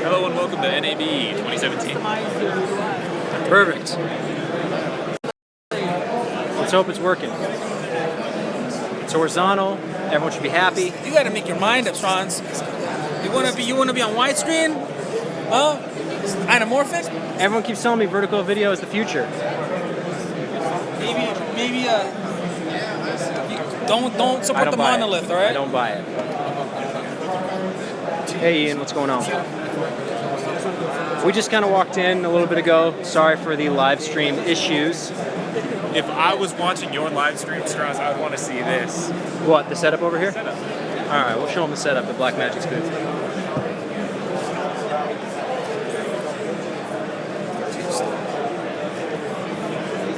Hello and welcome to NAB 2017. Perfect. Let's hope it's working. It's horizontal. Everyone should be happy. You got to make your mind up, Franz. You want to be on widescreen? Huh? Anamorphic? Everyone keeps telling me vertical video is the future. Maybe don't support the monolith, all right? I don't buy it. Hey Ian, what's going on? We just kind of walked in a little bit ago. Sorry for the live stream issues. If I was watching your live stream, Strauss, I would want to see this. What, the setup over here? Setup. All right, we'll show them the setup at Blackmagic's booth.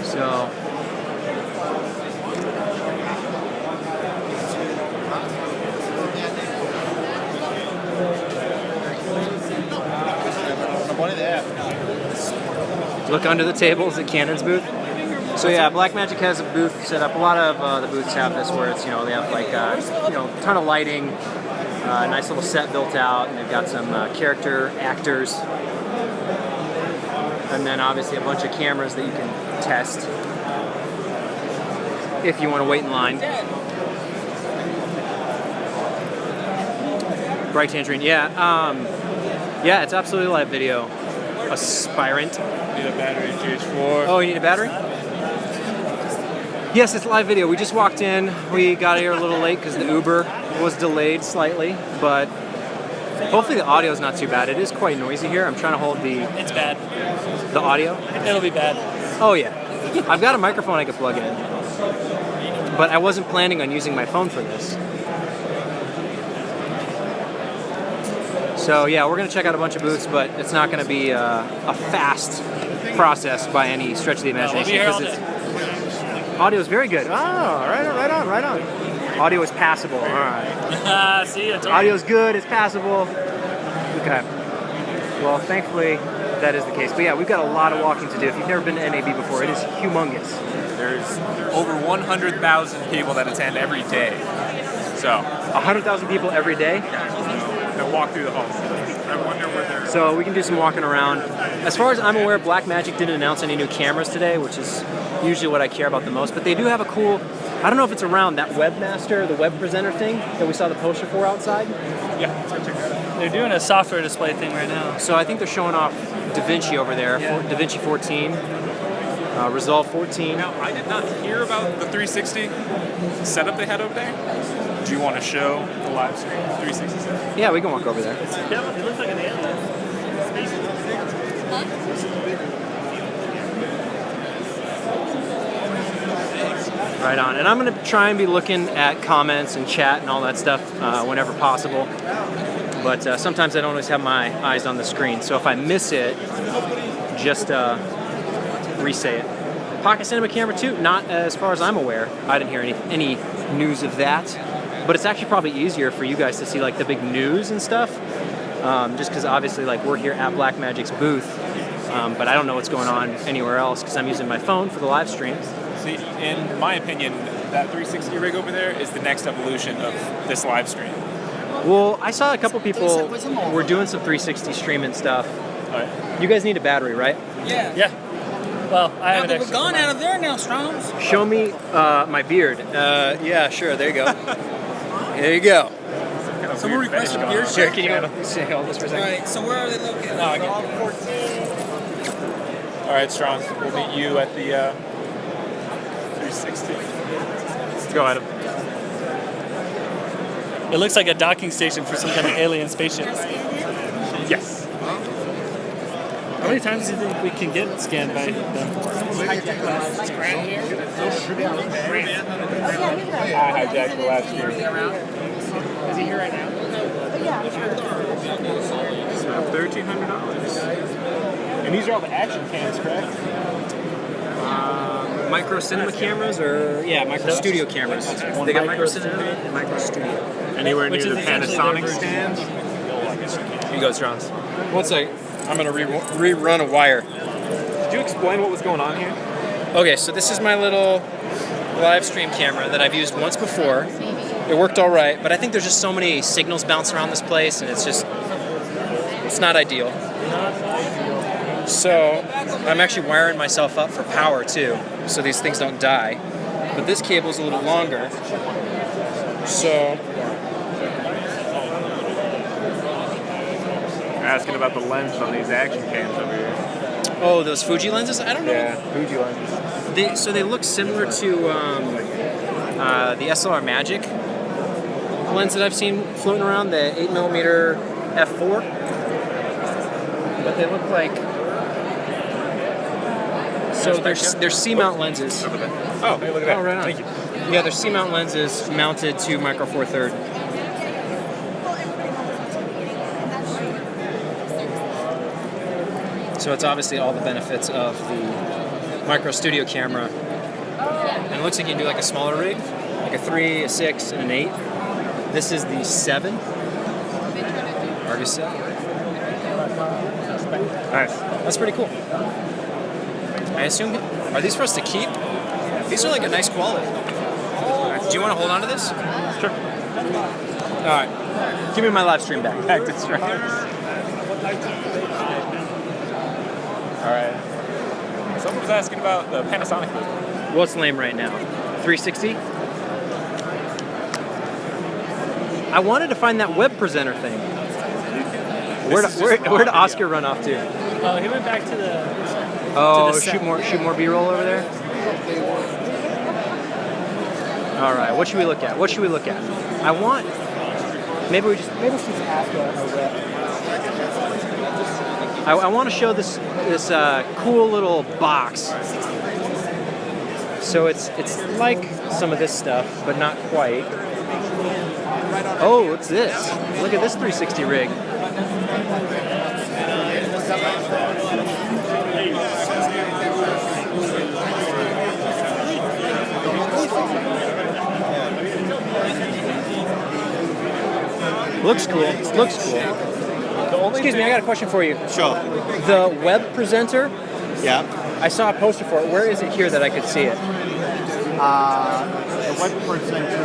So, look under the tables at Canon's booth. So yeah, Blackmagic has a booth set up. A lot of the booths have this, where it's they have like a ton of lighting, a nice little set built out, and they've got some character actors, and then obviously a bunch of cameras that you can test if you want to wait in line. Bright Tangerine, yeah, it's absolutely live video. Aspirant. Need a battery, GH4. Oh, you need a battery? Yes, it's live video. We just walked in. We got here a little late because the Uber was delayed slightly, but hopefully the audio is not too bad. It is quite noisy here. I'm trying to hold the... It's bad. The audio? It'll be bad. Oh, yeah. I've got a microphone I could plug in, but I wasn't planning on using my phone for this. So yeah, we're going to check out a bunch of booths, but it's not going to be a fast process by any stretch of the imagination. Because audio is very good. Oh, right on. Audio is passable. All right. See, audio is good. It's passable. Okay. Well, thankfully that is the case. But yeah, we've got a lot of walking to do. If you've never been to NAB before, it is humongous. There's over 100,000 people that attend every day. So 100,000 people every day. That walk through the halls. I wonder where they're... So we can do some walking around. As far as I'm aware, Blackmagic didn't announce any new cameras today, which is usually what I care about the most. But they do have a cool, I don't know if it's around that webmaster, the web presenter thing that we saw the poster for outside. Yeah, let's go check that out. They're doing a software display thing right now. So I think they're showing off DaVinci over there, Yeah. DaVinci 14, Resolve 14. Now, I did not hear about the 360 setup they had over there. Do you want to show the live stream 360 setup? Yeah, we can walk over there. It looks like an alien. Right on. And I'm going to try and be looking at comments and chat and all that stuff whenever possible. But sometimes I don't always have my eyes on the screen. So if I miss it, just re-say it. Pocket Cinema Camera 2, not as far as I'm aware. I didn't hear any news of that. But it's actually probably easier for you guys to see like the big news and stuff. Just because obviously like we're here at Blackmagic's booth. But I don't know what's going on anywhere else because I'm using my phone for the live stream. See, in my opinion, that 360 rig over there is the next evolution of this live stream. Well, I saw a couple people were doing some 360 streaming stuff. All right. You guys need a battery, right? Yeah. Well, I have We're gone out of there now, Strauss. Show me my beard. Yeah, sure. There you go. There you go. Someone requested beer Here, shirt. can you hold this for a second? Right, so where are they located? No, I get All right, Strong. We'll meet you at the 360. Let's go, Adam. It looks like a docking station for some kind of alien spaceship. Yes. How many times do you think we can get scanned by them? I hijacked the last year. Is he here right now? It's about $1,300. And these are all the action cams, correct? Micro cinema cameras or micro studio cameras. They got micro cinema and micro studio. Anywhere near the Panasonic stand? Here you go, Strauss. One second. I'm gonna rerun a wire. Did you explain what was going on here? Okay, so this is my little live stream camera that I've used once before. It worked all right, but I think there's just so many signals bouncing around this place, and it's just It's not ideal. So I'm actually wiring myself up for power too, so these things don't die. But this cable's a little longer. So Asking about the lens on these action cams over here. oh, those Fuji lenses? I don't know. Yeah, Fuji lenses. They look similar to the SLR Magic lens that I've seen floating around, the 8mm f4. But they look like they're C-mount lenses. Oh, hey, look at that. Oh, right on. Thank you. Yeah, they're C-mount lenses mounted to Micro Four Third. So it's obviously all the benefits of the Micro Studio camera. And it looks like you can do like a smaller rig, like a 3, a 6, and an 8. This is the 7. Argus 7. Nice. That's pretty cool. I assume, are these for us to keep? These are like a nice quality. Do you want to hold on to this? Sure. All right. Give me my live stream back. That's right. All right. Someone was asking about the Panasonic booth. What's lame right now? 360? I wanted to find that web presenter thing. Where'd Oscar run off to? Oh, he went back to the. Oh, the shoot more B-roll over there. All right, what should we look at? I want. Maybe we should just ask a rep. I want to show this cool little box. So it's like some of this stuff, but not quite. Oh, what's this? Look at this 360 rig. Looks cool. Excuse me, I got a question for you. Sure. The web presenter, Yeah. I saw a poster for it. Where is it here that I could see it? The web presenter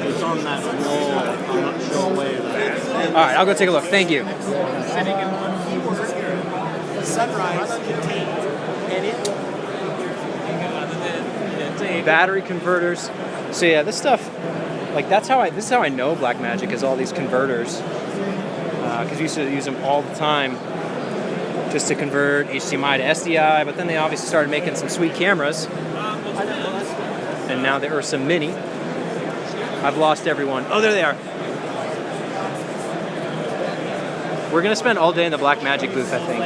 is on that wall. I'm not sure where it is. All right, I'll go take a look. Thank you. Battery converters. So yeah, this stuff, like this is how I know Blackmagic is all these converters. Because we used to use them all the time just to convert HDMI to SDI, but then they obviously started making some sweet cameras. And now the Ursa Mini. I've lost everyone. Oh, there they are. We're gonna spend all day in the Blackmagic booth, I think.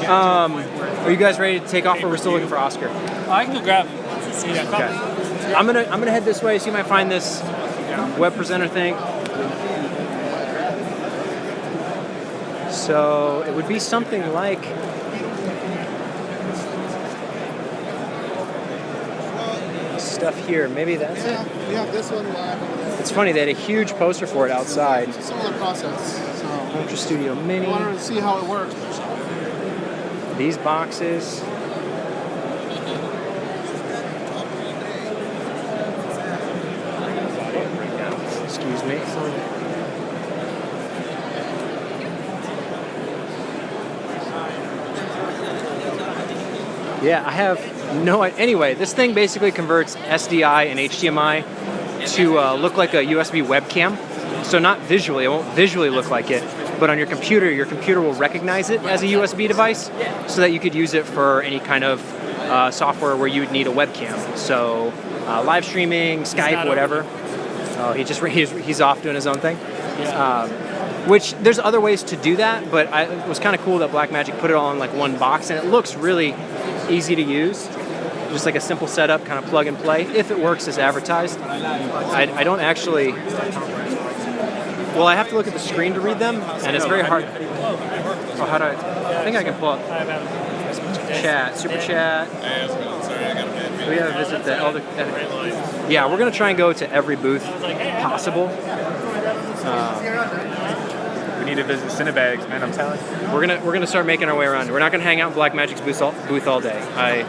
Are you guys ready to take off, or we're still looking for Oscar? I can go grab him. Okay. I'm gonna head this way, see if I find this web presenter thing. So it would be something like stuff here. Maybe that's it. We have this one live over there. It's funny, they had a huge poster for it outside. It's a similar process. So Ultra Studio Mini. I wanted to see how it works. These boxes. Excuse me. Yeah, I have no idea. Anyway, this thing basically converts SDI and HDMI to look like a USB webcam. So not visually, it won't visually look like it, but on your computer will recognize it as a USB device so that you could use it for any kind of software where you would need a webcam. So live streaming, Skype, whatever. Oh, he's off doing his own thing. Which there's other ways to do that, but it was kind of cool that Blackmagic put it all in like one box, and it looks really easy to use. Just like a simple setup, kind of plug and play, if it works as advertised. I don't actually... Well, I have to look at the screen to read them, and it's very hard. Oh, how do I think I can pull up chat, super chat. We gotta visit the Elder. Yeah, we're gonna try and go to every booth possible. We need to visit Cinebags, man. I'm telling you. We're gonna start making our way around. We're not gonna hang out in Blackmagic's booth all day. I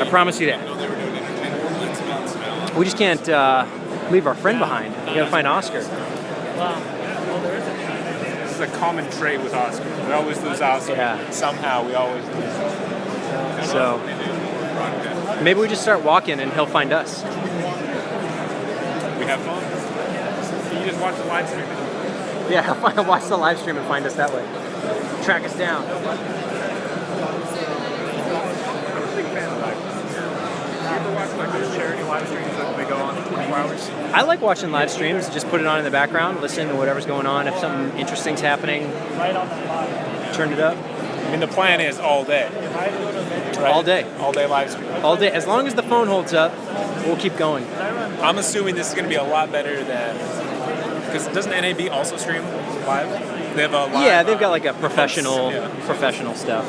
promise you that. We just can't leave our friend behind. We gotta find Oscar. This is a common trait with Oscar. We always lose Oscar. Yeah. Somehow we always lose. So maybe we just start walking and he'll find us. We have fun. You just watch the live stream. Yeah, watch the live stream and find us that way. Track us down. I'm a big fan of live. You ever watch like those charity live streams that they go on for 24 hours? I like watching live streams. Just put it on in the background, listen to whatever's going on. If something interesting's happening, turn it up. I mean, the plan is all day. Right? All day. All day live stream. All day. As long as the phone holds up, we'll keep going. I'm assuming this is going to be a lot better than... Because doesn't NAB also stream live? They have a live... Yeah, they've got like a professional Yeah. professional stuff.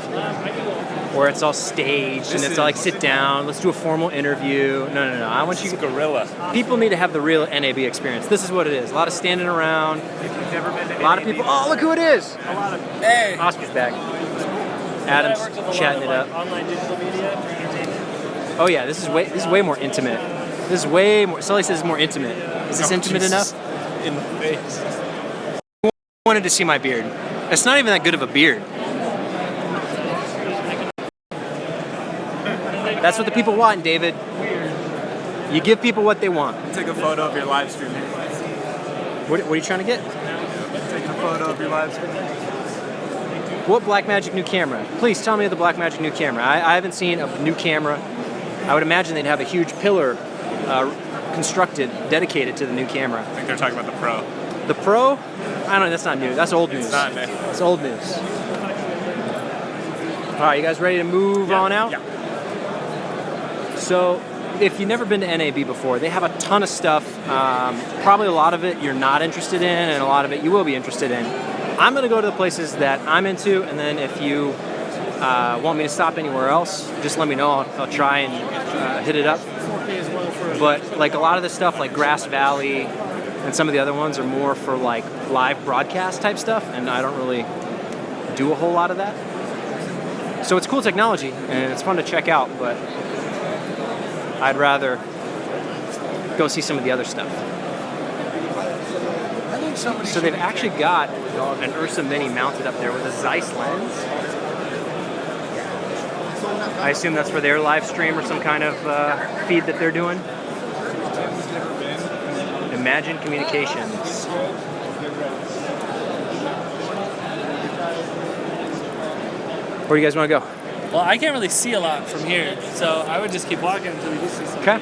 Where it's all staged and This it's all like is- sit down, let's do a formal interview. No. I want This you... is gorilla. People need to have the real NAB experience. This is what it is. A lot of standing around. If you've never been to A lot of people... Oh, look who it is! Hey. Oscar's back. Adam's chatting it up. Online digital media for entertainment. Oh yeah, this is way more intimate. This is way more. Sully says it's more intimate. Is this intimate enough? In the face. I wanted to see my beard. It's not even that good of a beard. That's what the people want, David. You give people what they want. Take a photo of your live stream. What are you trying to get? Take a photo of your live stream. What Blackmagic new camera? Please tell me the Blackmagic new camera. I haven't seen a new camera. I would imagine they'd have a huge pillar constructed, dedicated to the new camera. I think they're talking about the Pro. The Pro? I don't know, that's not new. That's old news. It's not new. That's old news. All right, you guys ready to move on out? Yeah. So, if you've never been to NAB before, they have a ton of stuff. Probably a lot of it you're not interested in, and a lot of it you will be interested in. I'm going to go to the places that I'm into, and then if you want me to stop anywhere else, just let me know. I'll try and hit it up. But like a lot of the stuff, like Grass Valley, and some of the other ones are more for like live broadcast type stuff, and I don't really do a whole lot of that. So it's cool technology, and it's fun to check out, but I'd rather go see some of the other stuff. So they've actually got an Ursa Mini mounted up there with a Zeiss lens. I assume that's for their live stream or some kind of feed that they're doing. Imagine Communications. Where do you guys want to go? Well, I can't really see a lot from here, so I would just keep walking until you do see something. Okay.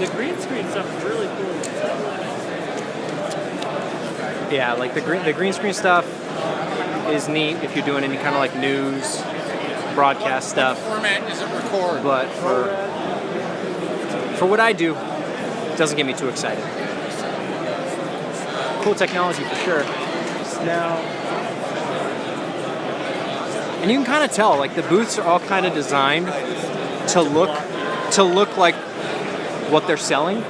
The green screen stuff is really cool. Yeah, like the green screen stuff is neat if you're doing any kind of like news, broadcast stuff. Format isn't record. But for what I do, it doesn't get me too excited. Cool technology for sure. Now, and you can kind of tell, like the booths are all kind of designed to look like what they're selling.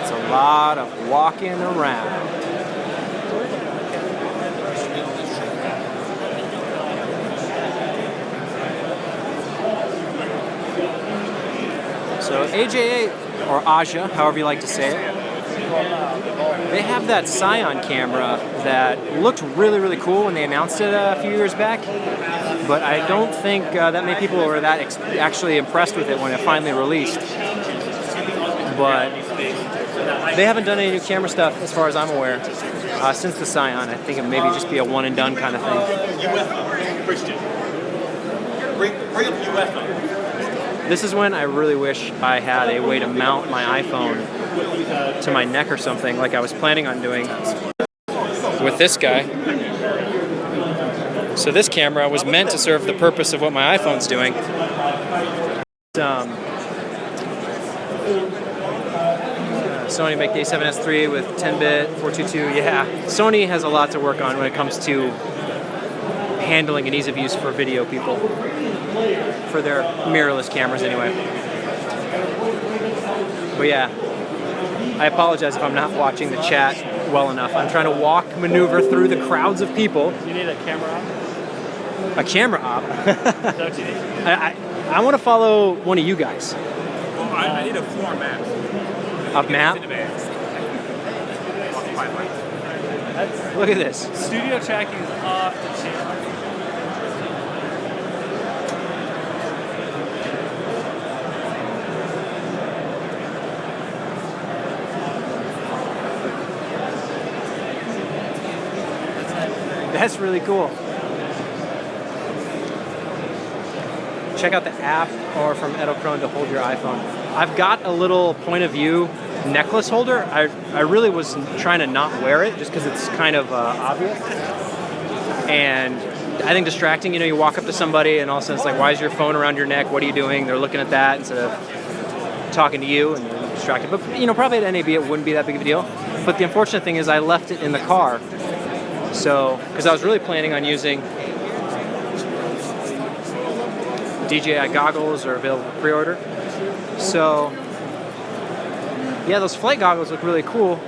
It's a lot of walking around. So AJA, or Aja, however you like to say it, they have that Scion camera that looked really, really cool when they announced it a few years back, but I don't think that many people were that actually impressed with it when it finally released. But they haven't done any new camera stuff as far as I'm aware since the Scion. I think it maybe just be a one and done kind of thing. This is when I really wish I had a way to mount my iPhone to my neck or something, like I was planning on doing with this guy. So this camera was meant to serve the purpose of what my iPhone's doing. Sony make the A7S III with 10-bit, 422. Yeah, Sony has a lot to work on when it comes to handling and ease of use for video people. For their mirrorless cameras anyway. But yeah, I apologize if I'm not watching the chat well enough. I'm trying to maneuver through the crowds of people. You need a camera on? A camera op. Don't you? I want to follow one of you guys. Well, I need a floor map. Of map? Look at this. Studio tracking is off the chain. That's really cool. Check out the app or from Edelkrone to hold your iPhone. I've got a little point of view necklace holder. I really was trying to not wear it just because it's kind of obvious. And I think distracting, you walk up to somebody and all of a sudden it's like, why is your phone around your neck? What are you doing? They're looking at that instead of talking to you and you're distracted. But probably at NAB it wouldn't be that big of a deal. But the unfortunate thing is I left it in the car. So, because I was really planning on using DJI goggles are available for pre-order. So, yeah, those flight goggles look really cool.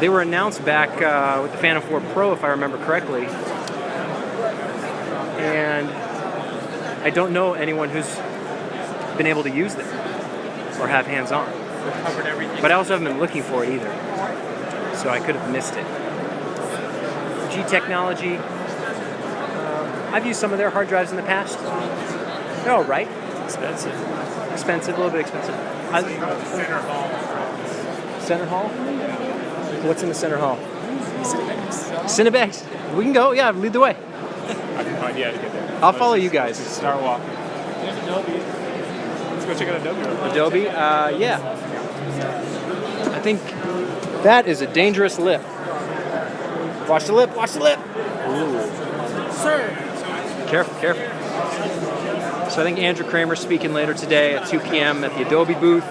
They were announced back with the Phantom 4 Pro, if I remember correctly. And I don't know anyone who's been able to use them or have hands-on. But I also haven't been looking for it either. So I could have missed it. G Technology. I've used some of their hard drives in the past. They're all right. Expensive. Expensive, a little bit expensive. Center hall. Center hall? What's in the center hall? Cinebags. We can go. Yeah, lead the way. I can find to get there. I'll follow you guys. Start walking. Let's go check out Adobe. Adobe? Yeah. I think that is a dangerous lip. Watch the lip, watch the lip. Ooh. Sir. Careful, careful. So I think Andrew Kramer's speaking later today at 2 p.m. at the Adobe booth.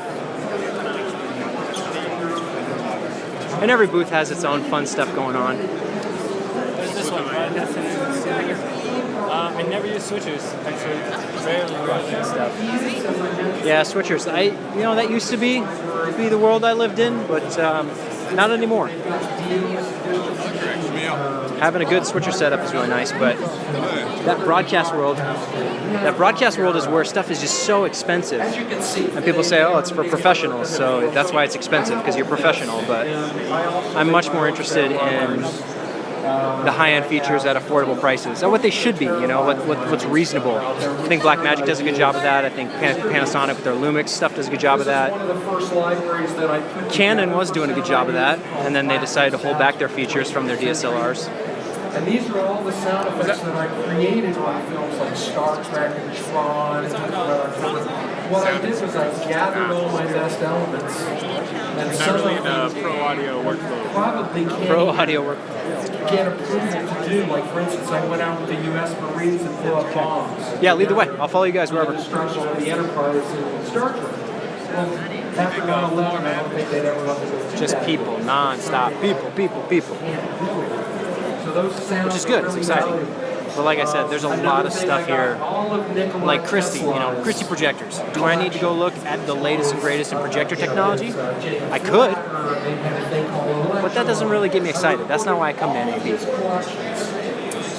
And every booth has its own fun stuff going on. There's this one, right? That's I never use switchers, actually. Rarely stuff. Yeah, switchers. That used to be the world I lived in, but not anymore. Having a good switcher setup is really nice, but that broadcast world is where stuff is just so expensive. And people say, oh, it's for professionals, so that's why it's expensive, because you're professional. But I'm much more interested in the high-end features at affordable prices. What they should be, what's reasonable. I think Blackmagic does a good job of that. I think Panasonic with their Lumix stuff does a good job of that. Canon was doing a good job of that, and then they decided to hold back their features from their DSLRs. And these are all the sound effects that I created on films like Star Trek and Tron. What I did was I gathered all my best elements. And some of them Pro Audio workflow. probably can't Pro Audio workflow. get approval to do. Like, for instance, I went out with the U.S. Marines and blew up bombs. Yeah, lead the way. I'll follow you guys wherever. Destruction of the Enterprise in Star Trek. Well, after 9/11, I don't think they'd ever let me do Just that. people, non-stop. People. So those sound Which is good. It's exciting. But like I said, there's a lot of stuff here. Like Christie, Christie projectors. Do I need to go look at the latest and greatest in projector technology? I could, but that doesn't really get me excited. That's not why I come to NAB.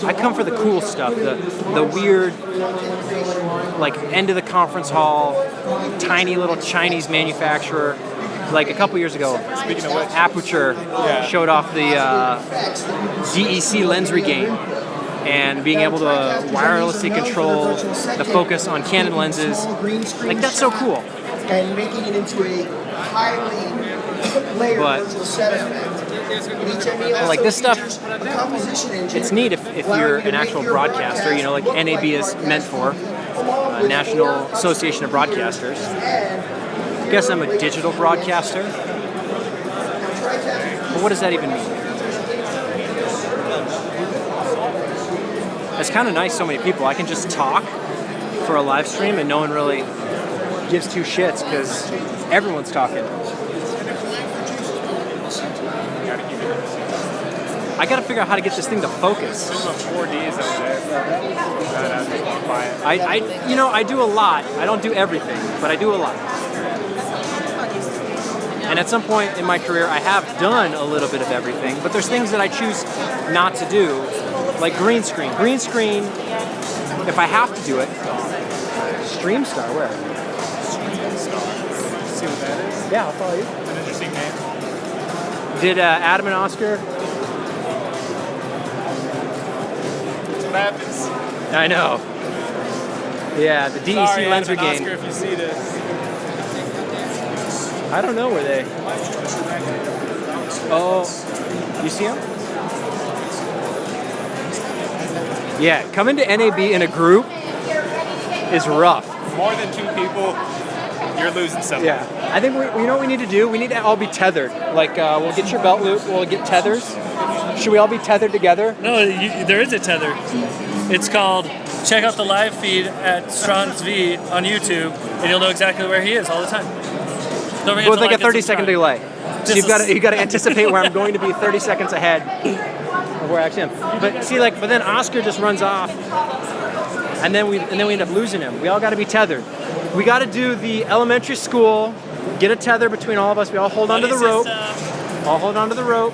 I come for the cool stuff, the weird, like end of the conference hall, tiny little Chinese manufacturer. Like a couple years ago, Speaking of which, Aperture showed off the DEC lens regain and being able to wirelessly control the focus on Canon lenses. Like, that's so cool. And making it into a highly layered virtual set effect. Like this stuff, a composition engine. it's neat if you're an actual broadcaster, like NAB is meant for, National Association of Broadcasters. I guess I'm a digital broadcaster. But what does that even mean? It's kind of nice, so many people. I can just talk for a live stream and no one really gives two shits because everyone's talking. I gotta figure out how to get this thing to focus. I do a lot. I don't do everything, but I do a lot. And at some point in my career, I have done a little bit of everything, but there's things that I choose not to do, like green screen. Green screen if I have to do it, StreamStar, where? See what that is? Yeah, I'll follow you. An interesting name. Did Adam and Oscar? That's what happens. I know. Yeah, the DEC Sorry, lens Adam and regain. Oscar, if you see this. I don't know where they. Oh, you see them? Yeah, coming to NAB in a group is rough. More than 2 people, you're losing something. Yeah, I think you know what we need to do? We need to all be tethered. Like, we'll get your belt loop, we'll get tethers. Should we all be tethered together? No, there is a tether. It's called, check out the live feed at Strong's V on YouTube, and you'll know exactly where he is all the time. Don't forget With to like a and 30-second subscribe. delay. So you've got to anticipate where I'm going to be 30 seconds ahead of where I actually am. But see, like, but then Oscar just runs off, and then we end up losing him. We all got to be tethered. We got to do the elementary school, get a tether between all of us. We all hold onto the rope. All hold onto the rope.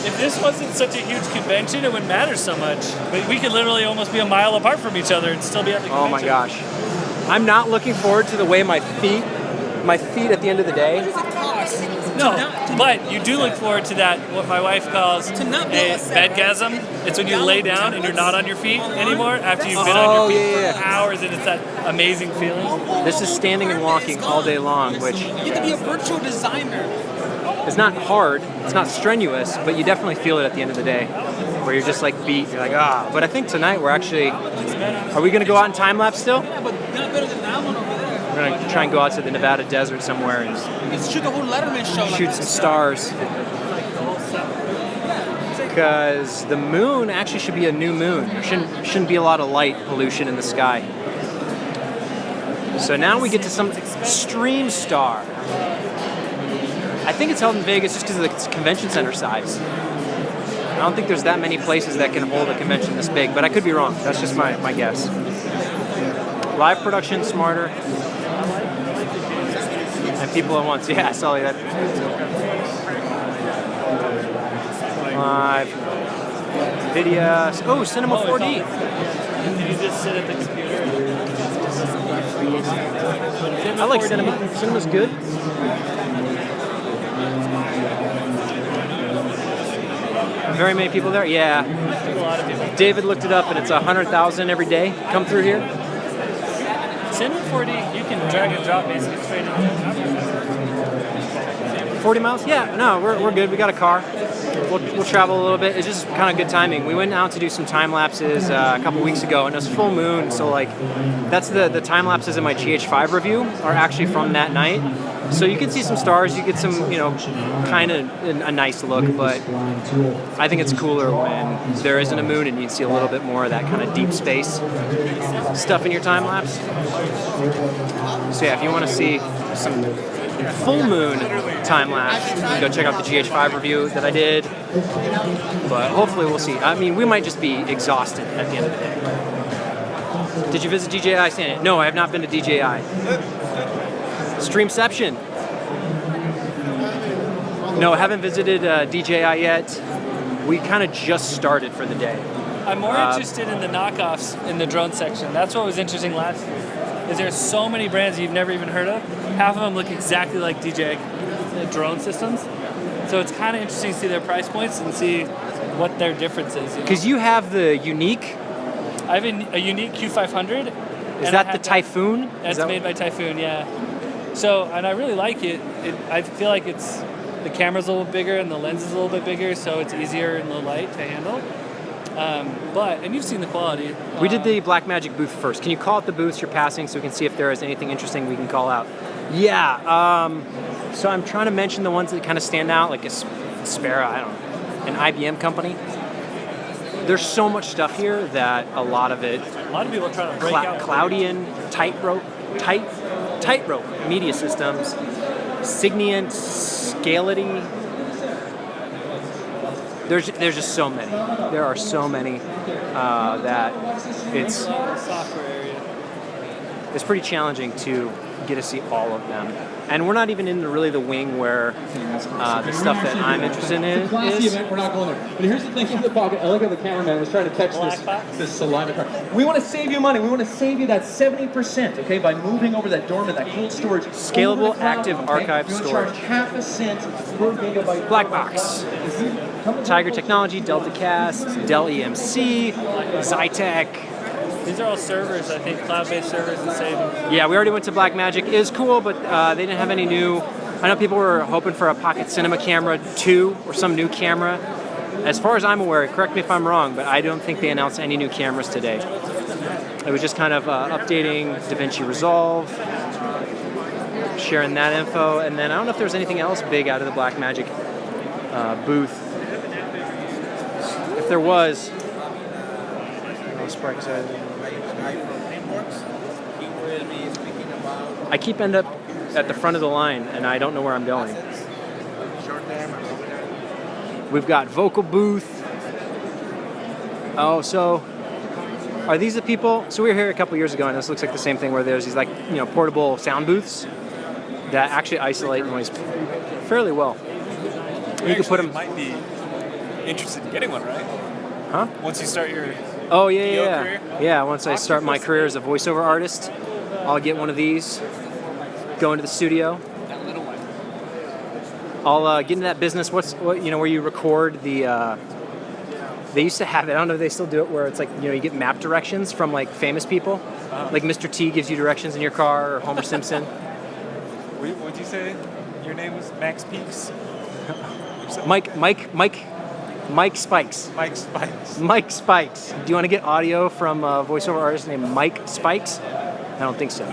If this wasn't such a huge convention, it wouldn't matter so much. But we could literally almost be a mile apart from each other and still be at the convention. Oh my gosh. I'm not looking forward to the way my feet at the end of the day. No, but you do look forward to that, what my wife calls a bedgasm. It's when you lay down and you're not on your feet anymore after you've been on your feet for hours, and it's that amazing feeling. This is standing and walking all day long, which You have to be a virtual designer. is not hard, it's not strenuous, but you definitely feel it at the end of the day, where you're just like beat, you're like, ah. But I think tonight we're actually, are we gonna go out in time lapse still? Yeah, but not better than that one over there. We're gonna try and go out to the Nevada desert somewhere and Let's shoot the whole Letterman show. shoot some stars. Because the moon actually should be a new moon. There shouldn't be a lot of light pollution in the sky. So now we get to some StreamStar. I think it's held in Vegas just because of the convention center size. I don't think there's that many places that can hold a convention this big, but I could be wrong. That's just my guess. Live production, smarter. And people at once. Yeah, I saw that. Live. Videos. Oh, Cinema 4D. Did you just sit at the computer? I like cinema. Cinema's good. Very many people there? Yeah. A lot of people. David looked it up and it's 100,000 every day come through here. Cinema 4D, you can drag and drop basically straight into the camera. 40 miles? Yeah, no, we're good. We got a car. We'll travel a little bit. It's just kind of good timing. We went out to do some time lapses a couple weeks ago, and it was full moon. So like, that's the time lapses in my GH5 review are actually from that night. So you can see some stars. You get some, kind of a nice look. But I think it's cooler when there isn't a moon and you see a little bit more of that kind of deep space stuff in your time lapse. So yeah, if you want to see some full moon time lapse, you can go check out the GH5 review that I did. But hopefully we'll see. I mean, we might just be exhausted at the end of the day. Did you visit DJI San? No, I have not been to DJI. Streamception. No, I haven't visited DJI yet. We kind of just started for the day. I'm more interested in the knockoffs in the drone section. That's what was interesting last year. Is there's so many brands you've never even heard of. Half of them look exactly like DJI drone systems. So it's kind of interesting to see their price points and see what their difference is. Because you have the Unique. I have a Unique Q500. Is that the Typhoon? That's made by Typhoon, yeah. So, and I really like it. I feel like the camera's a little bigger and the lens is a little bit bigger, so it's easier in low light to handle. And you've seen the quality. We did the Blackmagic booth first. Can you call out the booths you're passing so we can see if there is anything interesting we can call out? Yeah. So I'm trying to mention the ones that kind of stand out, like a Spera, I don't know, an IBM company. There's so much stuff here that a lot of people are trying to break out. Cloudian, Tightrope Media Systems, Signient, Scality. There's just so many. There are so many that it's pretty challenging to get to see all of them. And we're not even in really the wing where the stuff that I'm interested in is. Classy event, we're not going there. But here's the thing in the pocket. I look at the cameraman was trying to catch this saliva card. We want to save you money. We want to save you that 70%, okay, by moving over that dormant, that cold storage. Scalable over the cloud, active okay? archive We want to storage. charge half a cent per gigabyte. Black box. Tiger Technology, Delta Cast, Dell EMC, Zytec. These are all servers, I think, cloud-based servers and saving. Yeah, we already went to Blackmagic. It is cool, but they didn't have any new. I know people were hoping for a Pocket Cinema Camera 2 or some new camera. As far as I'm aware, correct me if I'm wrong, but I don't think they announced any new cameras today. It was just kind of updating DaVinci Resolve, sharing that info, and then I don't know if there was anything else big out of the Blackmagic booth. If there was, I keep end up at the front of the line, and I don't know where I'm going. We've got vocal booth. Oh, so are these the people? So we were here a couple years ago, and this looks like the same thing where there's these portable sound booths that actually isolate noise fairly well. You could put them. Might be interested in getting one, right? Huh? Once you start your Oh VO career? yeah. Once I start my career as a voiceover artist, I'll get one of these. Go into the studio. that little one. I'll get into that business. Where you record the. They used to have it. I don't know if they still do it, where it's like you get map directions from like famous people. Like Mr. T gives you directions in your car, or Homer Simpson. What'd you say? Your name was Max Peaks? Mike Spikes. Mike Spikes. Mike Spikes. Do you want to get audio from a voiceover artist named Mike Spikes? I don't think so.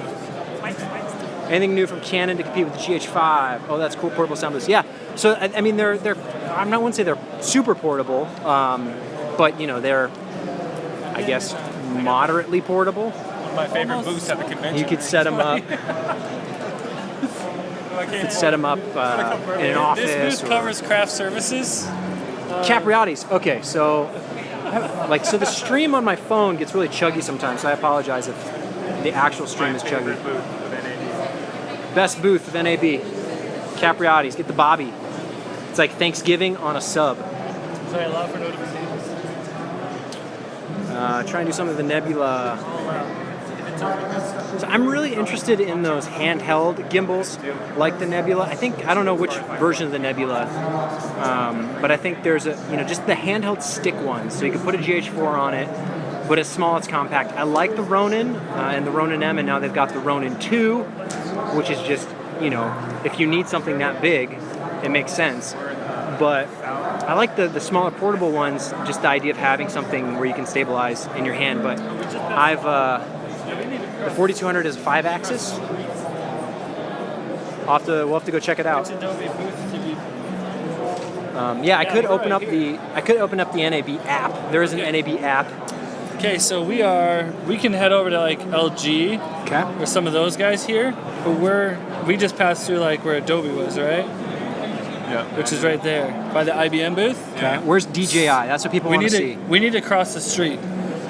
Anything new from Canon to compete with the GH5? Oh, that's cool, portable sound booths. Yeah. So I mean, they're. I'm not going to say they're super portable, but they're, I guess, moderately portable. One of my favorite booths at the convention. You could set them up. You could set them up in an office. This booth covers craft services. Capriati's. Okay, so the stream on my phone gets really chuggy sometimes, so I apologize if the actual stream is chuggy. Best booth of NAB. Capriati's. Get the Bobby. It's like Thanksgiving on a sub. Sorry, allow for notifications. Try and do some of the Nebula. So I'm really interested in those handheld gimbals, like the Nebula. I don't know which version of the Nebula, but I think there's just the handheld stick ones. So you can put a GH4 on it, but it's small, it's compact. I like the Ronin and the Ronin M, and now they've got the Ronin 2, which is just, if you need something that big, it makes sense. But I like the smaller portable ones, just the idea of having something where you can stabilize in your hand. But the 4200 is 5-axis. We'll have to go check it out. I could open up the NAB app. There is an NAB app. Okay, so we can head over to like LG or some of those guys here, but we just passed through like where Adobe was, right? Yeah. Which is right there by the IBM booth. Okay. Where's DJI? That's what people want to see. We need to cross the street.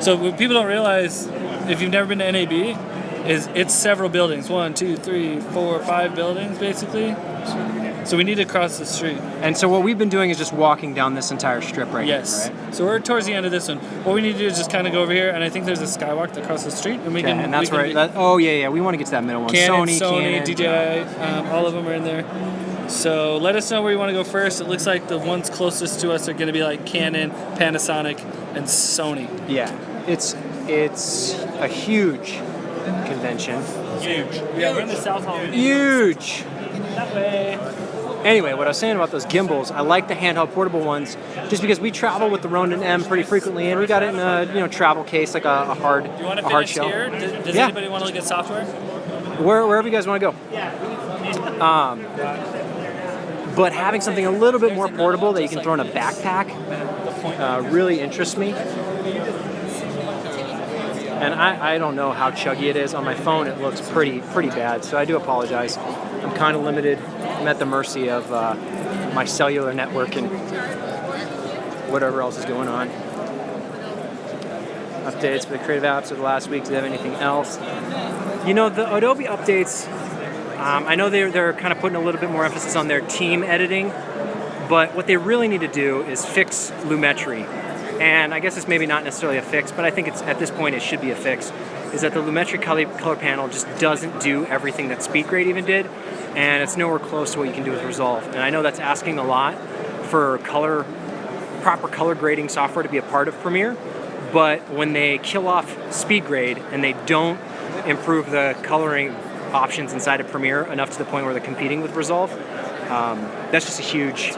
So what people don't realize, if you've never been to NAB, is it's several buildings. 1, 2, 3, 4, 5 buildings basically. So we need to cross the street. And so what we've been doing is just walking down this entire strip right here, right? So we're towards the end of this one. What we need to do is just kind of go over here, and I think there's a skywalk across the street, and we can. And that's right. We want to get to that middle one. Canon, Sony, DJI, all of them are in there. So let us know where you want to go first. It looks like the ones closest to us are going to be like Canon, Panasonic, and Sony. Yeah, it's a huge convention. Huge. Yeah, we're in the South Hall. Huge. That way. Anyway, what I was saying about those gimbals, I like the handheld portable ones, just because we travel with the Ronin M pretty frequently, and we got it in a travel case, like a hard shell. Do you want to finish here? Does anybody want to look at software? Wherever you guys want to go. But having something a little bit more portable that you can throw in a backpack really interests me. And I don't know how chuggy it is. On my phone, it looks pretty bad, so I do apologize. I'm kind of limited. I'm at the mercy of my cellular network and whatever else is going on. Updates for the creative apps of the last week. Do they have anything else? The Adobe updates, I know they're kind of putting a little bit more emphasis on their team editing, but what they really need to do is fix Lumetri. and I guess it's maybe not necessarily a fix, but I think it's at this point it should be a fix, is that the lumetric color panel just doesn't do everything that SpeedGrade even did, and it's nowhere close to what you can do with Resolve. And I know that's asking a lot for proper color grading software to be a part of Premiere, but when they kill off SpeedGrade and they don't improve the coloring options inside of Premiere enough to the point where they're competing with Resolve, that's just a huge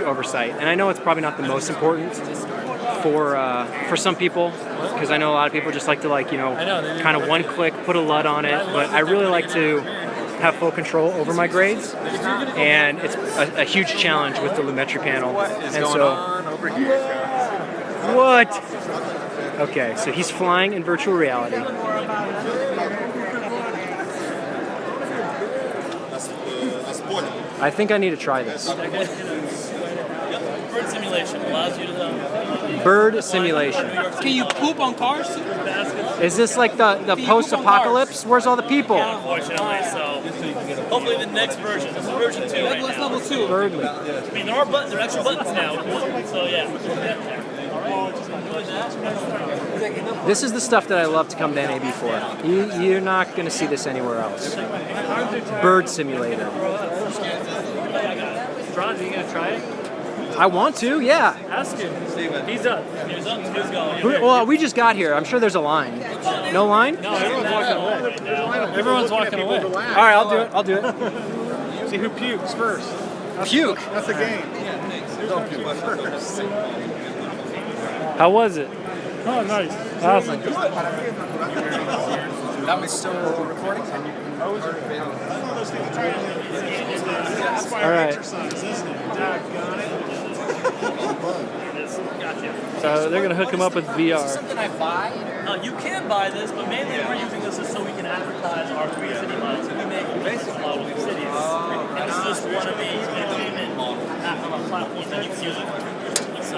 oversight. And I know it's probably not the most important for some people, because I know a lot of people just like to kind of one click, put a LUT on it, but I really like to have full control over my grades, and it's a huge challenge with the lumetri panel. What is going on over here, guys? What? Okay, so he's flying in virtual reality. I think I need to try this. Bird simulation allows you to. Bird simulation. Can you poop on cars? Is this like the post-apocalypse? Where's all the people? Unfortunately, so hopefully the next version. This is version 2 right What's now. level 2? Birdly. I mean, there are extra buttons now. So yeah. This is the stuff that I love to come to NAB for. You're not going to see this anywhere else. Bird simulator. Ron, are you gonna try it? I want to, yeah. Ask him. He's up. He's up. Who's going? Well, we just got here. I'm sure there's a line. No line? No, everyone's walking away. Everyone's walking away. All right, I'll do it. See who pukes first. Puke. That's a game. How was it? Oh, nice. Awesome. That was still recording? All right. So they're gonna hook him up with VR. Something I buy? You can buy this, but mainly we're using this so we can advertise our 3 city models. We make basic models of cities, and this is just one of the entertainment platforms that you can use it. So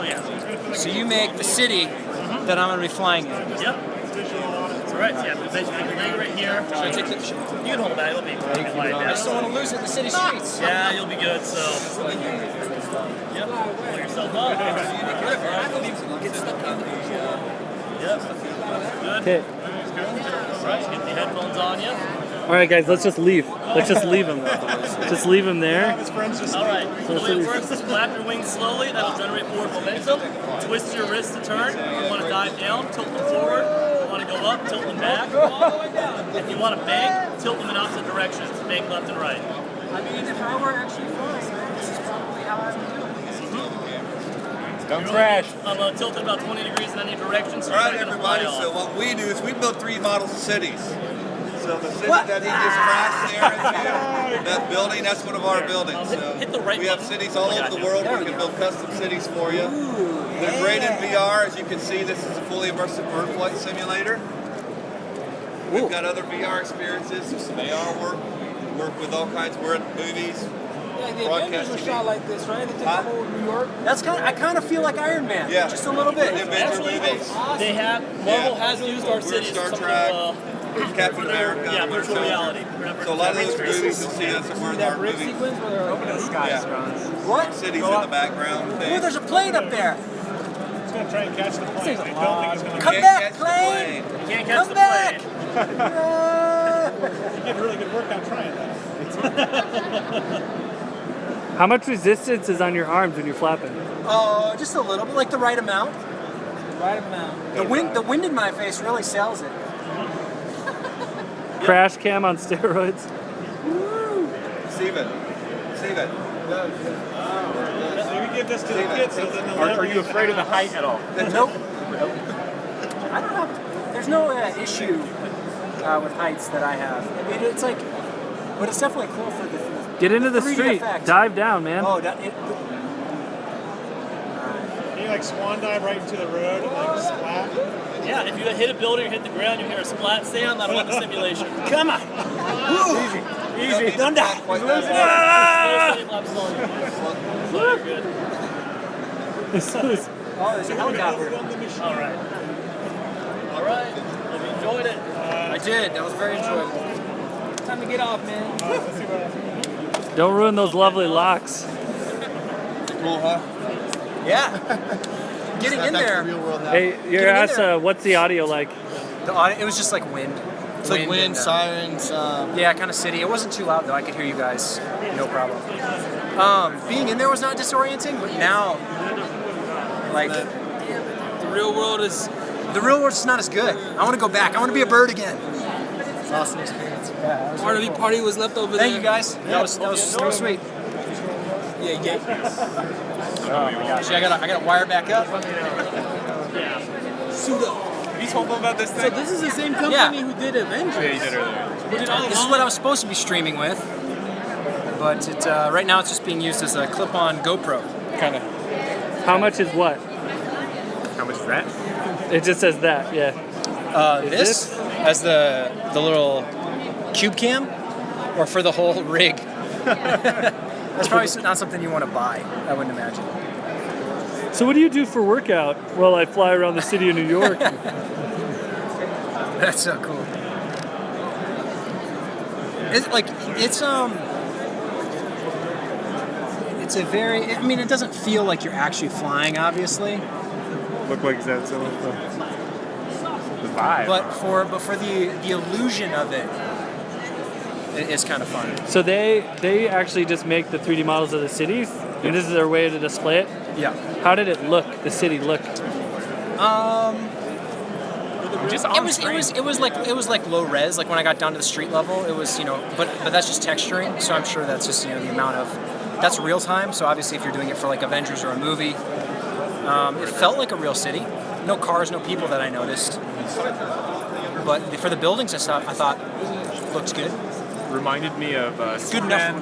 yeah. So you make the city that I'm going to be flying in. Yep. Right, so yeah, basically the leg right here. You can hold that, it'll be like I that. just don't want to lose it in the city streets. Yeah, you'll be good, so. Yep, pull yourself up. Yep, good. Okay. Right, get the headphones on you. All right, guys, let's just leave. Let's just leave him. Just leave him there. All right, so the way it works is flap your wings slowly. That'll generate forward momentum. Twist your wrist to turn. If you want to dive down, tilt them forward. If you want to go up, tilt them back. If you want to bank, tilt them in opposite directions. Bank left and right. I mean, if I were actually flying, this is probably how I would do it. Don't crash. I'm tilted about 20 degrees in any direction, so All right, you're not going to fly everybody. off. So what we do is we build 3 models of cities. So the city that he just crashed there into, that building, that's one of our buildings. So hit the right we have button. cities all over the world. We can build custom cities for you. They're great in VR. As you can see, this is a fully immersive bird flight simulator. We've got other VR experiences, some AR work. We work with all kinds. We're in movies. Yeah, the Avengers were shot like this, right? They took the whole New York. I kind of feel like Iron Man. Yeah. Just a little bit. The Avenger movies. They have, Marvel has used our cities Star for some Trek, of Captain America. yeah, Winter virtual Soldier. reality. So a lot of those movies you'll see us in one of our movies. Sequence where they're opening the sky. What? Cities in the background. Oh, Things. there's a plane up there. He's going to try and catch the plane. I don't think he's going to Come Can't back, catch the plane. You can't catch Come the back. plane. get really good work on trying that. How much resistance is on your arms when you're flapping? Oh, just a little bit, like the right amount. Right amount. The wind in my face really sells it. Crash cam on steroids. Steven. Maybe give this to the kids so then they'll Are you afraid of the height at all? Nope. I don't have. There's no issue with heights that I have. I mean, it's like, but it's definitely cool for the. Get into the 3D street. effect. Dive down, man. Oh, Can you like swan dive right into the road and like splat? Yeah, if you hit a building or hit the ground, you hear a splat sound, that'll end the simulation. come on. Easy. Don't die. Good. Oh, there's a helicopter. All right. Hope you enjoyed it. I did. That was very enjoyable. Time to get off, man. Let's see what Don't ruin those lovely locks. Cool, huh? Yeah. Getting in there. Hey, you're asked, what's the audio like? The audio, it was just like wind. It's like wind, and, sirens. Yeah, kind of city. It wasn't too loud though. I could hear you guys, no problem. Being in there was not disorienting, but now, like, The real world is the real world's not as good. I want to go back. I want to be a bird again. It's an awesome experience. part of the party was left over Thank there. you guys. That was sweet. Yeah. Oh my gosh! I gotta wire back up. Suit up. Have you told them about this So thing? this is the same company Yeah. who did Avengers. Yeah, you did earlier. Who did all This is what I was supposed to be streaming with, but right now it's just being used as a clip-on GoPro. Kind of. How much is what? How much is that? It just says that, yeah. This as the little cube cam, or for the whole rig. That's probably not something you want to buy, I wouldn't imagine. So what do you do for workout? Well, I fly around the city of New York. That's so cool. It's a very, I mean, it doesn't feel like you're actually flying, obviously, Look like that's the vibe. but for the illusion of it, it's kind of fun. So they actually just make the 3D models of the cities, and this is their way to display it? Yeah. How did it look, the city look? just on It was like low res. Like when I got down to the street level, it was, but that's just texturing. So I'm sure that's just the amount of, that's real time. So obviously if you're doing it for like Avengers or a movie, it felt like a real city. No cars, no people that I noticed. But for the buildings and stuff, I thought looked good. reminded me of Superman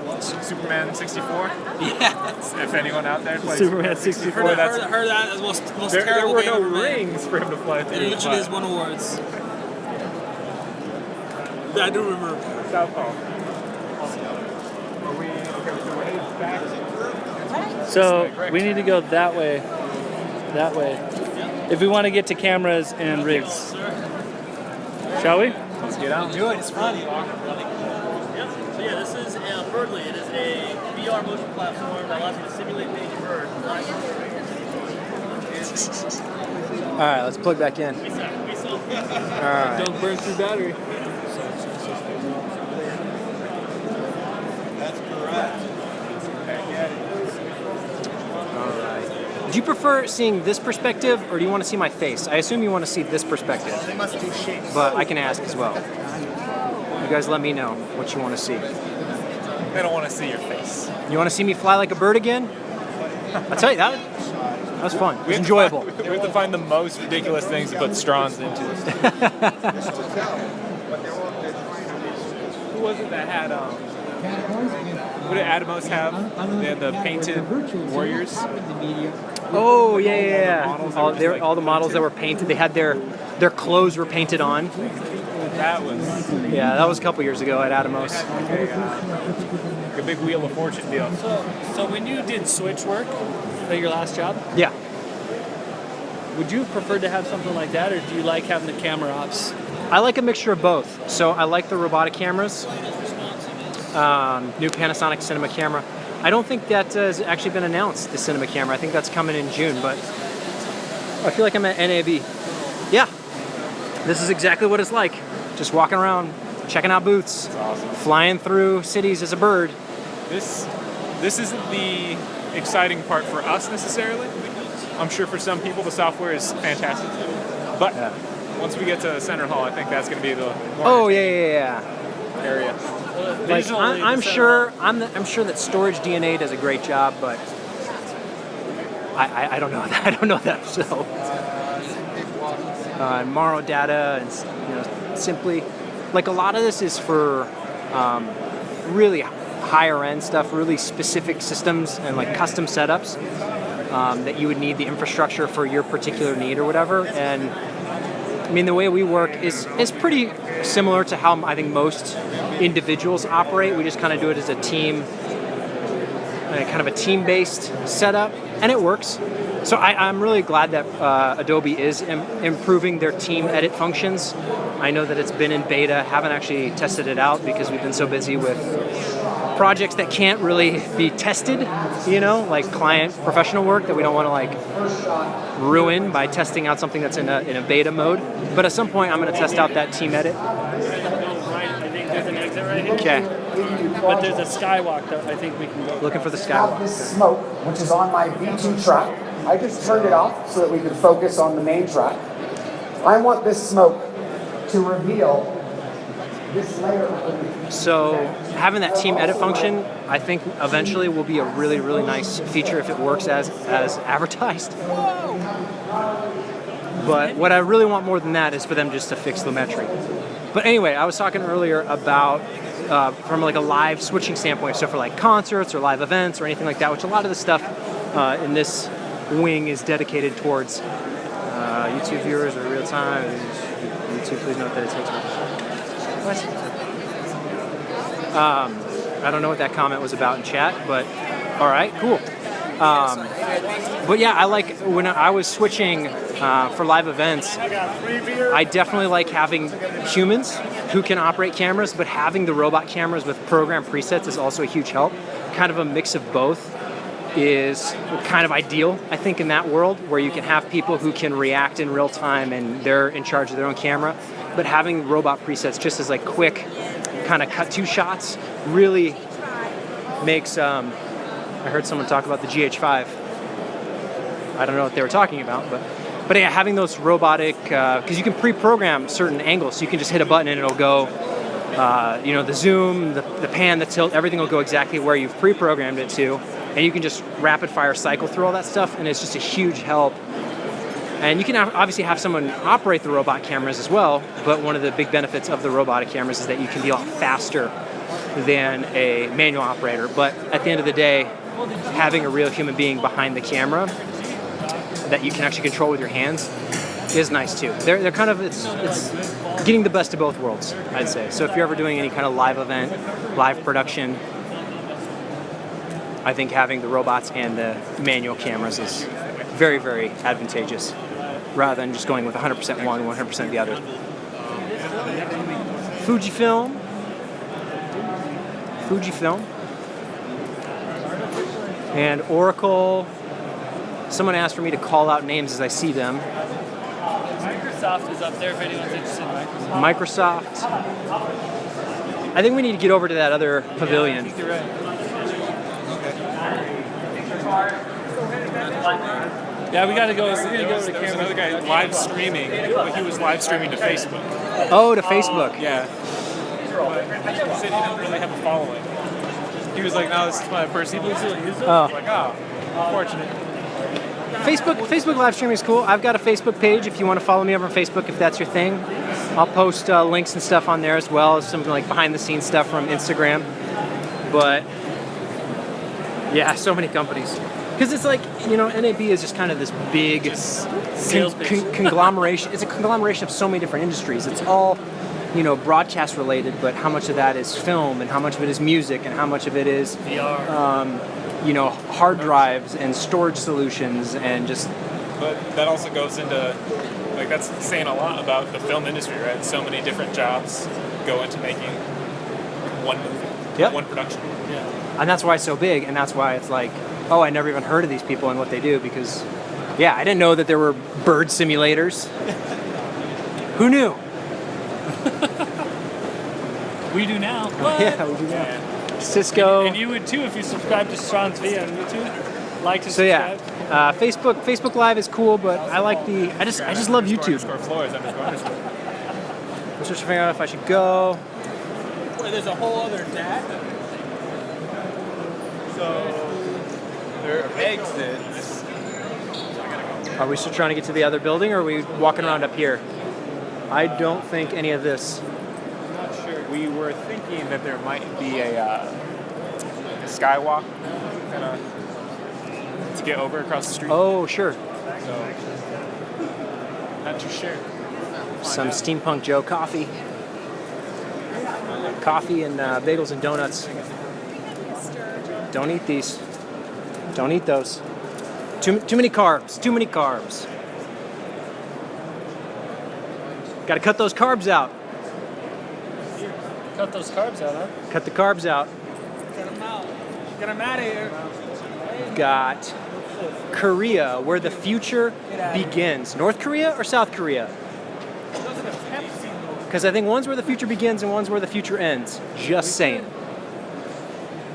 64. Yeah. If anyone out there plays Superman 64. Heard that as most There terrible were game no ever made. rings for him to fly through. It literally has won awards. I do remember. Southpaw. Are we okay? So we're headed back. So we need to go that way. That way. If we want to get to cameras and rigs. Shall we? Let's get out. Do it. It's fun. So yeah, this is Birdly. It is a VR motion platform that allows you to simulate being a bird. All right, let's plug back in. All right. Don't burn through battery. Do you prefer seeing this perspective, or do you want to see my face? I assume you want to see this perspective. They must do shapes. But I can ask as well. You guys let me know what you want to see. They don't want to see your face. You want to see me fly like a bird again? I'll tell you, that was fun. It was enjoyable. We have to find the most ridiculous things to put straws into. Who was it that had what did Atomos have? They had the painted warriors. Oh yeah. All the models that were painted. They had their clothes were painted on. That was that was a couple years ago at Atomos. a big Wheel of Fortune deal. So when you did switch work at your last job, Yeah. would you prefer to have something like that, or do you like having the camera ops? I like a mixture of both. So I like the robotic cameras. New Panasonic cinema camera. I don't think that has actually been announced, the cinema camera. I think that's coming in June, but I feel like I'm at NAB. Yeah, this is exactly what it's like. Just walking around, checking out booths, flying through cities as a bird. This isn't the exciting part for us necessarily. I'm sure for some people the software is fantastic, but once we get to Center Hall, I think that's going to be the more Yeah. area. Like, I'm sure that Storage DNA does a great job, but I don't know that. I don't know that. So Maro data and simply like a lot of this is for really higher end stuff, really specific systems and like custom setups that you would need the infrastructure for your particular need or whatever. And I mean, the way we work is pretty similar to how I think most individuals operate. We just kind of do it as a team, kind of a team-based setup, and it works. So I'm really glad that Adobe is improving their team edit functions. I know that it's been in beta, haven't actually tested it out because we've been so busy with projects that can't really be tested, you know, like client professional work that we don't want to like ruin by testing out something that's in a beta mode. But at some point, I'm going to test out that team edit. I think there's an exit right here. Okay. But there's a skywalk that I think we can go. Looking for the Have skywalk. this smoke, which is on my V2 track. I just turned it off so that we could focus on the main track. I want this smoke to reveal this layer of the So having that team edit function, I think eventually will be a really, really nice feature if it works as advertised. But what I really want more than that is for them just to fix Lumetri. But anyway, I was talking earlier about from like a live switching standpoint, so for like concerts or live events or anything like that, which a lot of the stuff in this wing is dedicated towards YouTube viewers or real time. YouTube, please note that it takes much. I don't know what that comment was about in chat, but all right, cool. But yeah, I like when I was switching for live events, I definitely like having humans who can operate cameras, but having the robot cameras with program presets is also a huge help. Kind of a mix of both is kind of ideal, I think, in that world where you can have people who can react in real time and they're in charge of their own camera, but having robot presets just as like quick kind of cut to shots really makes, I heard someone talk about the GH5. I don't know what they were talking about, but yeah, having those robotic, because you can pre-program certain angles, so you can just hit a button and it'll go, you know, the zoom, the pan, the tilt, everything will go exactly where you've pre-programmed it to, and you can just rapid fire cycle through all that stuff, and it's just a huge help. And you can obviously have someone operate the robot cameras as well, but one of the big benefits of the robotic cameras is that you can be a lot faster than a manual operator. But at the end of the day, having a real human being behind the camera that you can actually control with your hands is nice too. They're kind of, it's getting the best of both worlds, I'd say. So if you're ever doing any kind of live event, live production, I think having the robots and the manual cameras is very, very advantageous, rather than just going with 100% one, 100% the other. Fujifilm. And Oracle. Someone asked for me to call out names as I see them. Microsoft is up there if anyone's interested in Microsoft. Microsoft. I think we need to get over to that other pavilion. Yeah, I think you're right. Yeah, we gotta go. We gotta go to the There was camera. another guy live streaming, but he was live streaming to Facebook. Oh, to Facebook. Yeah. But he said he didn't really have a following. He was like, no, this is my personal. Oh. Like, oh, unfortunate. Facebook live streaming is cool. I've got a Facebook page if you want to follow me over on Facebook if that's your thing. I'll post links and stuff on there as well as some like behind the scenes stuff from Instagram. But yeah, so many companies. Because it's like, you know, NAB is just kind of this big conglomeration. It's a conglomeration of so many different industries. It's all, you know, broadcast related, but how much of that is film and how much of it is music and how much of it is VR. You know, hard drives and storage solutions and just... But that also goes into, like, that's saying a lot about the film industry, right? So many different jobs go into making one movie, one production. Yeah. And that's why it's so big, and that's why it's like, oh, I never even heard of these people and what they do, because, yeah, I didn't know that there were bird simulators. Who knew? We do now. Yeah, we do now. Cisco. And you would too if you subscribe to Sean's video on YouTube. Like to So subscribe. yeah, Facebook Live is cool, but I like the, I just love YouTube. Floors, I'm just trying to figure out if I should go. Wait, there's a whole other deck? So, there are exits. Are we still trying to get to the other building, or are we walking around up here? I don't think any of this. I'm not sure. We were thinking that there might be a skywalk kind of to get over across the street. Oh, sure. So, not too sure. Some Steampunk Joe coffee. Coffee and bagels and donuts. Don't eat these. Don't eat those. Too many carbs. Too many carbs. Got to cut those carbs out. Cut those carbs out, huh? Cut the carbs out. Get him out of here. Got Korea, where the future begins. North Korea or South Korea? Because I think one's where the future begins and one's where the future ends. Just saying.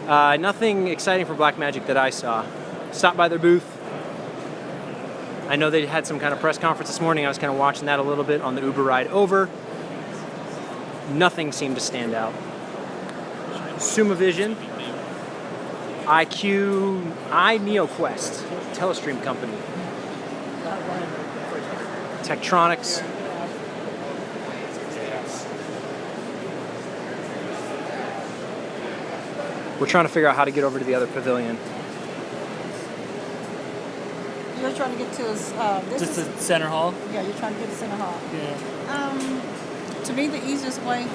Nothing exciting for Blackmagic that I saw. Stopped by their booth. I know they had some kind of press conference this morning. I was kind of watching that a little bit on the Uber ride over. Nothing seemed to stand out. Sumavision, NeoQuest, Telestream company. Tektronix. We're trying to figure out how to get over to the other pavilion. You're trying to get to this Just is, the center hall? yeah, you're trying to get to Center Hall. Yeah. To me, the easiest way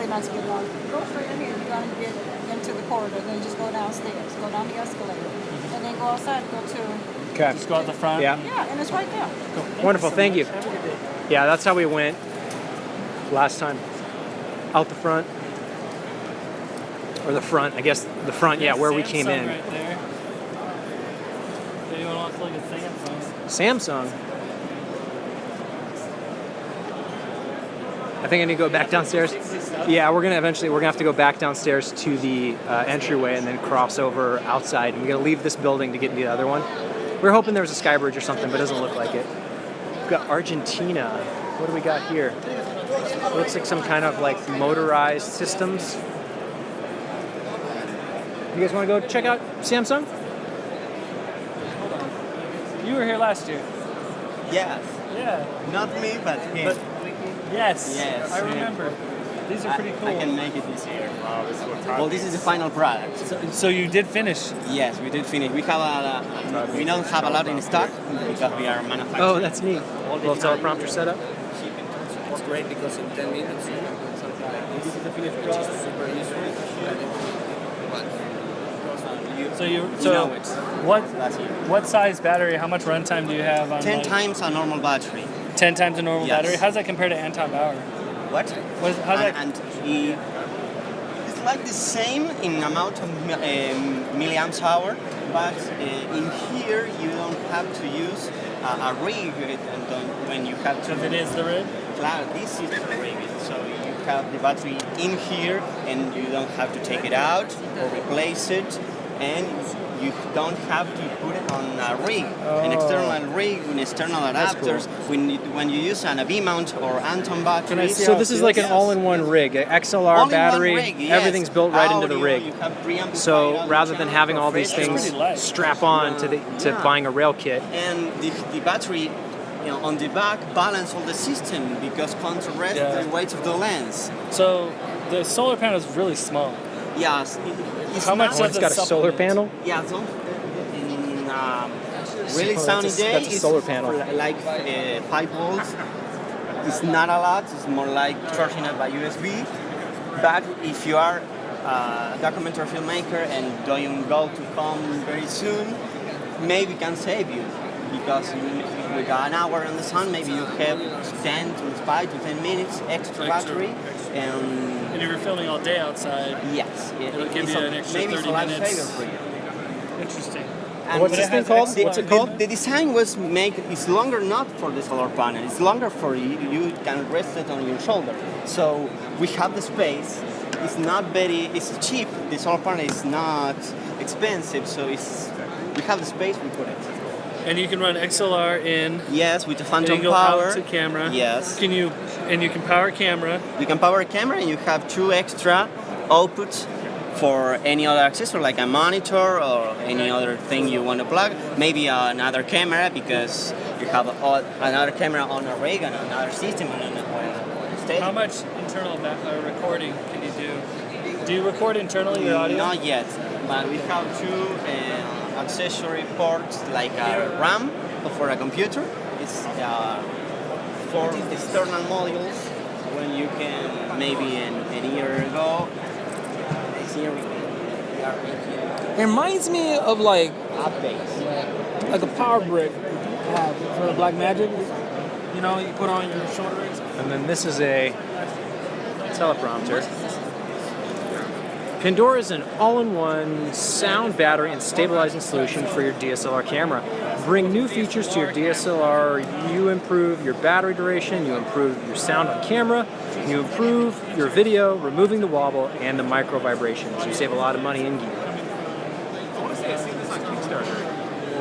not to get lost, go straight in here. You're going to get into the corridor, then you just go downstairs, go down the escalator, and then go outside and go to. Okay. Just go out the front? Yeah. Yeah, and it's right there. Cool. Wonderful, thank you. Have a good day. Yeah, that's how we went last time. Out the front. Or the front, I guess the front, yeah, where we came Samsung in. Right there. If anyone wants to look at Samsung. Samsung. I think I need to go back downstairs. Yeah, we're gonna have to go back downstairs to the entryway and then cross over outside. And we're gonna leave this building to get into the other one. We're hoping there was a sky bridge or something, but it doesn't look like it. We've got Argentina. What do we got here? It looks like some kind of like motorized systems. You guys want to go check out Samsung? You were here last year. Yes. Yeah. Not me, but him. Yes. Yes. I remember. These are pretty cool. I can make it this year. Well, this is the final product. So you did finish? Yes, we did finish. We have we don't have a lot in stock because we are manufacturing. Oh, that's neat. Little teleprompter setup. It's great because in 10 minutes you can do something like this. This is the finished product. Which is super useful. What size battery? How much runtime do you have on? 10 times a normal battery. 10 times a normal Yes. battery. How does that compare to Anton Bauer? What? How's that? It's like the same in amount of milliamps hour, but in here you don't have to use a rig when you have to. Because it is the rig? This is the rig. So you have the battery in here and you don't have to take it out or replace it, and you don't have to put it on a rig, an external rig with external adapters. When you use an NAB mount or Anton battery. So this is like an all-in-one rig, an XLR All-in-one battery, rig, yes. everything's built right into the Audio, rig. you have preamplified So audio rather than channel having all for these fridge. things strap on to buying a rail kit. And the battery, on the back balance all the system because contrast the weight of the lens. So the solar panel is really small. Yes. How much does It's got a solar panel? Yeah, so in really sunny day, that's a solar panel. Like 5 volts. It's not a lot. It's more like charging it by USB. But if you are a documentary filmmaker and don't go to come very soon, maybe can save you because with an hour in the sun, maybe you have 5 to 10 minutes extra battery. And if you're filming all day outside, yes, it'll give you an extra 30 minutes. For you. Interesting. And what's this thing called? What's it called? The design was it's longer not for the solar panel. It's longer for you. You can rest it on your shoulder. So we have the space. It's it's cheap. The solar panel is not expensive. So we have the space. We put it. And you can run XLR in. Yes, with the phantom and you go power. Out to camera. Yes. You can power camera. You can power a camera, and you have 2 extra outputs for any other accessory, like a monitor or any other thing you want to plug. Maybe another camera because you have another camera on a rig and another system on a stage. How much internal recording can you do? Do you record internally your audio? Not yet, but we have 2 accessory ports like a RAM for a computer. It's 4 external modules when you can maybe a year ago. Next year we are making. It reminds me of like updates, like a power brick for the Blackmagic. You know, you put on your shoulder rigs. And then this is a teleprompter. Pandora is an all-in-one sound, battery, and stabilizing solution for your DSLR camera. Bring new features to your DSLR. You improve your battery duration, you improve your sound on camera, you improve your video, removing the wobble and the micro vibrations. You save a lot of money in gear. I want to say I've seen this on Kickstarter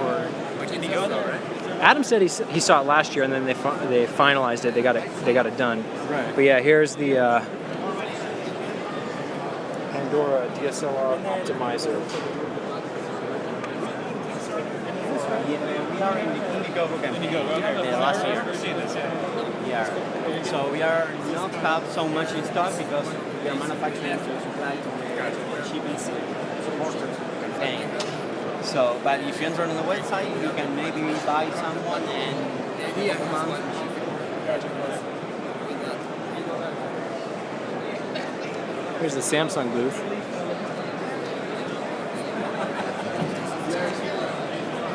or like Indiegogo, right? Adam said he saw it last year, and then they finalized it. They got it done. Right. But yeah, here's the Pandora DSLR optimizer. We are in the Indiegogo campaign last year. Yeah. So we are not have so much in stock because we are manufacturing to supply to shipping supporters campaign. So, but if you enter on the website, you can maybe buy someone and come on. Here's the Samsung booth.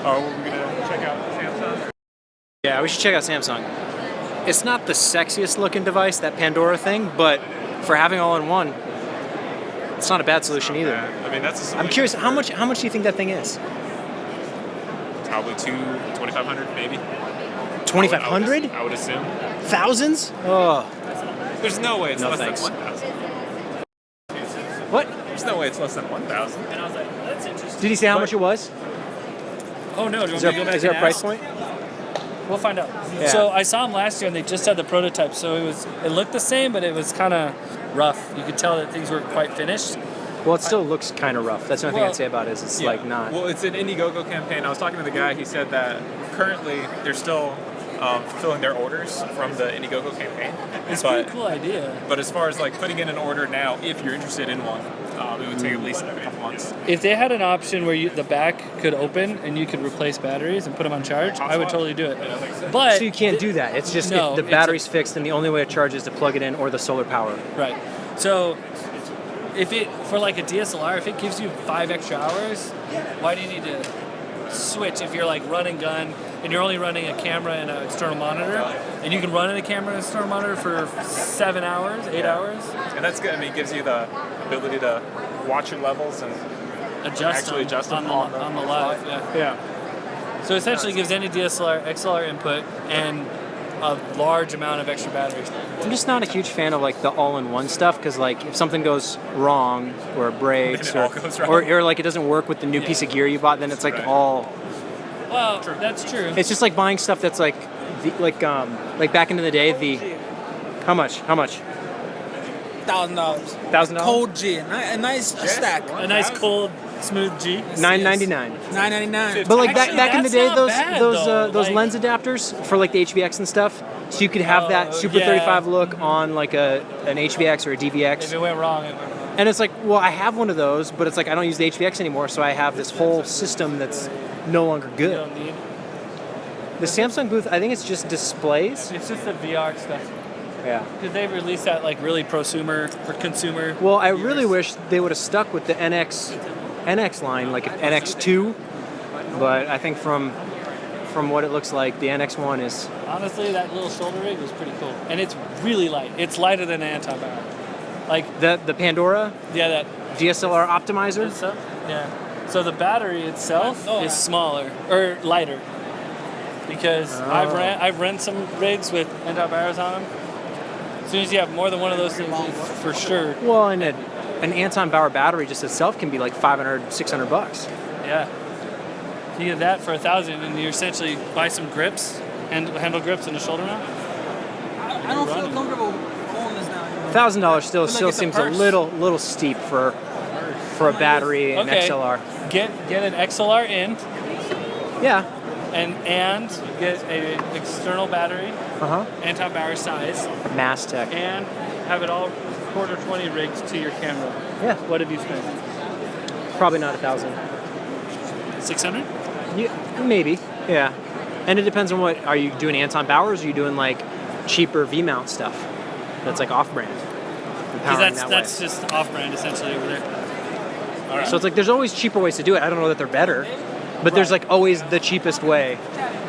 Oh, we're gonna check out Samsung. Yeah, we should check out Samsung. It's not the sexiest looking device, that Pandora thing, but for having all-in-one, it's not a bad solution either. I mean, that's a solution. I'm curious, how much do you think that thing is? Probably $2,500 maybe. 2,500? I would assume. Thousands? Oh. There's no way it's No less thanks. than 1,000. What? There's no way it's less than 1,000. And I was like, that's interesting. Did he say how much it was? Oh no, do you Is want me to go back there a and price ask? point? We'll find out. Yeah. So I saw them last year, and they just had the prototype. So it looked the same, but it was kind of rough. You could tell that things weren't quite finished. Well, it still looks kind of rough. That's the only thing I'd say about it is it's like not. Well, it's an Indiegogo campaign. I was talking to the guy. He said that currently they're still fulfilling their orders from the Indiegogo campaign. It's a pretty cool idea. But as far as like putting in an order now, if you're interested in one, it would take at least a couple months. If they had an option where the back could open and you could replace batteries and put them on charge, I would totally do it. But so you can't do that. It's just no, if the battery's fixed, then the only way to charge is to plug it in or the solar power. Right. So if it for like a DSLR, if it gives you 5 extra hours, why do you need to switch if you're like run and gun and you're only running a camera and an external monitor, and you can run in a camera and an external monitor for 7 hours, 8 hours? And that's good. I mean, it gives you the ability to watch your levels and actually adjust them on the live. Yeah. So essentially, it gives any DSLR XLR input and a large amount of extra battery. I'm just not a huge fan of like the all-in-one stuff because like if something goes wrong or it breaks Then it all goes wrong. or like it doesn't work with the new piece of gear you bought, then it's like all. Well, that's true. It's just like buying stuff that's like back into the day how much $1,000. $1,000? Cold G, a nice stack. A nice cold smooth G. $9.99. $9.99. But like back in the day, those like, lens adapters for like the HVX and stuff, so you could have that Super 35 look on like an HVX or a DVX. If it went wrong, it went wrong. And it's like, well, I have one of those, but it's like I don't use the HVX anymore, so I have this whole system that's no longer You good. don't need. The Samsung booth, I think it's just displays. It's just the VR stuff. Yeah. Because they've released that like really prosumer or consumer. Well, I really wish they would have stuck with the NX line, like NX2, but I think from what it looks like, the NX1 is. Honestly, that little shoulder rig was pretty cool, and it's really light. It's lighter than an Anton-Bauer. Like the Pandora. Yeah, that DSLR optimizer. Yeah. So the battery itself is smaller or lighter. Because I've ran some rigs with Anton-Bauers on them. As soon as you have more than one of those things, for sure. Well, and an Anton-Bauer battery just itself can be like $500, $600. Yeah. You get that for $1,000, and you essentially buy some grips, handle grips, and a shoulder mount. I don't feel comfortable pulling this now. $1,000 still it's seems a a purse. little steep for a battery and XLR. Get an XLR in. Yeah. And get an external battery, Anton-Bauer size, Mastech, and have it all quarter 20 rigged to your camera. Yeah. What have you spent? Probably not $1,000. 600? Yeah, maybe. Yeah. And it depends on what are you doing, Anton-Bauers, or are you doing like cheaper V-mount stuff that's like off-brand? Because that's just off-brand essentially over there. All right. So it's like there's always cheaper ways to do it. I don't know that they're better. But there's like always the cheapest way.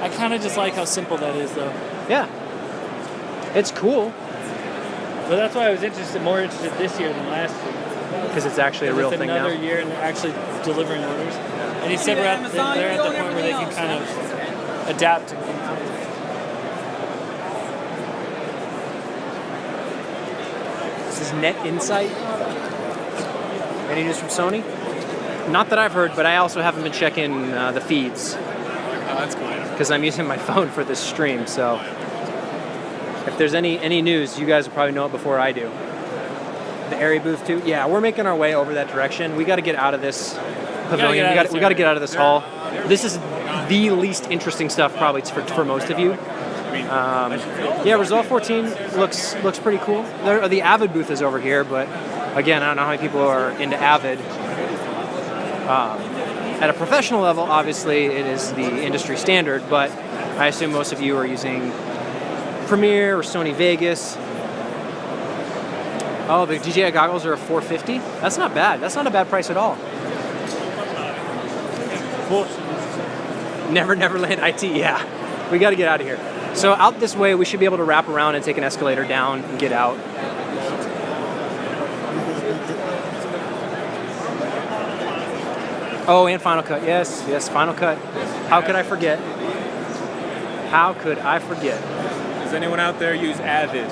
I kind of just like how simple that is, though. Yeah. It's cool. But that's why I was more interested this year than last year. because it's actually a real thing now. Another year and they're actually delivering orders. And he said they're at the point where they can kind of adapt to This is Net Insight. Any news from Sony? Not that I've heard, but I also haven't been checking the feeds. Oh, that's cool. Because I'm using my phone for this stream, so if there's any news, you guys will probably know it before I do. The Airy booth too? Yeah, we're making our way over that direction. We got to get out of this pavilion. We got to get out of this hall. This is the least interesting stuff probably for most of you. Yeah, Resolve 14 looks pretty cool. The Avid booth is over here, but again, I don't know how many people are into Avid. At a professional level, obviously, it is the industry standard, but I assume most of you are using Premiere or Sony Vegas. Oh, the DJI goggles are a $450. That's not bad. That's not a bad price at all. Cool. Neverland IT. Yeah, we got to get out of here. So out this way, we should be able to wrap around and take an escalator down and get out. Oh, and Final Cut. Yes, Final Cut. How could I forget? How could I forget? Does anyone out there use Avid?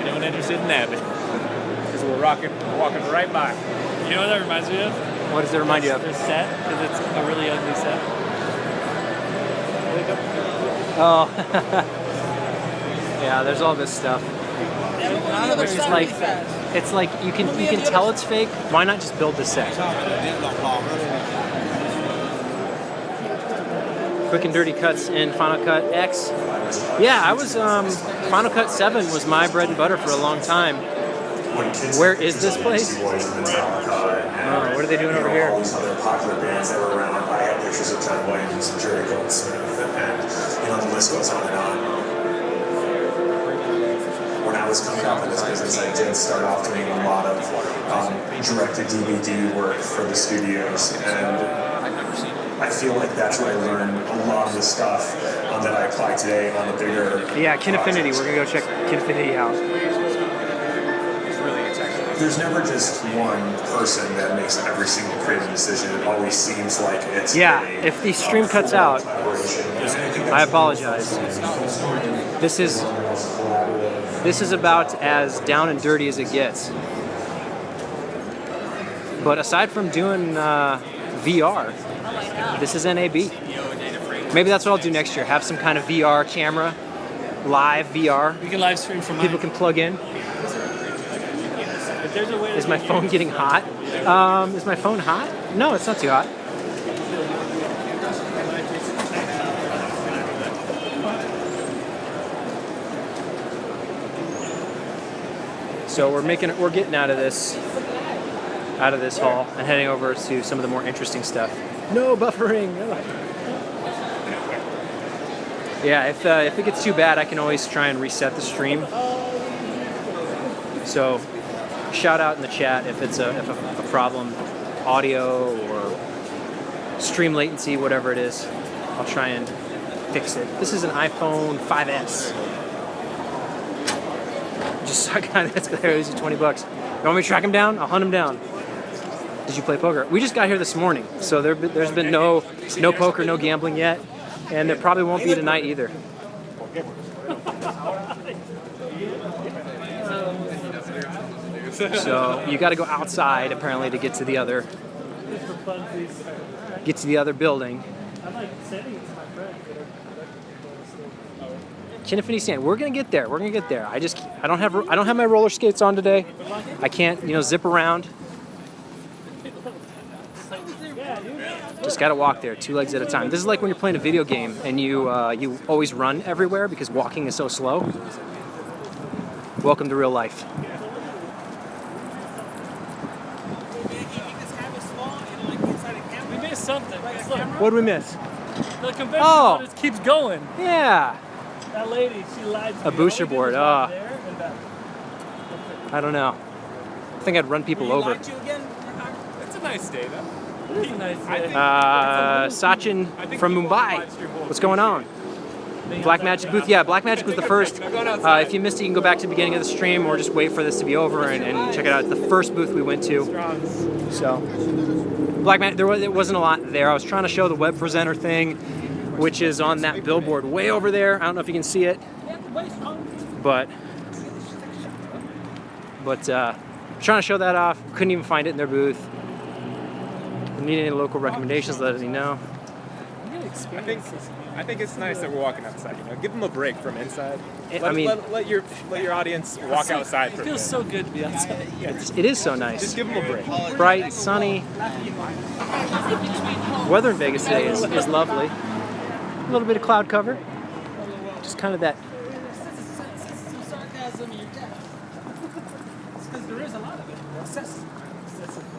Anyone interested in Avid? Because we're walking right by. You know what that reminds me of? What does it remind you of? The set, because it's a really ugly set. Oh. Yeah, there's all this stuff. It's like you can tell it's fake. Why not just build the set? Quick and dirty cuts in Final Cut X. Yeah, I was Final Cut 7 was my bread and butter for a long time. Where is this place? Oh, what are they doing over here? All these other popular bands that were around. I had pictures of Ted Williams and Jerry Goldsmith, and the list goes on and on. When I was coming up in this business, I did start off doing a lot of direct-to-DVD work for the studios, and I feel like that's where I learned a lot of the stuff that I apply today on the bigger. Yeah, Kinfinity. We're gonna go check Kinfinity out. There's never just one person that makes every single creative decision. It always seems like it's if the stream cuts out, I apologize. This is about as down and dirty as it gets. But aside from doing VR, this is NAB. Maybe that's what I'll do next year. Have some kind of VR camera, live VR. We can live stream from people can plug in. Is my phone getting hot? Is my phone hot? No, it's not too hot. So we're getting out of this hall and heading over to some of the more interesting stuff. No buffering. Yeah, if it gets too bad, I can always try and reset the stream. So shout out in the chat if it's a problem, audio or stream latency, whatever it is. I'll try and fix it. This is an iPhone 5S. Just saw a guy that's there. He's $20. You want me to track him down? I'll hunt him down. Did you play poker? We just got here this morning, so there's been no poker, no gambling yet, and there probably won't be tonight either. So you got to go outside apparently to get to the other building. Kinfinity stand. We're gonna get there. I don't have my roller skates on today. I can't zip around. Just gotta walk there, 2 legs at a time. This is like when you're playing a video game and you always run everywhere because walking is so slow. Welcome to real life. We missed something. Look. What did we miss? The convention just keeps going. Yeah. That lady, she lied to me. A booster board. I don't know. I think I'd run people over. It's a nice day, though. It is a nice day. Sachin from Mumbai. What's going on? Blackmagic booth, yeah, Blackmagic was the first. If you missed it, you can go back to the beginning of the stream or just wait for this to be over and check it out. It's the first booth we went to. So, Blackmagic, there wasn't a lot there. I was trying to show the web presenter thing, which is on that billboard way over there. I don't know if you can see it, but trying to show that off. Couldn't even find it in their booth. Need any local recommendations, let me know. I think it's nice that we're walking outside. You know, give them a break from inside. Let your audience walk outside. It feels so good to be outside. It is so nice. Just give them a break. Bright, sunny. Weather in Vegas today is lovely. A little bit of cloud cover. Just kind of that. Because there is a lot of it. Excessive.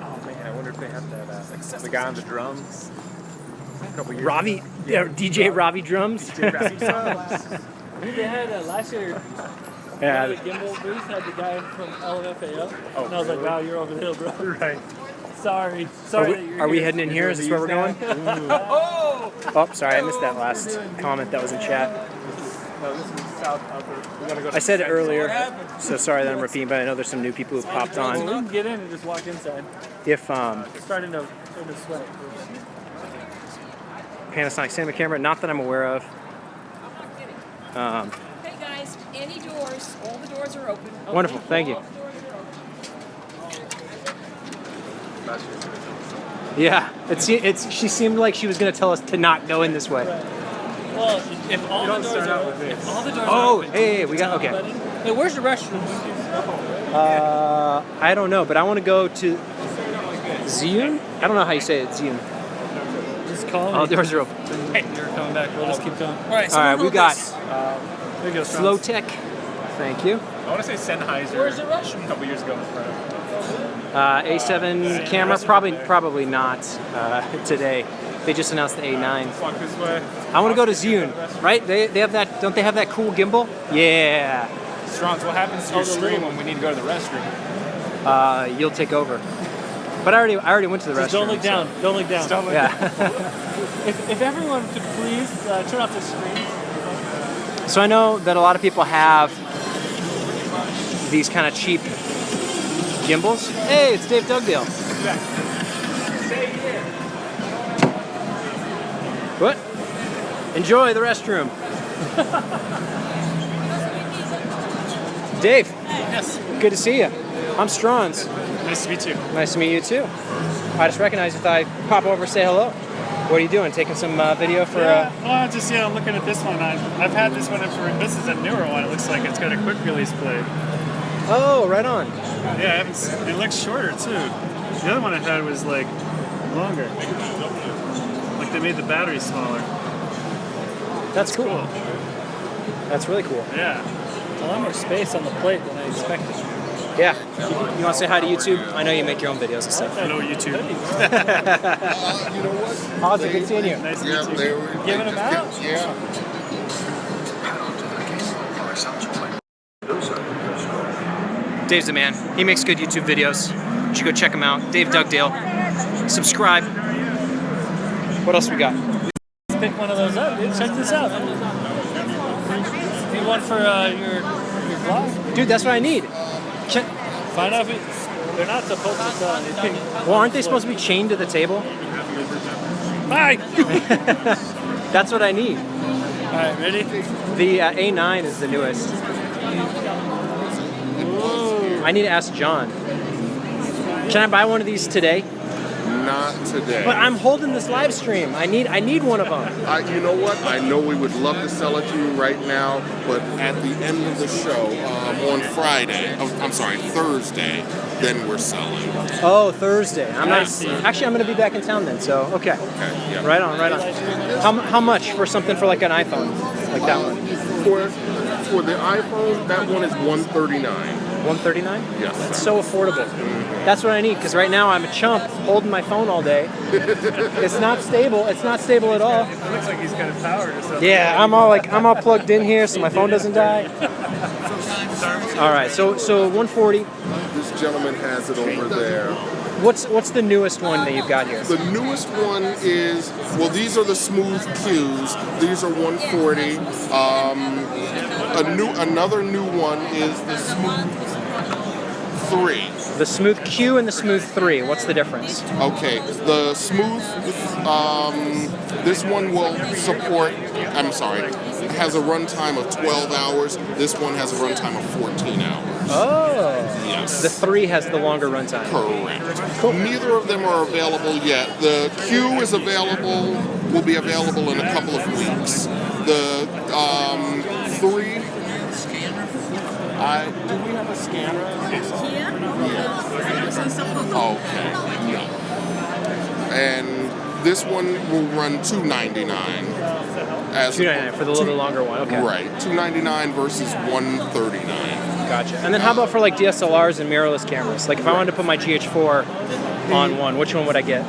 Oh man, I wonder if they have that. The guy on the drums. Ravi, DJ Ravi drums. They had last year. Yeah. The Gimbal booth had the guy from LMFAO. Oh, and I was like, wow, you're over the hill, bro. Right. Sorry. Are we heading in here? Is this where we're going? Oh, sorry, I missed that last comment that was in chat. No, this is south upper. We're gonna go to I said it earlier, so sorry that I'm repeating, but I know there's some new people who've popped We on. can get in and just walk inside. If Starting to sweat. Panasonic cinema camera, not that I'm aware of. Hey guys, any doors, all the doors are open. Wonderful, thank you. Yeah, she seemed like she was going to tell us to not go in this way. Well, if all the doors are open, Oh, hey, we got, okay. Hey, where's the restroom? I don't know, but I want to go to Ziyun? I don't know how you say it, Ziyun. Just call me. Oh, doors are open. Hey, you're coming back. We'll just keep going. All right, we got There you go, Slow Tech. Thank you. I want to say Sennheiser. Where's the restroom? A couple years ago. A7 camera, probably not today. They just announced the A9. Walk this way. I want to go to Ziyun, right? They have that. Don't they have that cool gimbal? Yeah. Strons, what happens to your stream when we need to go to the restroom? You'll take over. But I already went to the restroom. Don't look down. So. Don't look down. Yeah. if everyone could please turn off the screen. So I know that a lot of people have these kind of cheap gimbals. Hey, it's Dave Dugdale. What? Enjoy the restroom. Dave. Yes. Good to see you. I'm Strons. Nice to meet you. Nice to meet you too. I just recognized if I pop over, say hello. What are you doing? Taking some video for? Well, just looking at this one. I've had this one for. This is a newer one. It looks like it's got a quick release blade. Oh, right on. Yeah, I haven't. It looks shorter too. The other one I had was like longer. Like they made the battery smaller. That's cool. That's really cool. Yeah. It's a lot more space on the plate than I expected. Yeah. You want to say hi to YouTube? I know you make your own videos and stuff. Hello, YouTube. Awesome. Good seeing you. Nice to meet you. Giving them out? Yeah. Dave's the man. He makes good YouTube videos. You should go check him out. Dave Dugdale. Subscribe. What else we got? Let's pick one of those up, dude. Check this out. Need one for your vlog? Dude, that's what I need. Find out if they're not supposed to sell anything. Well, aren't they supposed to be chained to the table? Hi! That's what I need. Alright, ready? The A9 is the newest. I need to ask John. Can I buy one of these today? Not today. But I'm holding this live stream. I need one of them. You know what? I know we would love to sell it to you right now, but at the end of the show, on Thursday, then we're selling. Oh, Thursday. I'm going to be back in town then. So okay. Okay. Yeah. Right on. How much for something for like an iPhone, like that one? For the iPhone, that one is $139. $139? Yes. That's so affordable. That's what I need, because right now I'm a chump holding my phone all day. It's not stable. It's not stable at all. It looks like he's got it powered or something. Yeah, I'm all plugged in here so my phone doesn't die. All right, so 140. This gentleman has it over there. What's the newest one that you've got here? The newest one is, well, these are the smooth Qs. These are 140. Another new one is the smooth 3. The Smooth Q and the Smooth 3. What's the difference? Okay, the smooth, this one will support, has a runtime of 12 hours. This one has a runtime of 14 hours. Oh. Yes. The 3 has the longer runtime. Correct. Cool. Neither of them are available yet. The Q is available, will be available in a couple of weeks. The 3, do we have a scanner? Okay, no. And this one will run $299. $299 for the little bit longer one. Okay. Right, $299 versus $139. Gotcha. And then how about for like DSLRs and mirrorless cameras? Like if I wanted to put my GH4 on one, which one would I get?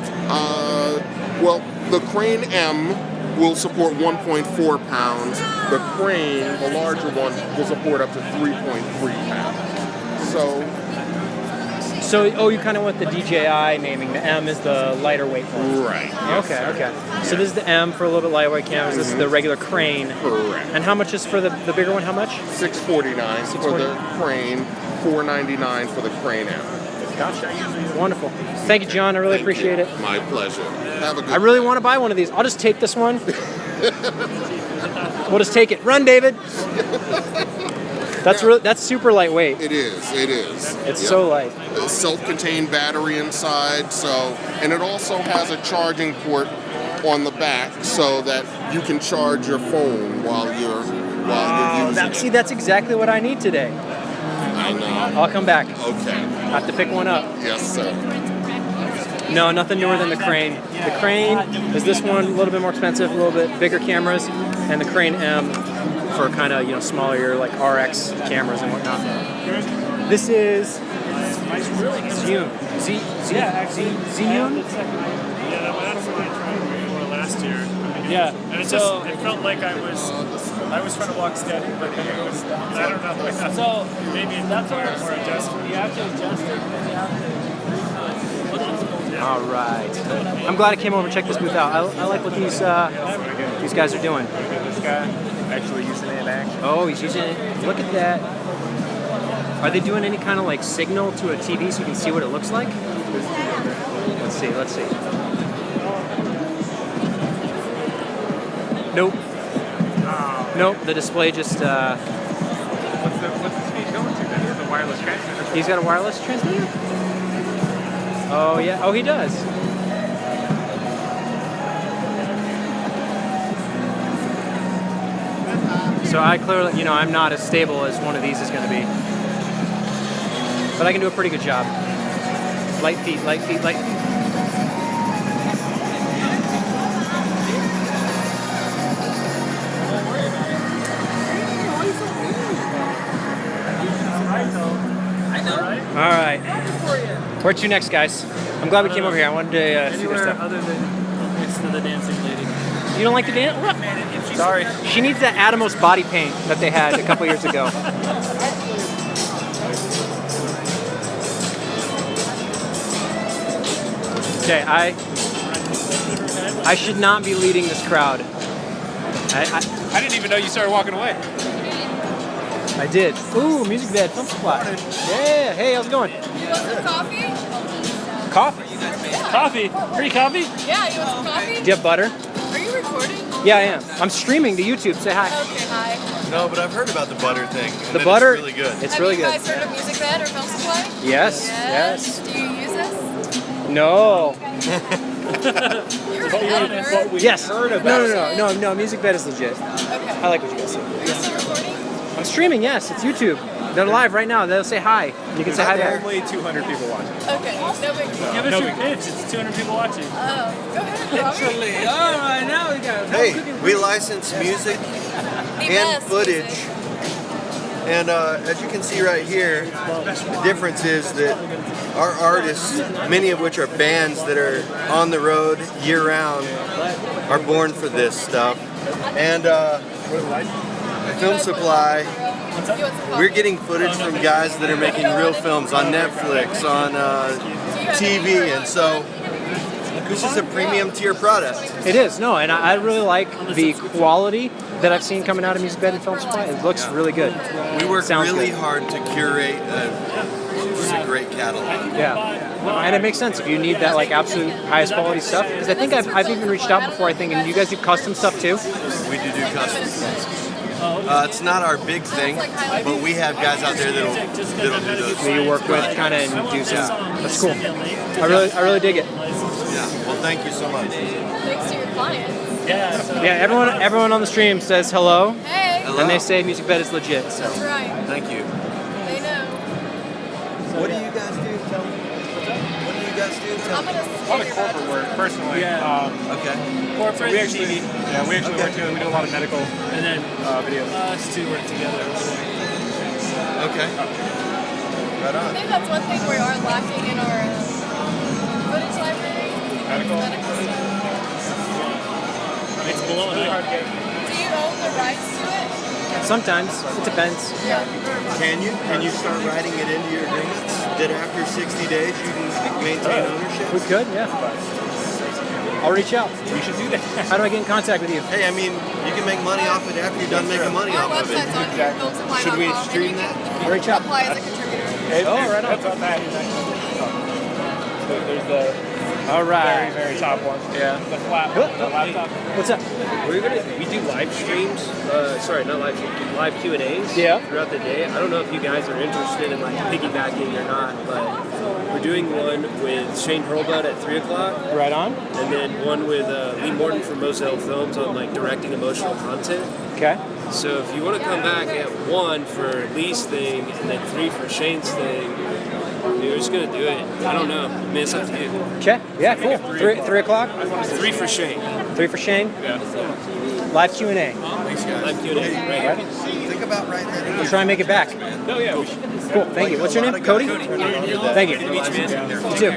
Well, the Crane M will support 1.4 pounds. The Crane, the larger one, will support up to 3.3 pounds. So, you kind of want the DJI naming. The M is the lighter weight one. Right. Okay. So this is the M for a little bit lightweight cameras. This is the regular Crane. Correct. And how much is for the bigger one? How much? $649 for the Crane, $499 for the Crane M. Gotcha. Wonderful. Thank you, John. I really appreciate it. My pleasure. Have a good I really want to buy one of these. I'll just take this one. We'll just take it. Run, David. That's super lightweight. It is. It's so light. A self-contained battery inside, and it also has a charging port on the back so that you can charge your phone while you're using it. See, that's exactly what I need today. I know. I'll come back. Okay. I have to pick one up. Yes, sir. No, nothing newer than the Crane. The Crane is this one, a little bit more expensive, a little bit bigger cameras, and the Crane M for kind of smaller like RX cameras and whatnot. This is Zhiyun. Zhiyun. Yeah, that's what I tried before last year. Yeah. And it felt like I was trying to walk steady, but it was, I don't know. So maybe that's more what adjustment. You have to adjust it, and you have to. All right. I'm glad I came over and checked this booth out. I like what these guys are doing. This guy actually using it in action. Oh, he's using it. Look at that. Are they doing any kind of like signal to a TV so you can see what it looks like? Let's see. Nope. Nope. The display just. What's the speed going to then? Is it a wireless transmitter? He's got a wireless transmitter? Oh yeah. Oh, he does. So I clearly, I'm not as stable as one of these is going to be, but I can do a pretty good job. Light feet. All right. Where to next, guys? I'm glad we came over here. I wanted to see their stuff. Other than next to the dancing lady. You don't like the dance? What? Sorry. She needs that Atomos body paint that they had a couple years ago. Okay, I should not be leading this crowd. I didn't even know you started walking away. I did. Ooh, music bed, film supply. Yeah, hey, how's it going? You want some coffee? Coffee? Coffee? Free coffee? Yeah, you want some coffee? Do you have butter? Are you recording? Yeah, I am. I'm streaming to YouTube. Say hi. Okay, hi. No, but I've heard about the butter thing. and The that butter? It's really good. It's really good. Have you guys heard of Music Bed or Film Supply? Yes. Do you use this? No. You're an editor. Yes. No. Music bed is legit. Okay. I like what you guys say. Are you still recording? I'm streaming. Yes, it's YouTube. They're live right now. They'll say hi. You can say hi back. Only 200 people watching. Okay, no big deal. Give us your pitch. It's 200 people watching. Oh, go ahead. Robbie. All right, now we got. Hey, we license music and footage. And as you can see right here, the difference is that our artists, many of which are bands that are on the road year-round, are born for this stuff. And Film Supply, we're getting footage from guys that are making real films on Netflix, on TV, and so this is a premium tier product. It is, no, and I really like the quality that I've seen coming out of Music Bed and Film Supply. It looks really good. We worked Sounds really good. hard to curate just a great catalog. Yeah, and it makes sense if you need that like absolute highest quality stuff. Because I think I've even reached out before. I think, and you guys do custom stuff too. We do custom stuff. It's not our big thing, but we have guys out there that'll do those. That you work with, kind of, and do some. That's cool. I really dig it. Yeah. Well, thank you so much. Thanks to your clients. Yeah. Everyone on the stream says hello. Hey. Hello. And they say Music Bed is legit. So. That's right. Thank you. They know. What do you guys do? Tell me. What do you guys do? Tell me. A lot of corporate work, personally. Okay. Corporate we actually, we actually work together. We do a lot of medical And then videos. us two work together. Okay. Right I on. think that's one thing we are lacking in our footage library. Medical. stuff. It's blowing up. Do you own the rights to it? Sometimes it depends. Yeah. Can you start writing it into your agreements that after 60 days you can maintain ownership? We could, yeah. I'll reach out. You should do that. How do I get in contact with you? Hey, I mean, you can make money off it after you're done making money Our off of it. website's on here, filmsupply.com. Should we and stream you that? can Reach out. apply as a contributor. Right on. That's on that. There's the All right. very top one. Yeah. The flat, the laptop. What's up? We do live streams. Sorry, not live streams. Live Q&As. Yeah. Throughout the day. I don't know if you guys are interested in like piggybacking or not, but we're doing one with Shane Hurlbut at 3 o'clock. Right on. And then one with Lee Morton from Moselle Films on like directing emotional content. Okay. So if you want to come back at 1 for Lee's thing and then 3 for Shane's thing, we're just gonna do it. I don't know. I mean, it's up to you. Okay. Yeah. Cool. 3 o'clock. 3 for Shane. 3 for Shane. Yeah. Live Q&A. Thanks, guys. Live Q&A. Right. Think about writing that in. We'll try and make it back. No, yeah, we should. Cool. Thank you. What's your name? Cody. Thank you. You too.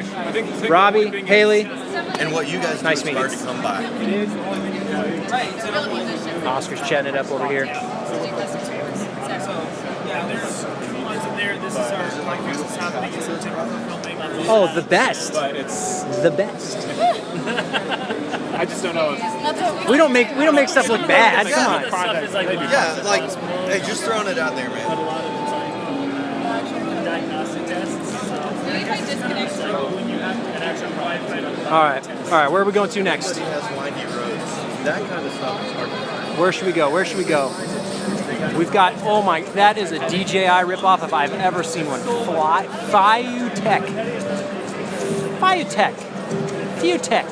Robbie, Haley. And what you guys do Nice is meeting hard you. to come by. Oscar's chatting it up over here. Oh, the best. But it's The best. I just don't know if We don't make stuff look bad. Come on. Stuff is like Yeah, like, hey, just throwing it out there, man. diagnostic tests. All right. Where are we going to next? Everybody has windy roads. That kind of stuff is hard to find. Where should we go? We've got, oh my, that is a DJI ripoff if I've ever seen one. Fiutech.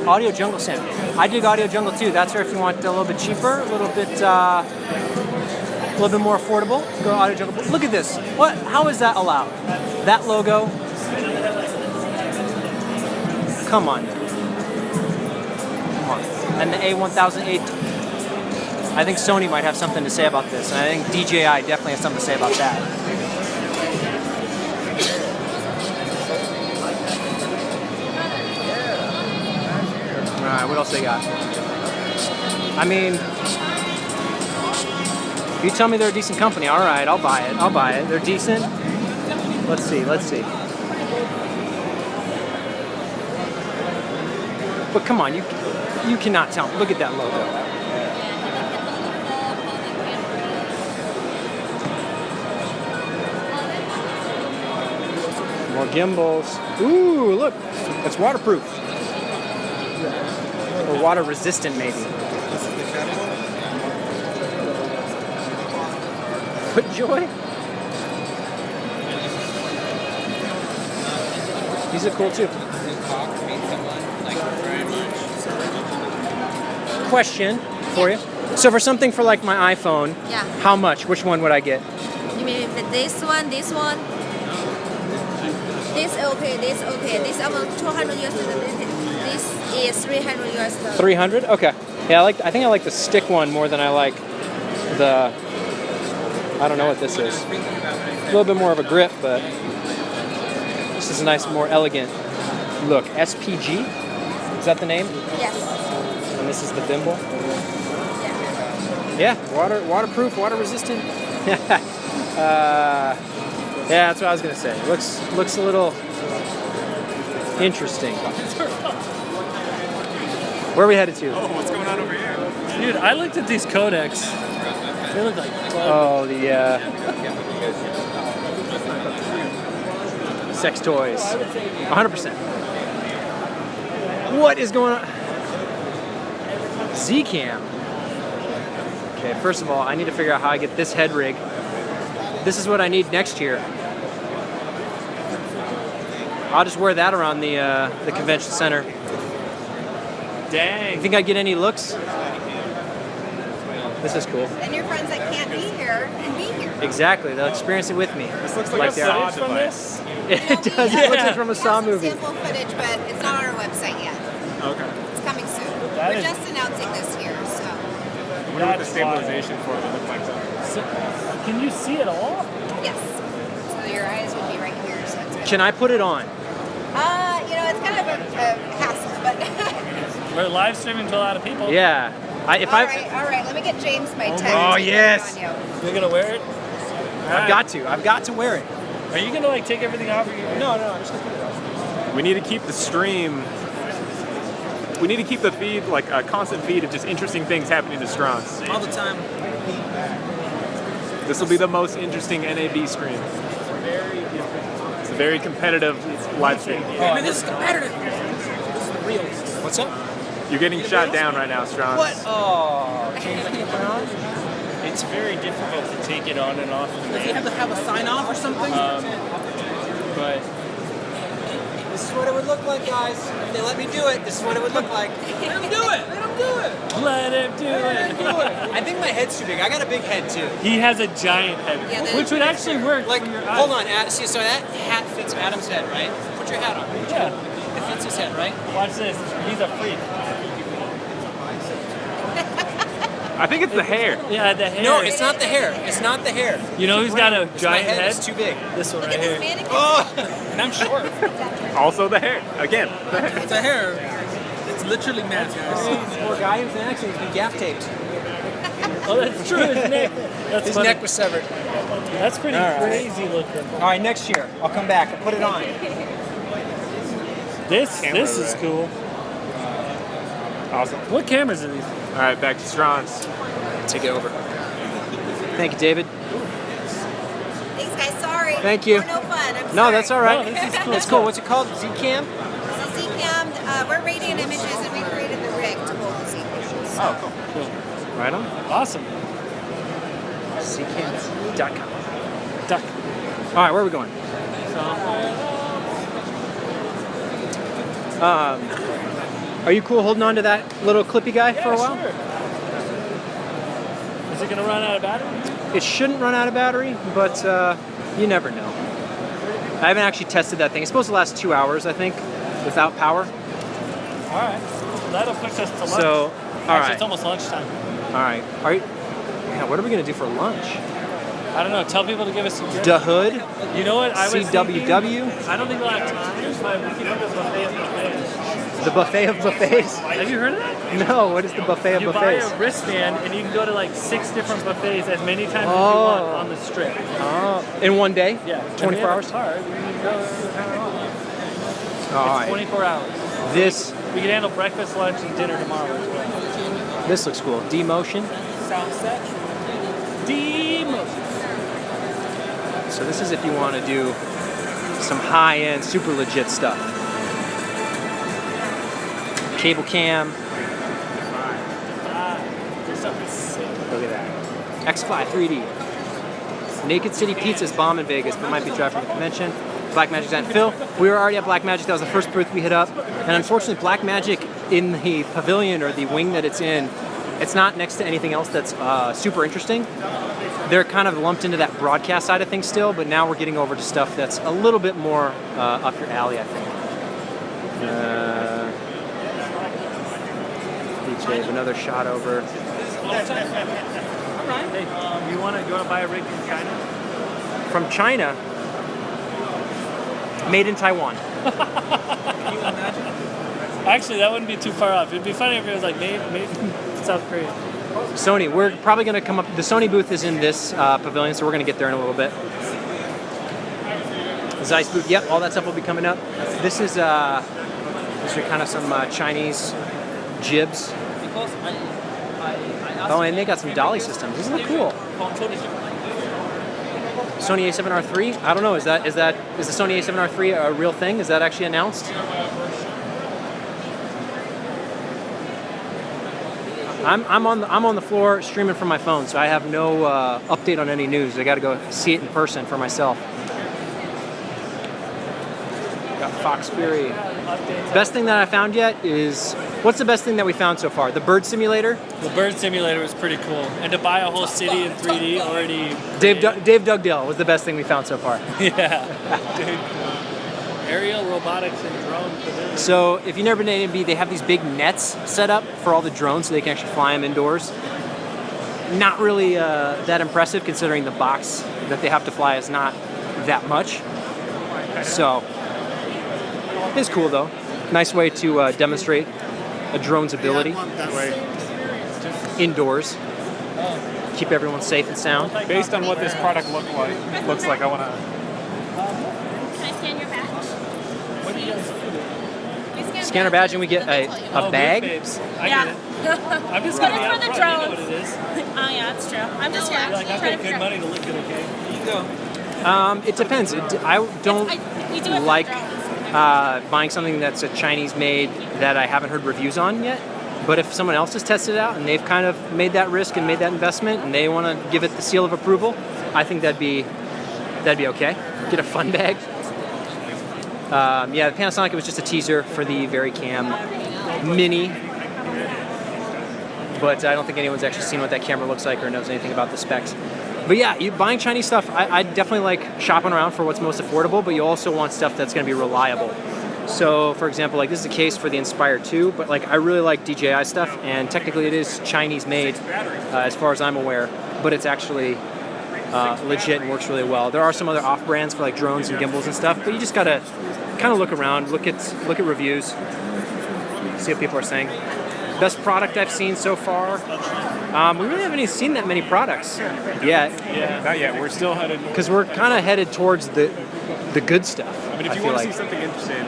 Audio Jungle Sound. I dig Audio Jungle too. That's where if you want a little bit cheaper, a little bit more affordable, go Audio Jungle. Look at this. How is that allowed? That logo. Come on. And the A1008. I think Sony might have something to say about this, and I think DJI definitely has something to say about that. All right, what else they got? I mean, you tell me they're a decent company. All right, I'll buy it. They're decent. Let's see. But come on, you cannot tell me. Look at that logo. More gimbals. Ooh, look. It's waterproof. Or water resistant, maybe. FootJoy? These are cool too. Question for you. So for something for like my iPhone, Yeah. how much? Which one would I get? You mean this one? This okay, this about 200 US dollars. This is 300 US dollars. 300? Okay. Yeah, I think I like the stick one more than I like the, I don't know what this is. A little bit more of a grip, but this is a nice, more elegant look. SPG? Is that the name? Yes. And this is the gimbal? Yeah, waterproof, water resistant. Yeah, that's what I was gonna say. Looks a little Interesting. Where are we headed to? Oh, what's going on over here? Dude, I looked at these codecs. They look like Oh, the sex toys. 100%. What is going on? Z-Cam. Okay, first of all, I need to figure out how I get this head rig. This is what I need next year. I'll just wear that around the convention center. Dang. You think I'd get any looks? This is cool. And your friends that can't be here can be here. Exactly, they'll experience it with me. This looks like a saw device. It does. It looks like from a Saw movie. Sample footage, but it's not on our website yet. Okay. It's coming soon. That We're is- just announcing this here, so. I wonder what the stabilization for it would look like. Can you see it all? Yes. So your eyes would be right here. So it's Can I put it on? you know, it's kind of a hassle, but. We're live streaming to a lot of people. Yeah. all right. Let me get James my text. Oh, yes. You're gonna wear it? I've got to. I've got to wear it. Are you gonna like take everything off? No, I'm just gonna put it on. We need to keep the stream. We need to keep the feed like a constant feed of just interesting things happening to Strons. All the time. This will be the most interesting NAB stream. It's a very competitive live stream. I mean, this is competitive. This is real. What's up? You're getting shot down right now, Strons. What? Oh, James, I can't put it on? It's very difficult to take it on and off. Does he have to have a sign off or something? But This is what it would look like, guys. If they let me do it, this is what it would look like. Let him do it. Let him do it. Let him do it. I think my head's too big. I got a big head, too. He has a giant head, which would actually work. Like, for your eyes. hold on. See, so that hat fits Adam's head, right? Put your hat on. Yeah. It fits his head, right? Watch this. He's a freak. I think it's the hair. Yeah, the hair. No, it's not the hair. It's not the hair. You know who's got a giant my head? head? It's too big. This one right here. Oh, and I'm short. Also the hair. Again. The hair. It's a hair. It's literally mad, guys. Poor guy who's actually he's been gaff taped. Oh, that's true. His neck. That's His funny. neck was severed. That's pretty crazy looking. All right, next year I'll come back and put it on. This is cool. Awesome. What cameras are these? All right, back to Strons. Take it over. Thank you, David. Thanks, guys. Sorry. Thank you. We're no fun. I'm No, sorry. that's all right. No, this is cool It's cool. What's it called? Z-Cam? So Z-Cam, we're Radiant Images, and we created the rig to hold the Z-Cam. So. Oh, cool. Right on. Awesome. Zcam.com. Duck. All right, where are we going? Are you cool holding on to that little clippy guy for a while? Sure. Is it gonna run out of battery? It shouldn't run out of battery, but you never know. I haven't actually tested that thing. It's supposed to last 2 hours, I think, without power. All right. Well, that'll push us to lunch. So, all right. It's almost lunchtime. All right. Yeah, what are we gonna do for lunch? I don't know. Tell people to give us some. Da Hood. You know what? I was CWW. thinking, I don't think we'll have time, but we can do the buffet of buffets. The buffet of buffets. Have you heard of that? No. What is the buffet of You buffets? buy a wristband and you can go to like 6 different buffets as many times as you Oh. want on the strip. Oh, in one day? Yeah. 24 hours? Card, we can go All it's right. 24 hours. This We can handle breakfast, lunch, and dinner tomorrow as well. this looks cool. D-motion. Sound set. D-motion. So this is if you want to do some high-end, super legit stuff. Cable cam. This stuff is sick. Look at that. X5 3D. Naked City Pizza's bomb in Vegas, but might be dry from the convention. Blackmagic design. Phil, we were already at Blackmagic. That was the first booth we hit up. And unfortunately, Blackmagic in the pavilion or the wing that it's in, it's not next to anything else that's super interesting. They're kind of lumped into that broadcast side of things still, but now we're getting over to stuff that's a little bit more up your alley, I think. Hey, another shot over. Hey, you want to buy a rig from China? From China, made in Taiwan. Actually, that wouldn't be too far off. It'd be funny if it was like made in South Korea. Sony, we're probably going to come up. The Sony booth is in this pavilion, so we're going to get there in a little bit. Zeiss booth. Yep, all that stuff will be coming up. This is these are kind of some Chinese jibs. Oh, and they got some dolly systems. Isn't it cool? Sony A7R III? I don't know. Is the Sony A7R III a real thing? Is that actually announced? I'm on the floor streaming from my phone, so I have no update on any news. I got to go see it in person for myself. Got Fox Fury. Best thing that I found yet is, what's the best thing that we found so far? The bird simulator? The bird simulator was pretty cool, and to buy a whole city in 3D already. Dave Dugdale was the best thing we found so far. Yeah. Dude. Aerial robotics and drone pavilion. So if you've never been to NAB, they have these big nets set up for all the drones so they can actually fly them indoors. Not really that impressive considering the box that they have to fly is not that much. So it's cool though. Nice way to demonstrate a drone's ability indoors. Keep everyone safe and sound. Based on what this product looks like, I want to. Can I scan your badge? Scan our badge and we get a bag. Yeah. I'm just But gonna it's for the you know drones. what it is. Oh yeah, it's true. I'm just here. Like, I trying to paid good money to look at it, okay? Here you go. It depends. I don't we do it for like the drones. buying something that's a Chinese made that I haven't heard reviews on yet. But if someone else has tested it out and they've kind of made that risk and made that investment and they want to give it the seal of approval, I think that'd be okay. Get a fun bag. Yeah, the Panasonic, it was just a teaser for the VariCam Mini. But I don't think anyone's actually seen what that camera looks like or knows anything about the specs. But yeah, buying Chinese stuff, I definitely like shopping around for what's most affordable, but you also want stuff that's going to be reliable. So, for example, like this is the case for the Inspire 2, but like I really like DJI stuff, and technically it is Chinese made, as far as I'm aware, but it's actually legit and works really well. There are some other off brands for like drones and gimbals and stuff, but you just gotta kind of look around, look at reviews, see what people are saying. Best product I've seen so far. We really haven't even seen that many products yet. Yeah, not yet. We're still headed. Because we're kind of headed towards the good stuff. I mean, if you want to see something interesting,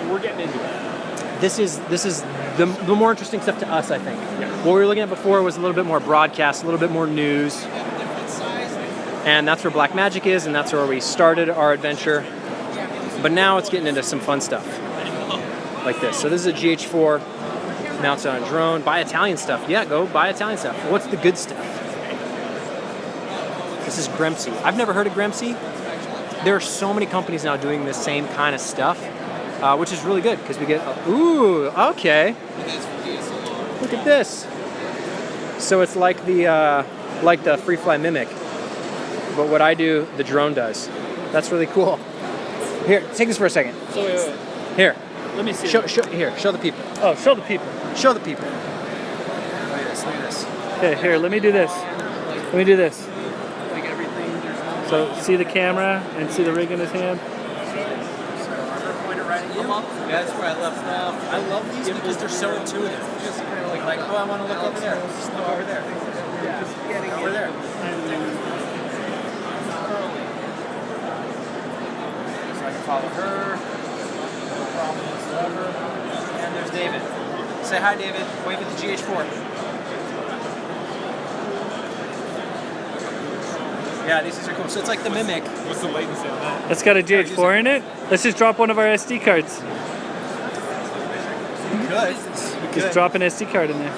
we're getting into it. This is the more interesting stuff to us, I think. What we were looking at before was a little bit more broadcast, a little bit more news. And that's where Blackmagic is, and that's where we started our adventure. But now it's getting into some fun stuff like this. So this is a GH4 mounted on a drone. Buy Italian stuff. Yeah, go buy Italian stuff. What's the good stuff? This is Gremsy. I've never heard of Gremsy. There are so many companies now doing the same kind of stuff, which is really good because we get, ooh, okay. Look at this. So it's like the FreeFly Mimic, but what I do, the drone does. That's really cool. Here, take this for a second. So wait. Here. Let me see. Show the people. Oh, show the people. Show the people. Look at this, look at this. Okay, here, let me do this. So see the camera and see the rig in his hand. That's where I left off. I love these because they're so intuitive. Just kind of like, oh, I want to look over there. Just look over there. Just getting over there. So I can follow her. No problem whatsoever. And there's David. Say hi, David. Wave at the GH4. Yeah, these are cool. So it's like the Mimic. What's the latency on that? It's got a GH4 in it. Let's just drop one of our SD cards. We could. Just drop an SD card in there.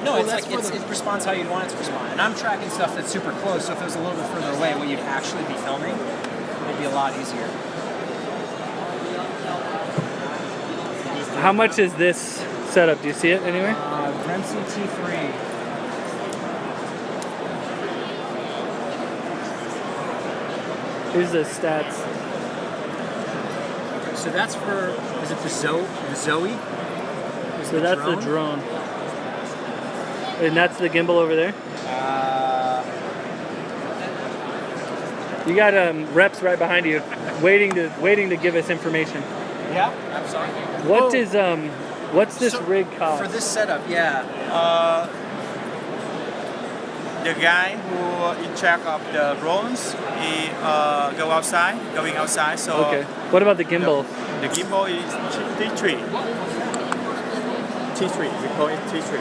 No, it's like it responds how you'd want it to respond. And I'm tracking stuff that's super close, so if it was a little bit further away, what you'd actually be filming would be a lot easier. How much is this setup? Do you see it anywhere? Gremsy T3. Here's the stats. Okay, so that's for, is it the Zoe? So that's the drone. And that's the gimbal over there? You got reps right behind you, waiting to give us information. Yeah, I'm sorry. What's this rig cost? For this setup, yeah. the guy who in charge of the drones, he going outside. So Okay. What about the gimbal? The gimbal is T3. T3. We call it T3.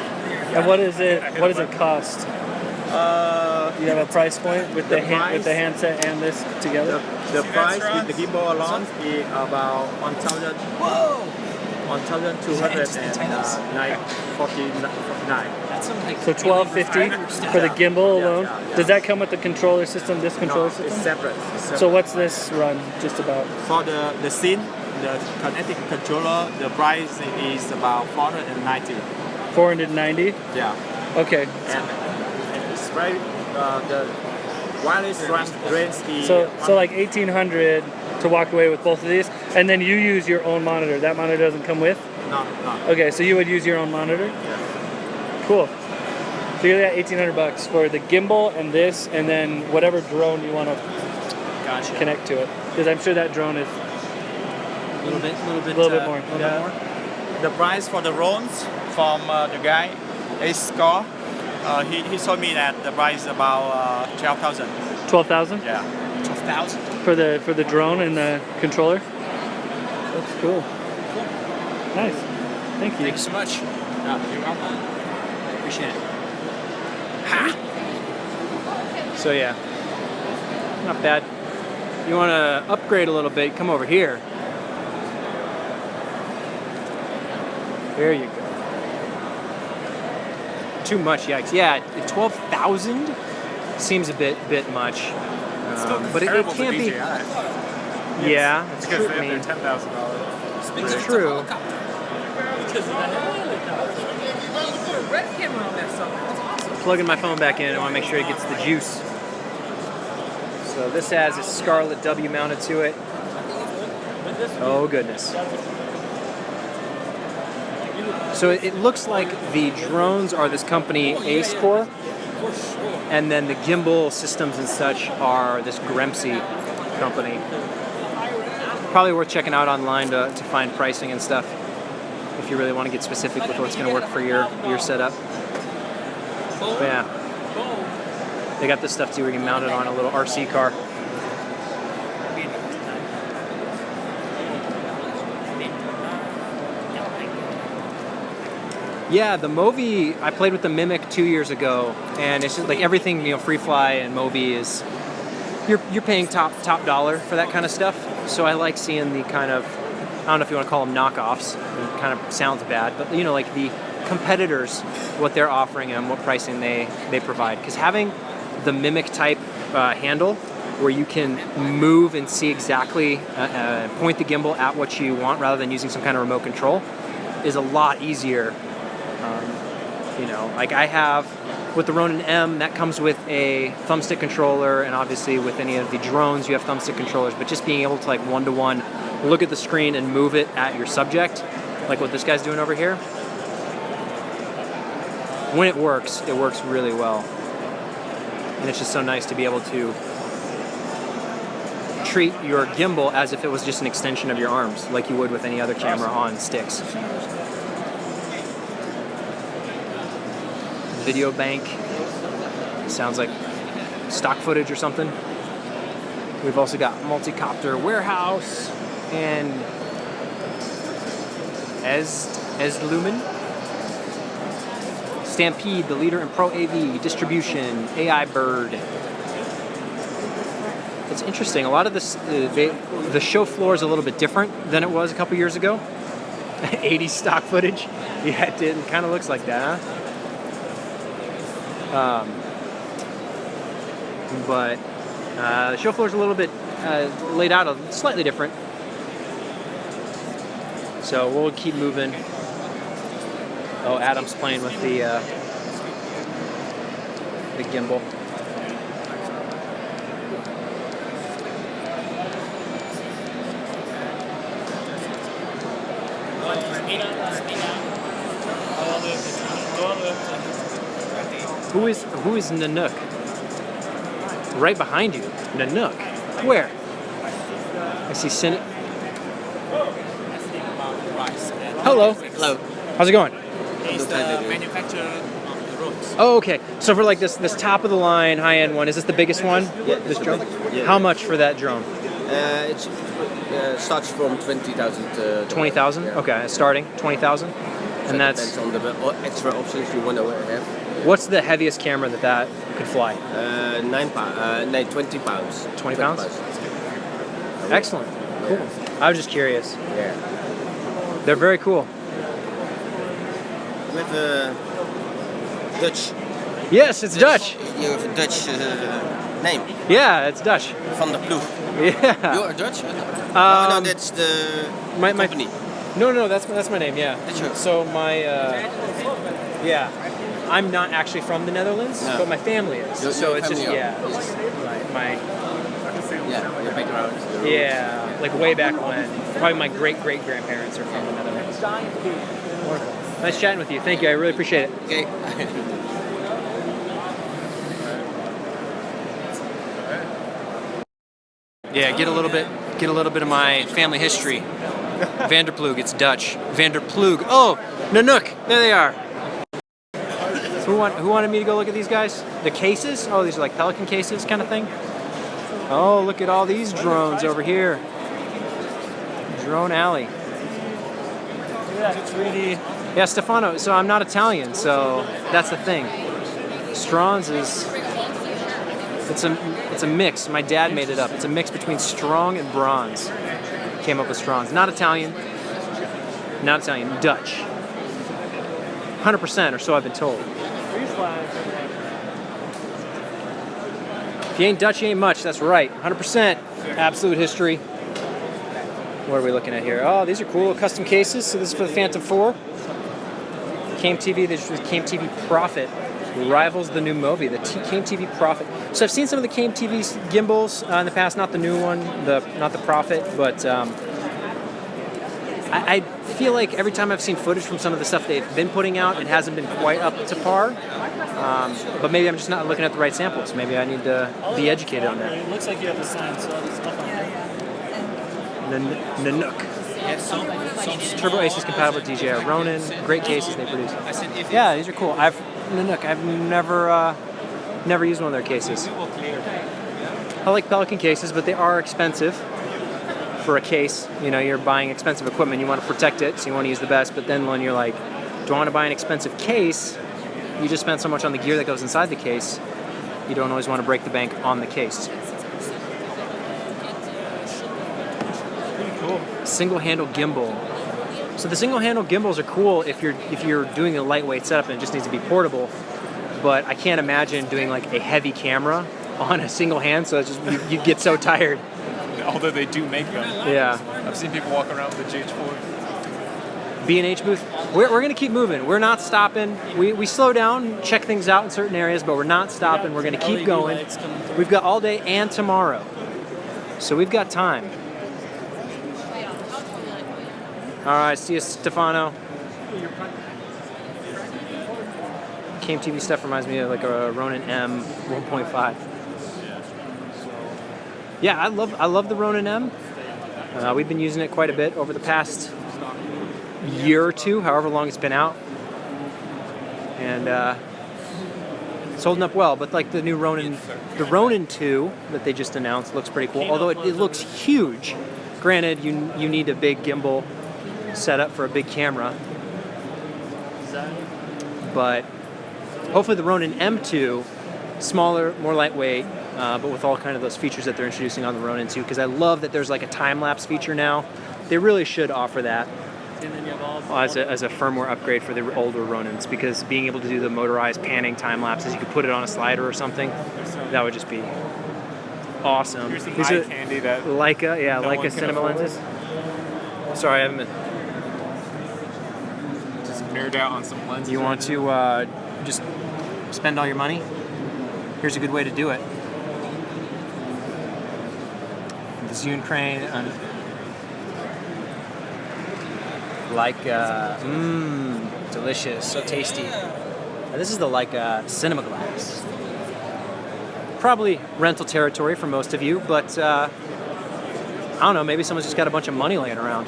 And what is it? What does it cost? You have a price point with the handset and this together. The price with the gimbal alone is about 1,000. Whoa! 1,249. So $12.50 for the gimbal alone. Does that come with the controller system? This controller system? It's separate. So what's this run just about? For the scene, the kinetic controller, the price is about 490. 490? Yeah. Okay. And it's very the wireless range is So like 1,800 to walk away with both of these, and then you use your own monitor. That monitor doesn't come with? No. Okay, so you would use your own monitor? Yeah. Cool. So you're at $1,800 for the gimbal and this, and then whatever drone you want to connect to it. Because I'm sure that drone is A little bit more. The price for the drones from the guy is score. He told me that the price is about 12,000. 12,000? Yeah. 12,000. For the drone and the controller? That's cool. Nice. Thank you. Thank you so much. You're welcome. Appreciate it. So yeah, not bad. You want to upgrade a little bit, come over here. There you go. Too much, yikes. Yeah, 12,000 seems a bit much. But it can't be. Yeah, it's because true. they have their $10,000. It's true. Plugging my phone back in, I want to make sure it gets the juice. So this has a Scarlet W mounted to it. Oh goodness. So it looks like the drones are this company Ace Core, and then the gimbal systems and such are this Gremsy company. Probably worth checking out online to find pricing and stuff if you really want to get specific with what's going to work for your setup. But yeah, they got this stuff too where you can mount it on a little RC car. Yeah, the Movi, I played with the Mimic 2 years ago, and it's just like everything, Free Fly and Movi is, you're paying top dollar for that kind of stuff. So I like seeing the kind of, I don't know if you want to call them knockoffs, it kind of sounds bad, but like the competitors, what they're offering and what pricing they provide. Because having the Mimic type handle where you can move and see exactly, point the gimbal at what you want rather than using some kind of remote control is a lot easier. Like I have with the Ronin M, that comes with a thumbstick controller, and obviously with any of the drones you have thumbstick controllers, but just being able to like one-to-one look at the screen and move it at your subject, like what this guy's doing over here, when it works really well. And it's just so nice to be able to treat your gimbal as if it was just an extension of your arms, like you would with any other camera on sticks. Video bank. Sounds like stock footage or something. We've also got multi-copter warehouse and as Lumen. Stampede, the leader in Pro AV distribution. AI Bird. It's interesting. A lot of this, the show floor is a little bit different than it was a couple years ago. 80 stock footage. Yeah, it kind of looks like that, huh? But the show floor is a little bit laid out slightly different. So we'll keep moving. Oh, Adam's playing with the gimbal. Who is Nanook? Right behind you, Nanook. Where? I see Senate. Hello. Hello. How's it going? He's the manufacturer of the drones. Oh, okay. So for like this top of the line, high end one, is this the biggest one? Yeah, This it's the drone? big- yeah. How much for that drone? It starts from 20,000. 20,000? Yeah. Okay, starting 20,000. So And that's depends on the extra options you want to have. what's the heaviest camera that could fly? 20 pounds. 20 pounds? Excellent. Cool. I was just curious. Yeah. They're very cool. With Dutch. Yes, it's Dutch. You have a Dutch name. Yeah, it's Dutch. Van der Ploeg. Yeah. You are Dutch? No, that's the my company. No, that's my name. Yeah. That's yours. So my yeah, I'm not actually from the Netherlands, No. but my family is. Your so it's just family yeah, are. it's my Yeah, your background. yeah, like way back when. Probably my great grandparents are from the Netherlands. Wonderful. Nice chatting with you. Thank you. I really appreciate it. Okay. Yeah, get a little bit of my family history. Vanderploeg, it's Dutch. Vanderploeg. Oh, Nanook. There they are. So who wanted me to go look at these guys? The cases? Oh, these are like Pelican cases kind of thing. Oh, look at all these drones over here. Drone Alley. Yeah, 3D. Yeah, Stefano. So I'm not Italian, so that's the thing. Strong's is it's a mix. My dad made it up. It's a mix between Strong and Bronze. Came up with Strong's. Not Italian. Not Italian. Dutch. 100%, or so I've been told. If you ain't Dutch, you ain't much. That's right. 100%. Absolute history. What are we looking at here? Oh, these are cool. Custom cases. So this is for the Phantom 4. Came TV. This is Came TV Profit. Rivals the new Movi, the Came TV Profit. So I've seen some of the Came TV gimbals in the past, not the new one, not the Profit, but I feel like every time I've seen footage from some of the stuff they've been putting out, it hasn't been quite up to par. But maybe I'm just not looking at the right samples. Maybe I need to be educated on that. It looks like you have a sign, so all this stuff on there. Nanook. Turbo Ace is compatible with DJI Ronin. Great cases they produce. Yeah, these are cool. Nanook. I've never used one of their cases. I like Pelican cases, but they are expensive for a case. You know, you're buying expensive equipment. You want to protect it, so you want to use the best. But then when you're like, do I want to buy an expensive case? You just spend so much on the gear that goes inside the case. You don't always want to break the bank on the case. Pretty cool. Single handle gimbal. So the single handle gimbals are cool if you're doing a lightweight setup and it just needs to be portable. But I can't imagine doing like a heavy camera on a single hand, so it's just you'd get so tired. Although they do make them. Yeah. I've seen people walk around with the GH4. B&H booth. We're going to keep moving. We're not stopping. We slow down, check things out in certain areas, but we're not stopping. We're going to keep going. We've got all day and tomorrow. So we've got time. All right, see you, Stefano. Came TV stuff reminds me of like a Ronin M 1.5. Yeah, I love the Ronin M. We've been using it quite a bit over the past year or two, however long it's been out, and it's holding up well. But like the new Ronin, the Ronin 2 that they just announced looks pretty cool. Although it looks huge. Granted, you need a big gimbal setup for a big camera, but hopefully the Ronin M2, smaller, more lightweight, but with all kind of those features that they're introducing on the Ronin 2. Because I love that there's like a time-lapse feature now. They really should offer that as a firmware upgrade for the older Ronins, because being able to do the motorized panning time lapses, you could put it on a slider or something. That would just be awesome. Here's the These eye are candy that Leica, yeah, no Leica one can cinema afford. lenses. Sorry, I haven't been. Just nerd out on some lenses. You want to just spend all your money? Here's a good way to do it. The Zune crane. Leica, delicious, so tasty. This is the Leica Cinema Glass. Probably rental territory for most of you, but I don't know, maybe someone's just got a bunch of money laying around.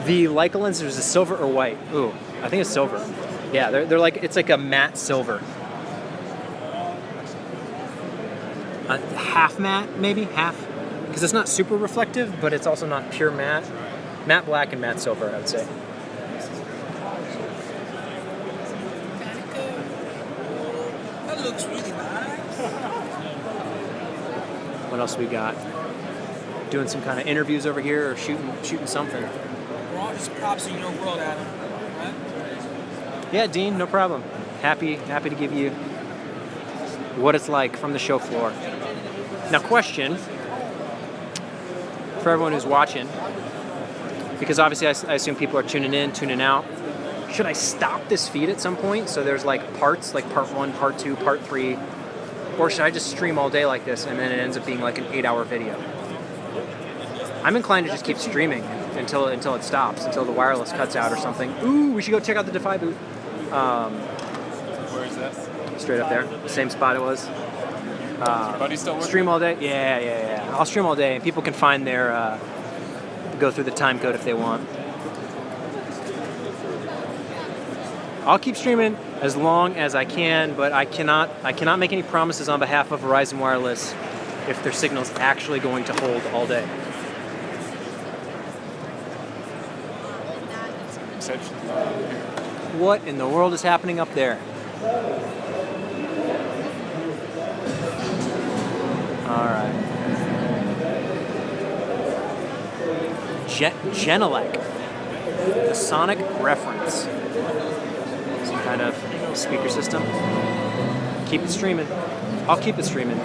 The Leica lenses is silver or white? Ooh, I think it's silver. Yeah, they're like, it's like a matte silver. Half matte, maybe? Half? Because it's not super reflective, but it's also not pure matte. Matte black and matte silver, I would say. That looks really nice. What else we got? Doing some kind of interviews over here or shooting something. We're all just props in your world, Adam. Right? Yeah, Dean, no problem. Happy to give you what it's like from the show floor. Now, question for everyone who's watching, because obviously I assume people are tuning in, tuning out. Should I stop this feed at some point so there's like parts, like part 1, part 2, part 3, or should I just stream all day like this and then it ends up being like an 8-hour video? I'm inclined to just keep streaming until it stops, until the wireless cuts out or something. Ooh, we should go check out the Defy booth. Where is this? Straight up there, same spot it was. Is your buddy still working? Stream all day? Yeah. I'll stream all day, and people can find their, go through the time code if they want. I'll keep streaming as long as I can, but I cannot make any promises on behalf of Verizon Wireless if their signal's actually going to hold all day. What in the world is happening up there? All right. Genelec, the Sonic reference. Some kind of speaker system. Keep it streaming. I'll keep it streaming.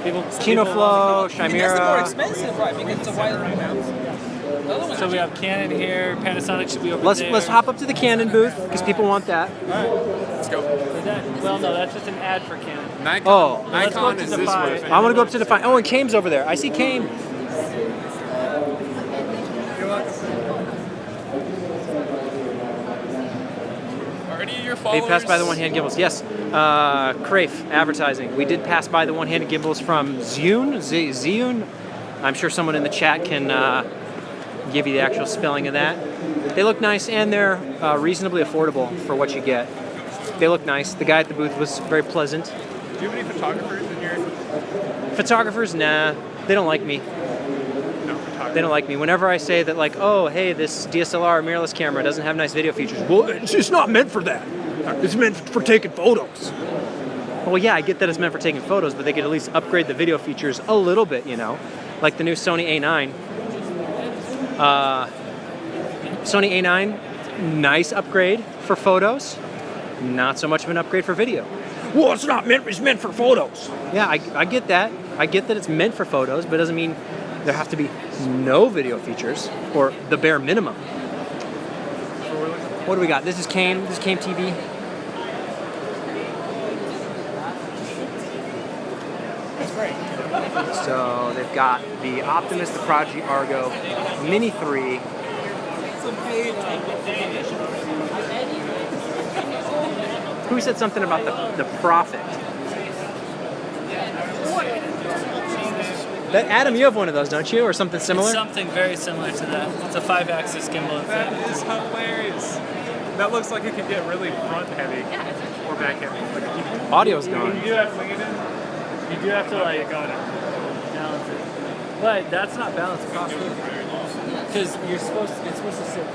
KinoFlow, Chimera. I mean, that's the more expensive, right? Because it's a wireless mouse. So we have Canon here. Panasonic should be over there. Let's hop up to the Canon booth because people want that. All right, let's go. Well, no, that's just an ad for Canon. Nikon is this way. I want to go up to Defy. Oh, and Kame's over there. I see Kame. Are any of your They followers? passed by the one-hand gimbals. Yes. Crafe advertising. We did pass by the one-handed gimbals from Zune. I'm sure someone in the chat can give you the actual spelling of that. They look nice and they're reasonably affordable for what you get. They look nice. The guy at the booth was very pleasant. Do you have any photographers in your? Photographers, nah. They don't like me. No photographers. They don't like me. Whenever I say that, like, oh, hey, this DSLR mirrorless camera doesn't have nice video features. Well, it's not meant for that. It's meant for taking photos. Well, yeah, I get that it's meant for taking photos, but they could at least upgrade the video features a little bit, you know? Like the new Sony A9. Sony A9, nice upgrade for photos. Not so much of an upgrade for video. Well, it's meant for photos. Yeah, I get that. I get that it's meant for photos, but it doesn't mean there have to be no video features or the bare minimum. What do we got? This is Kame. This is Kame TV. That's great. So they've got the Optimus, the Prodigy Argo, Mini 3. Who said something about the Prophet? Adam, you have one of those, don't you? Or something similar? It's something very similar to that. It's a 5-axis gimbal. That is hilarious. That looks like it could get really front heavy or back heavy. Audio's gone. You do have to lean in. You do have to like balance it. But that's not balanced properly. Because it's supposed to sit.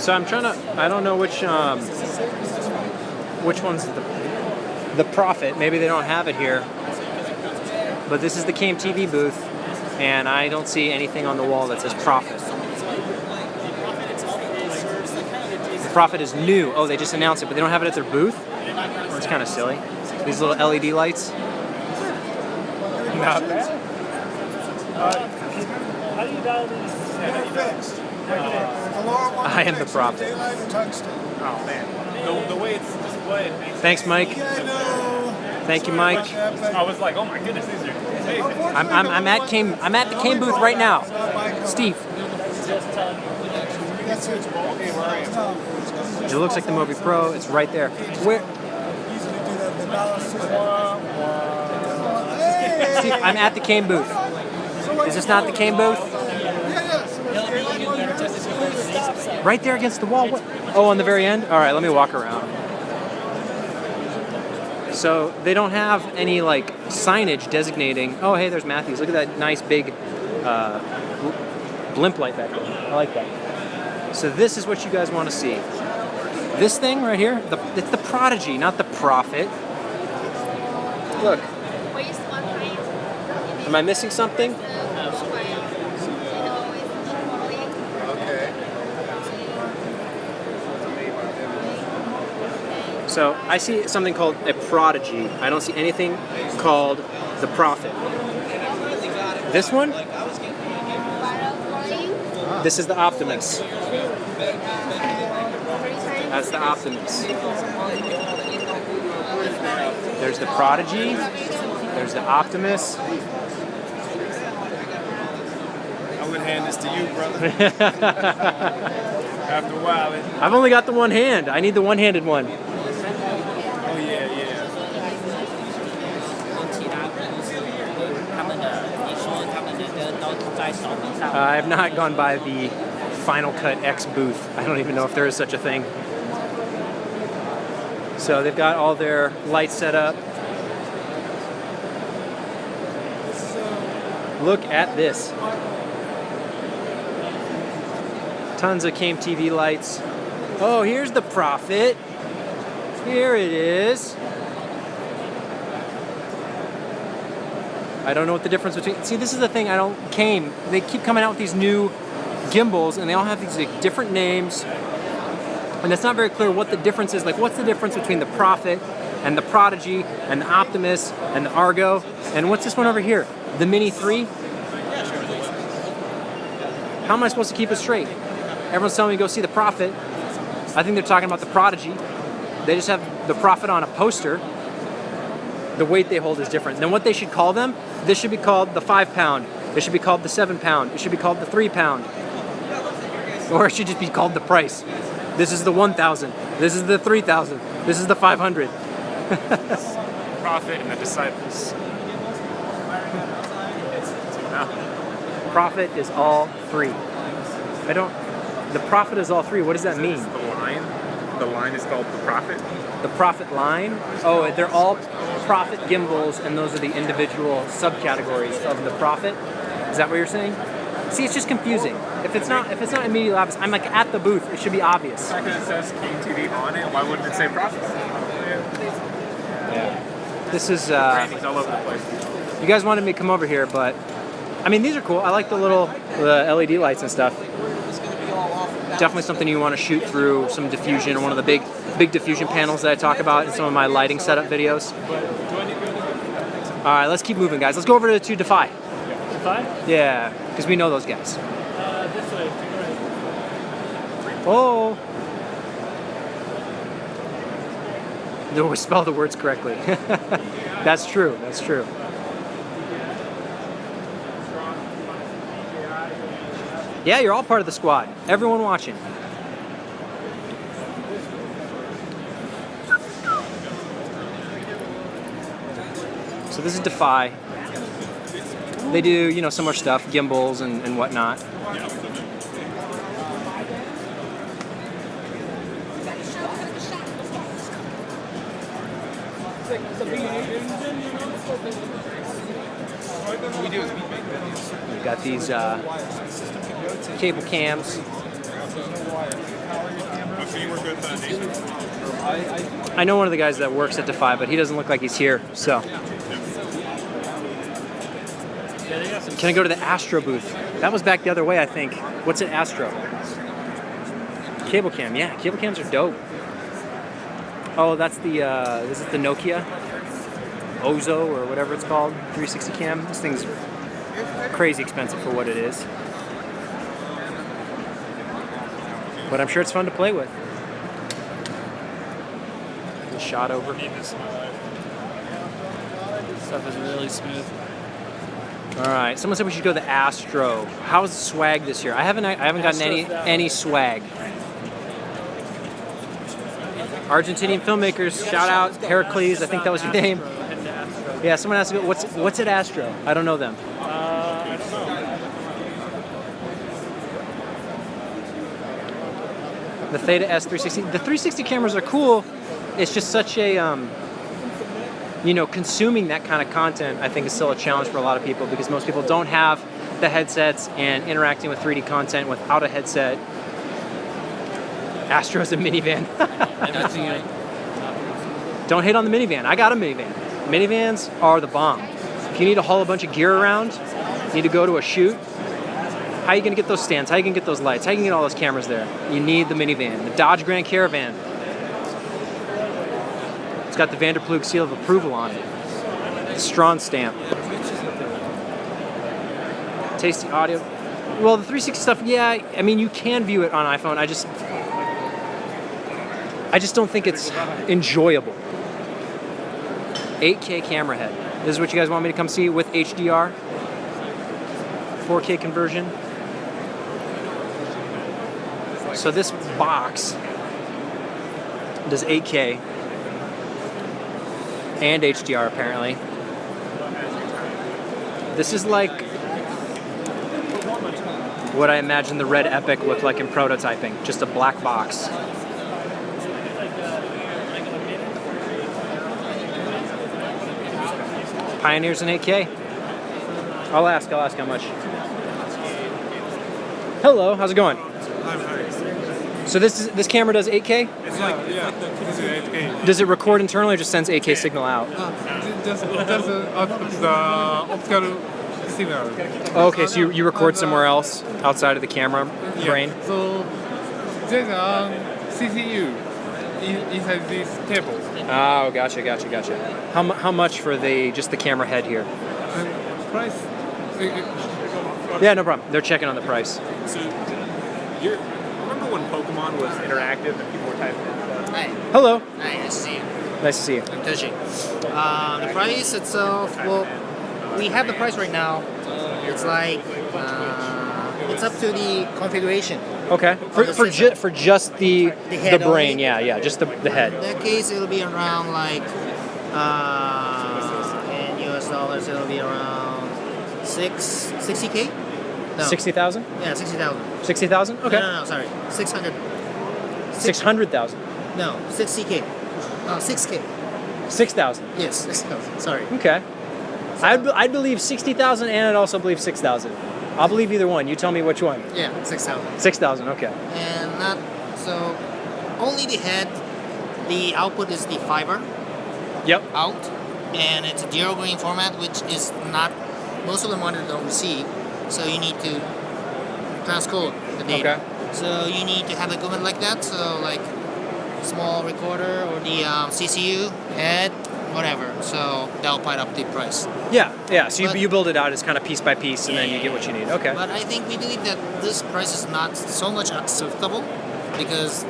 So I'm trying to. I don't know which one's the Prophet. Maybe they don't have it here. But this is the Kame TV booth, and I don't see anything on the wall that says Prophet. The Prophet is new. Oh, they just announced it, but they don't have it at their booth. It's kind of silly. These little LED lights. Not bad. How do you dial these? I am the Prophet. Oh man, the way it's displayed makes. Thanks, Mike. Thank you, Mike. I was like, oh my goodness, these are amazing. I'm at Kame. I'm at the Kame booth right now. Steve. It looks like the Mobi Pro. It's right there. Where? Steve, I'm at the Kame booth. Is this not the Kame booth? Right there against the wall. What? Oh, on the very end? All right, let me walk around. So they don't have any like signage designating, oh, hey, there's Matthews. Look at that nice big blimp light back there. I like that. So this is what you guys want to see. This thing right here, it's the Prodigy, not the Prophet. Look. Am I missing something? So I see something called a Prodigy. I don't see anything called the Prophet. This one? This is the Optimus. That's the Optimus. There's the Prodigy. There's the Optimus. I would hand this to you, brother. After a while. I've only got the one hand. I need the one-handed one. Oh, yeah, yeah. I have not gone by the Final Cut X booth. I don't even know if there is such a thing. So they've got all their lights set up. Look at this. Tons of Came TV lights. Oh, here's the Prophet. Here it is. I don't know what the difference between... See, this is the thing I don't... Came. They keep coming out with these new gimbals, and they all have these like, different names. And it's not very clear what the difference is. Like, what's the difference between the Prophet and the Prodigy and the Optimus and the Argo? And what's this one over here? The Mini 3? How am I supposed to keep it straight? Everyone's telling me to go see the Prophet. I think they're talking about the Prodigy. They just have the Prophet on a poster. The weight they hold is different. Then what they should call them, this should be called the 5-pound. It should be called the 7-pound. It should be called the 3-pound. Or it should just be called the price. This is the 1,000. This is the 3,000. This is the 500. Prophet and the disciples. Prophet is all three. The Prophet is all three. What does that mean? The line. The line is called the Prophet. The Prophet line? Oh, they're all Prophet gimbals, and those are the individual subcategories of the Prophet. Is that what you're saying? See, it's just confusing. If it's not immediately obvious, I'm like at the booth. It should be obvious. The fact that it says Came TV on it, why wouldn't it say Prophet? Yeah. This is. Branding's all over the place. You guys wanted me to come over here, but I mean, these are cool. I like the little LED lights and stuff. Definitely something you want to shoot through some diffusion, or one of the big diffusion panels that I talk about in some of my lighting setup videos. All right, let's keep moving, guys. Let's go over to Defy. Defy? Yeah, because we know those guys. This way. Oh. They always spell the words correctly. That's true. That's true. Yeah, you're all part of the squad. Everyone watching. So this is Defy. They do, similar stuff, gimbals and whatnot. We've got these cable cams. I know one of the guys that works at Defy, but he doesn't look like he's here, so. Can I go to the Astro booth? That was back the other way, I think. What's an Astro? Cable cam, yeah. Cable cams are dope. Oh, that's the, this is the Nokia Ozo or whatever it's called, 360 cam. This thing's crazy expensive for what it is. But I'm sure it's fun to play with. The shot over. This stuff is really smooth. All right. Someone said we should go to the Astro. How's the swag this year? I haven't gotten any swag. Argentinian filmmakers, shout out Heracles. I think that was your name. Yeah. Someone asked me what's at Astro. I don't know them. I don't know. The Theta S360. The 360 cameras are cool. It's just such a, consuming that kind of content, I think, is still a challenge for a lot of people because most people don't have the headsets and interacting with 3D content without a headset. Astro's a minivan. Don't hate on the minivan. I got a minivan. Minivans are the bomb. If you need to haul a bunch of gear around, need to go to a shoot, how are you going to get those stands? How are you going to get those lights? How are you going to get all those cameras there? You need the minivan. The Dodge Grand Caravan. It's got the Vanderplug seal of approval on it. The Strawn stamp. Tasty audio. Well, the 360 stuff, yeah, I mean, you can view it on iPhone. I just don't think it's enjoyable. 8K camera head. This is what you guys want me to come see with HDR. 4K conversion. So this box does 8K and HDR apparently. This is like what I imagine the Red Epic looked like in prototyping, just a black box. Pioneers in 8K. I'll ask how much. Hello, how's it going? So this camera does 8K? It's like, yeah, this is 8K. Does it record internally or just sends 8K signal out? Just output the optical signal. Okay, so you record somewhere else outside of the camera brain? So there's a CCU inside this table. Oh, gotcha. How much for just the camera head here? Price? Yeah, no problem. They're checking on the price. So, remember when Pokemon was interactive and people were typing in stuff? Hi. Hello. Hi, nice to see you. Nice to see you. I'm Toshi. The price itself, well, we have the price right now. It's like, it's up to the configuration. Okay. For just the head brain, only? yeah, just the head. In that case, it'll be around like, in US dollars, it'll be around 60K? No. 60,000? Yeah, 60,000. 60,000? Okay. No, sorry. 600. 600,000. No, 60K. 6K. 6,000. Yes, 6,000. Sorry. Okay. I'd believe 60,000 and I'd also believe 6,000. I'll believe either one. You tell me which one. Yeah, 6,000. 6,000, okay. And so only the head, the output is the fiber. Yep. Out. And it's a zero grain format, which is not, most of the monitors don't receive. So you need to transcode the data. Okay. So you need to have equipment like that. So like small recorder or the CCU head, whatever. So that'll put up the price. Yeah. So you build it out as kind of piece by piece, and then you get what you need. Okay. But I think we believe that this price is not so much acceptable because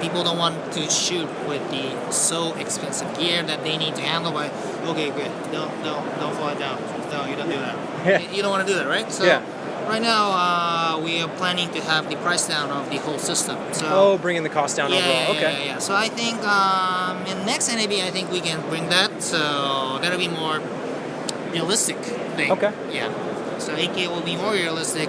people don't want to shoot with the so expensive gear that they need to handle by. Okay, good. Don't fall it down. No, you don't do that. Yeah. You don't want to do that, right? So right now we are planning to have the price down of the whole system. So bringing the cost down overall. Okay. Yeah. So I think in next NAB, I think we can bring that. So that'll be more realistic thing. Okay. Yeah. So 8K will be more realistic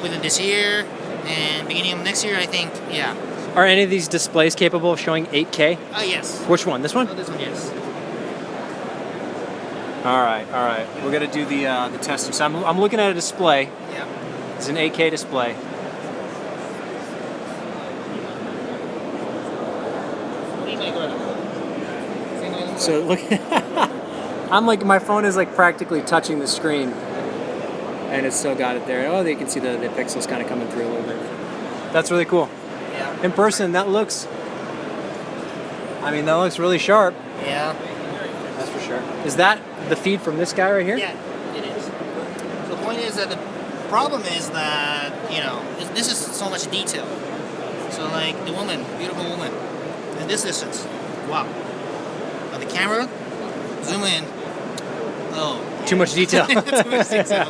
within this year and beginning of next year. I think. Yeah. Are any of these displays capable of showing 8K? Yes. Which one? This one? Oh, this one, yes. All right. We're gonna do the testing. So I'm looking at a display. Yeah. It's an 8K display. So look, I'm like, my phone is like practically touching the screen, and it's still got it there. Oh, you can see the pixels kind of coming through a little bit. That's really cool. Yeah. In person, that looks really sharp. Yeah. That's for sure. Is that the feed from this guy right here? Yeah, it is. So the point is that the problem is that, this is so much detail. So like the woman, beautiful woman, in this distance, wow. But the camera, zoom in, too much detail. Too much detail.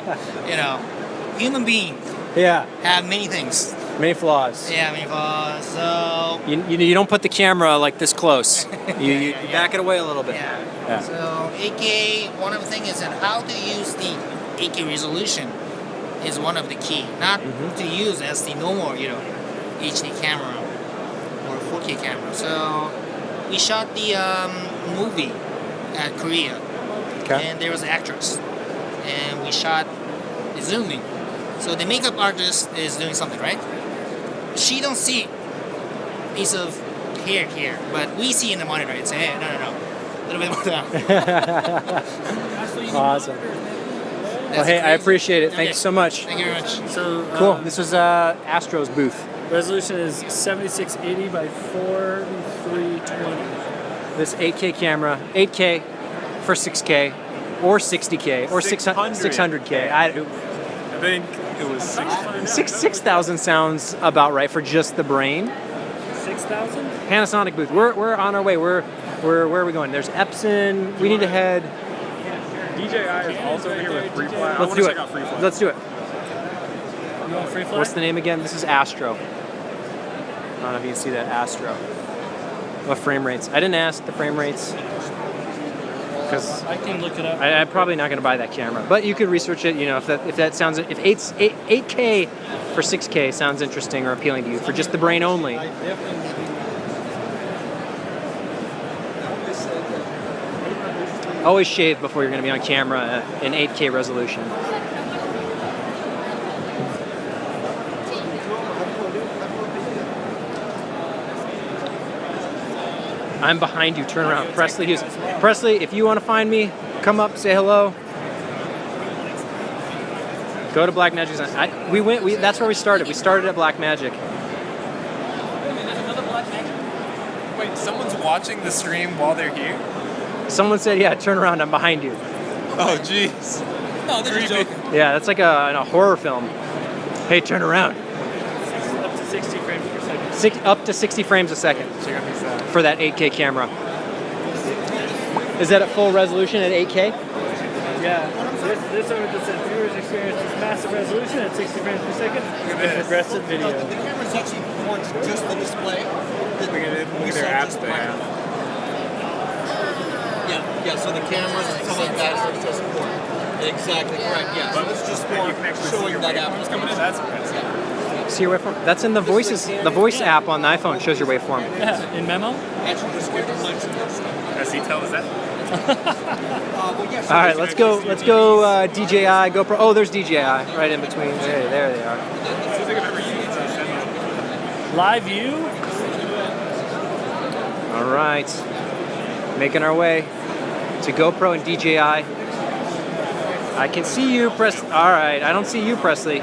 Human being have many things. Many flaws. Yeah, many flaws. So you don't put the camera like this close. You back it away a little bit. Yeah. So 8K, one of the things is that how to use the 8K resolution is one of the key. Not to use as the normal, HD camera or 4K camera. So we shot the movie at Korea, and there was an actress, and we shot the zooming. So the makeup artist is doing something, right? She don't see piece of hair here, but we see in the monitor. It's hey, no, a little bit more down. Awesome. Well, hey, I appreciate it. Thank you so much. Thank you very much. So Cool. This was Astro's booth. Resolution is 7680 by 4320. This 8K camera, 8K for 6K, or 60K, or 600K. I think it was 600. 6,000 sounds about right for just the brain. 6,000? Panasonic booth. We're on our way. Where are we going? There's Epson. We need to head. DJI is also here with Free Fly. Let's do it. Let's do it. You want Free Fly? What's the name again? This is Astro. I don't know if you can see that. Astro. What frame rates? I didn't ask the frame rates because I can look it up. I'm probably not going to buy that camera, but you could research it. You know, if that sounds, if 8K for 6K sounds interesting or appealing to you for just the brain only. Always shave before you're going to be on camera in 8K resolution. I'm behind you. Turn around. Presley, if you want to find me, come up, say hello. Go to Blackmagic. That's where we started. We started at Blackmagic. Wait, someone's watching the stream while they're here? Someone said, yeah, turn around. I'm behind you. Oh, jeez. No, this is joking. Yeah, that's like a horror film. Hey, turn around. Up to 60 frames per second. Up to 60 frames a second for that 8K camera. Is that at full resolution at 8K? Yeah. This says viewers experience this massive resolution at 60 frames per second with progressive video. The camera's actually for just the display. Look at their apps they have. Yeah, so the cameras and stuff like that are just for exactly correct. Yeah, so it's just for showing that app. See your waveform? That's in the voices. The voice app on the iPhone shows your waveform. Yeah, in Memo. Does he tell us that? All right, let's go. DJI, GoPro. Oh, there's DJI right in between. There they are. Live view. All right, making our way to GoPro and DJI. I can see you, Presley. All right, I don't see you, Presley.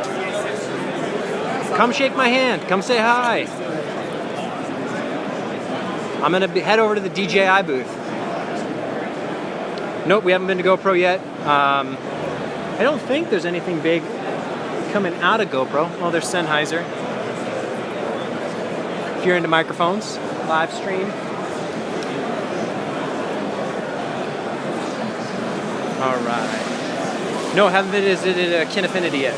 Come shake my hand. Come say hi. I'm gonna head over to the DJI booth. Nope, we haven't been to GoPro yet. I don't think there's anything big coming out of GoPro. Well, there's Sennheiser. If you're into microphones, live stream. All right. No, haven't visited Kinefinity yet.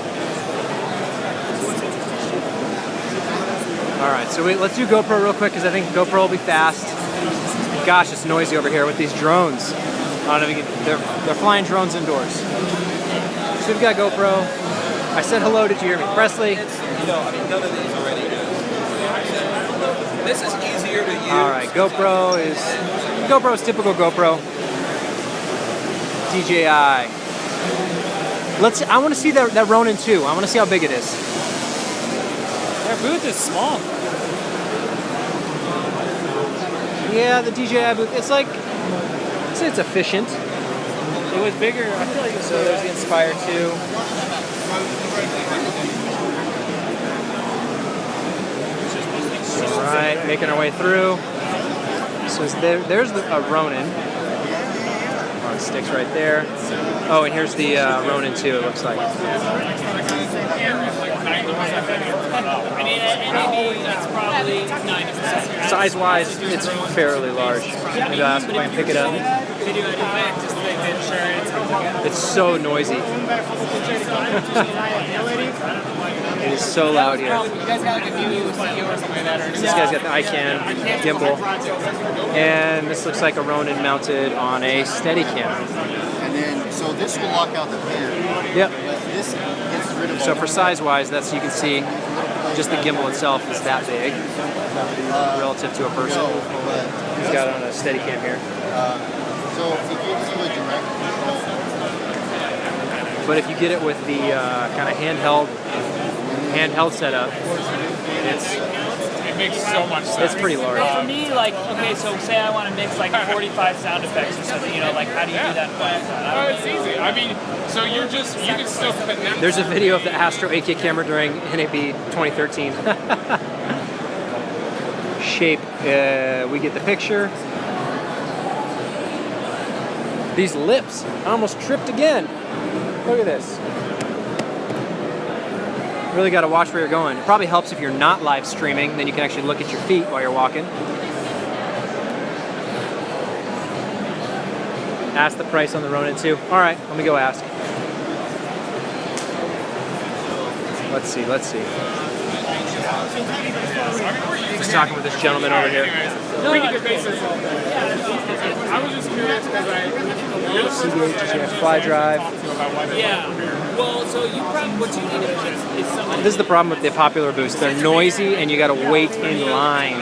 All right, so let's do GoPro real quick because I think GoPro will be fast. Gosh, it's noisy over here with these drones. I don't know if you can, they're flying drones indoors. So we've got GoPro. I said hello, did you hear me? Presley. None of these already. This is easier to use. All right, GoPro is typical GoPro. DJI. I want to see that Ronin 2. I want to see how big it is. Their booth is small. Yeah, the DJI booth. It's like, I'd say it's efficient. It was bigger. I feel like it was so. There's the Inspire 2. All right, making our way through. So there's a Ronin. Oh, it sticks right there. Oh, and here's the Ronin 2. It looks like. Size-wise, it's fairly large. Maybe I'll ask if I can pick it up. It's so noisy. It is so loud here. This guy's got the iCam gimbal. And this looks like a Ronin mounted on a Steadicam. And then, so this will lock out the pan. Yep. This gets rid of So for size-wise, that's, you can see, just the gimbal itself is that big relative to a person. He's got it on a Steadicam here. So it gives you a direct control. But if you get it with the kind of handheld setup, it makes so much sense. It's pretty large. For me, like, okay, so say I want to mix like 45 sound effects or something, you know, like how do you do that in Final Cut? Oh, it's easy. I mean, so you can still connect. There's a video of the Astro 8K camera during NAB 2013. Shape, we get the picture. These lips, I almost tripped again. Look at this. Really got to watch where you're going. It probably helps if you're not live streaming, then you can actually look at your feet while you're walking. Ask the price on the Ronin too. All right, let me go ask. Let's see. Just talking with this gentleman over here. We can debate this. I was just curious because CBH fly drive. Yeah. Well, so you probably what you need is somebody. This is the problem with the popular booths. They're noisy and you got to wait in line.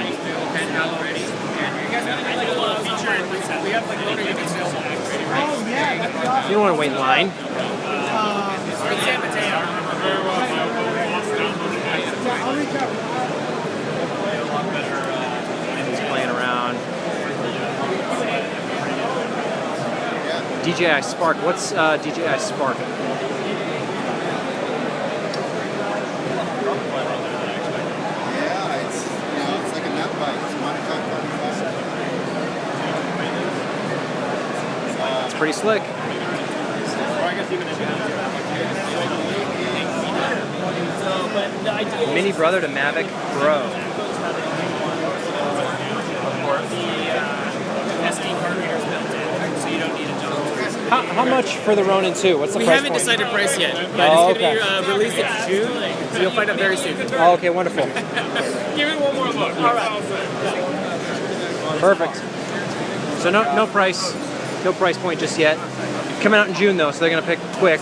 You don't want to wait in line. He's playing around. DJI Spark. What's DJI Spark? It's pretty slick. Mini brother to Mavic Pro. SD card readers built in, so you don't need a jump. How much for the Ronin 2? What's the price haven't point? decided price yet, but Oh, it's going okay. to be released in June, so you'll find out very soon. Oh, okay, wonderful. Give it one more look. All right. Perfect. So no price point just yet. Coming out in June though, so they're gonna pick quick,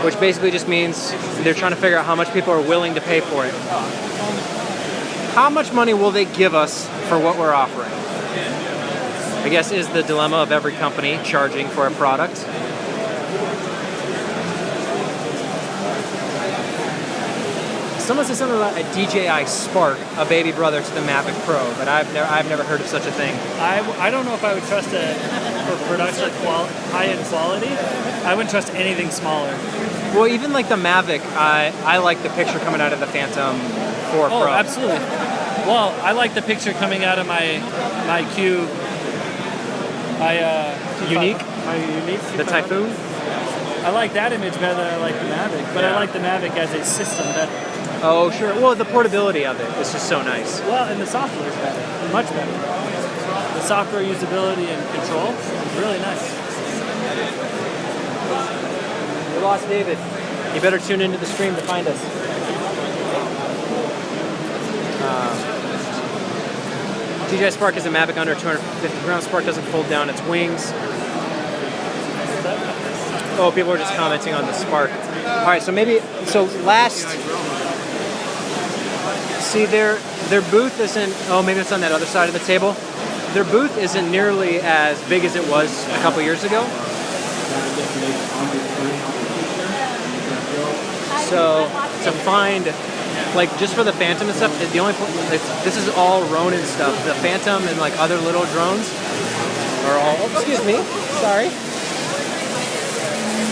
which basically just means they're trying to figure out how much people are willing to pay for it. How much money will they give us for what we're offering? I guess is the dilemma of every company charging for a product. Someone said something about a DJI Spark, a baby brother to the Mavic Pro, but I've never heard of such a thing. I don't know if I would trust it for production high-end quality. I wouldn't trust anything smaller. Well, even like the Mavic, I like the picture coming out of the Phantom 4 Pro. Oh, absolutely. Well, I like the picture coming out of my Q. Unique? My Unique. The Typhoon? I like that image better than I like the Mavic, but I like the Mavic as a system better. Oh, sure. Well, the portability of it is just so nice. Well, and the software is better, much better. The software usability and control is really nice. We lost David. You better tune into the stream to find us. DJI Spark is a Mavic under 250 grams. Spark doesn't fold down its wings. Oh, people are just commenting on the Spark. All right, so last. See, their booth isn't. Oh, maybe it's on that other side of the table. Their booth isn't nearly as big as it was a couple years ago. So to find, like, just for the Phantom and stuff, the only this is all Ronin stuff. The Phantom and like other little drones are all. Oh, excuse me, sorry.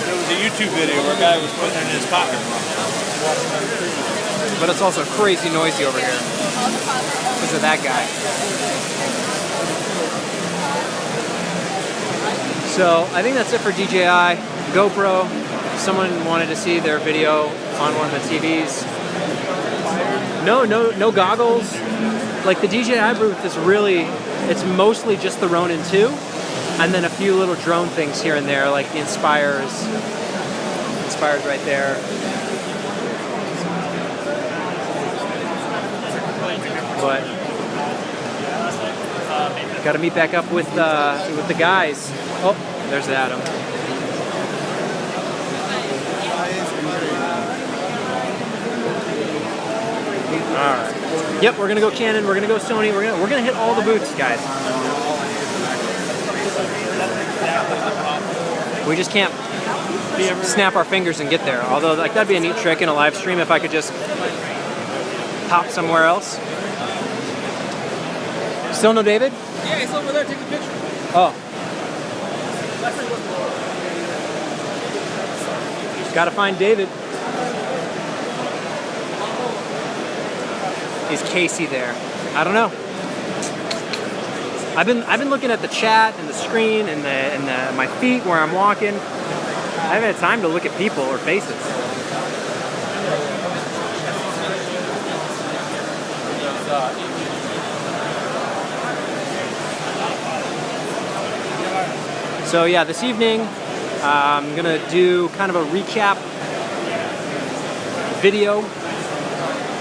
There was a YouTube video where a guy was putting it in his pocket. But it's also crazy noisy over here because of that guy. So I think that's it for DJI. GoPro. Someone wanted to see their video on one of the TVs. No goggles. Like the DJI booth is really, it's mostly just the Ronin 2, and then a few little drone things here and there, like the Inspire's right there. But got to meet back up with the guys. Oh, there's Adam. All right. Yep, we're gonna go Canon. We're gonna go Sony. We're gonna hit all the booths, guys. We just can't snap our fingers and get there. Although, like, that'd be a neat trick in a live stream if I could just hop somewhere else. Still no David? Yeah, he's over there taking a picture. Oh. Gotta find David. Is Casey there? I don't know. I've been looking at the chat and the screen and my feet where I'm walking. I haven't had time to look at people or faces. So yeah, this evening I'm gonna do kind of a recap video,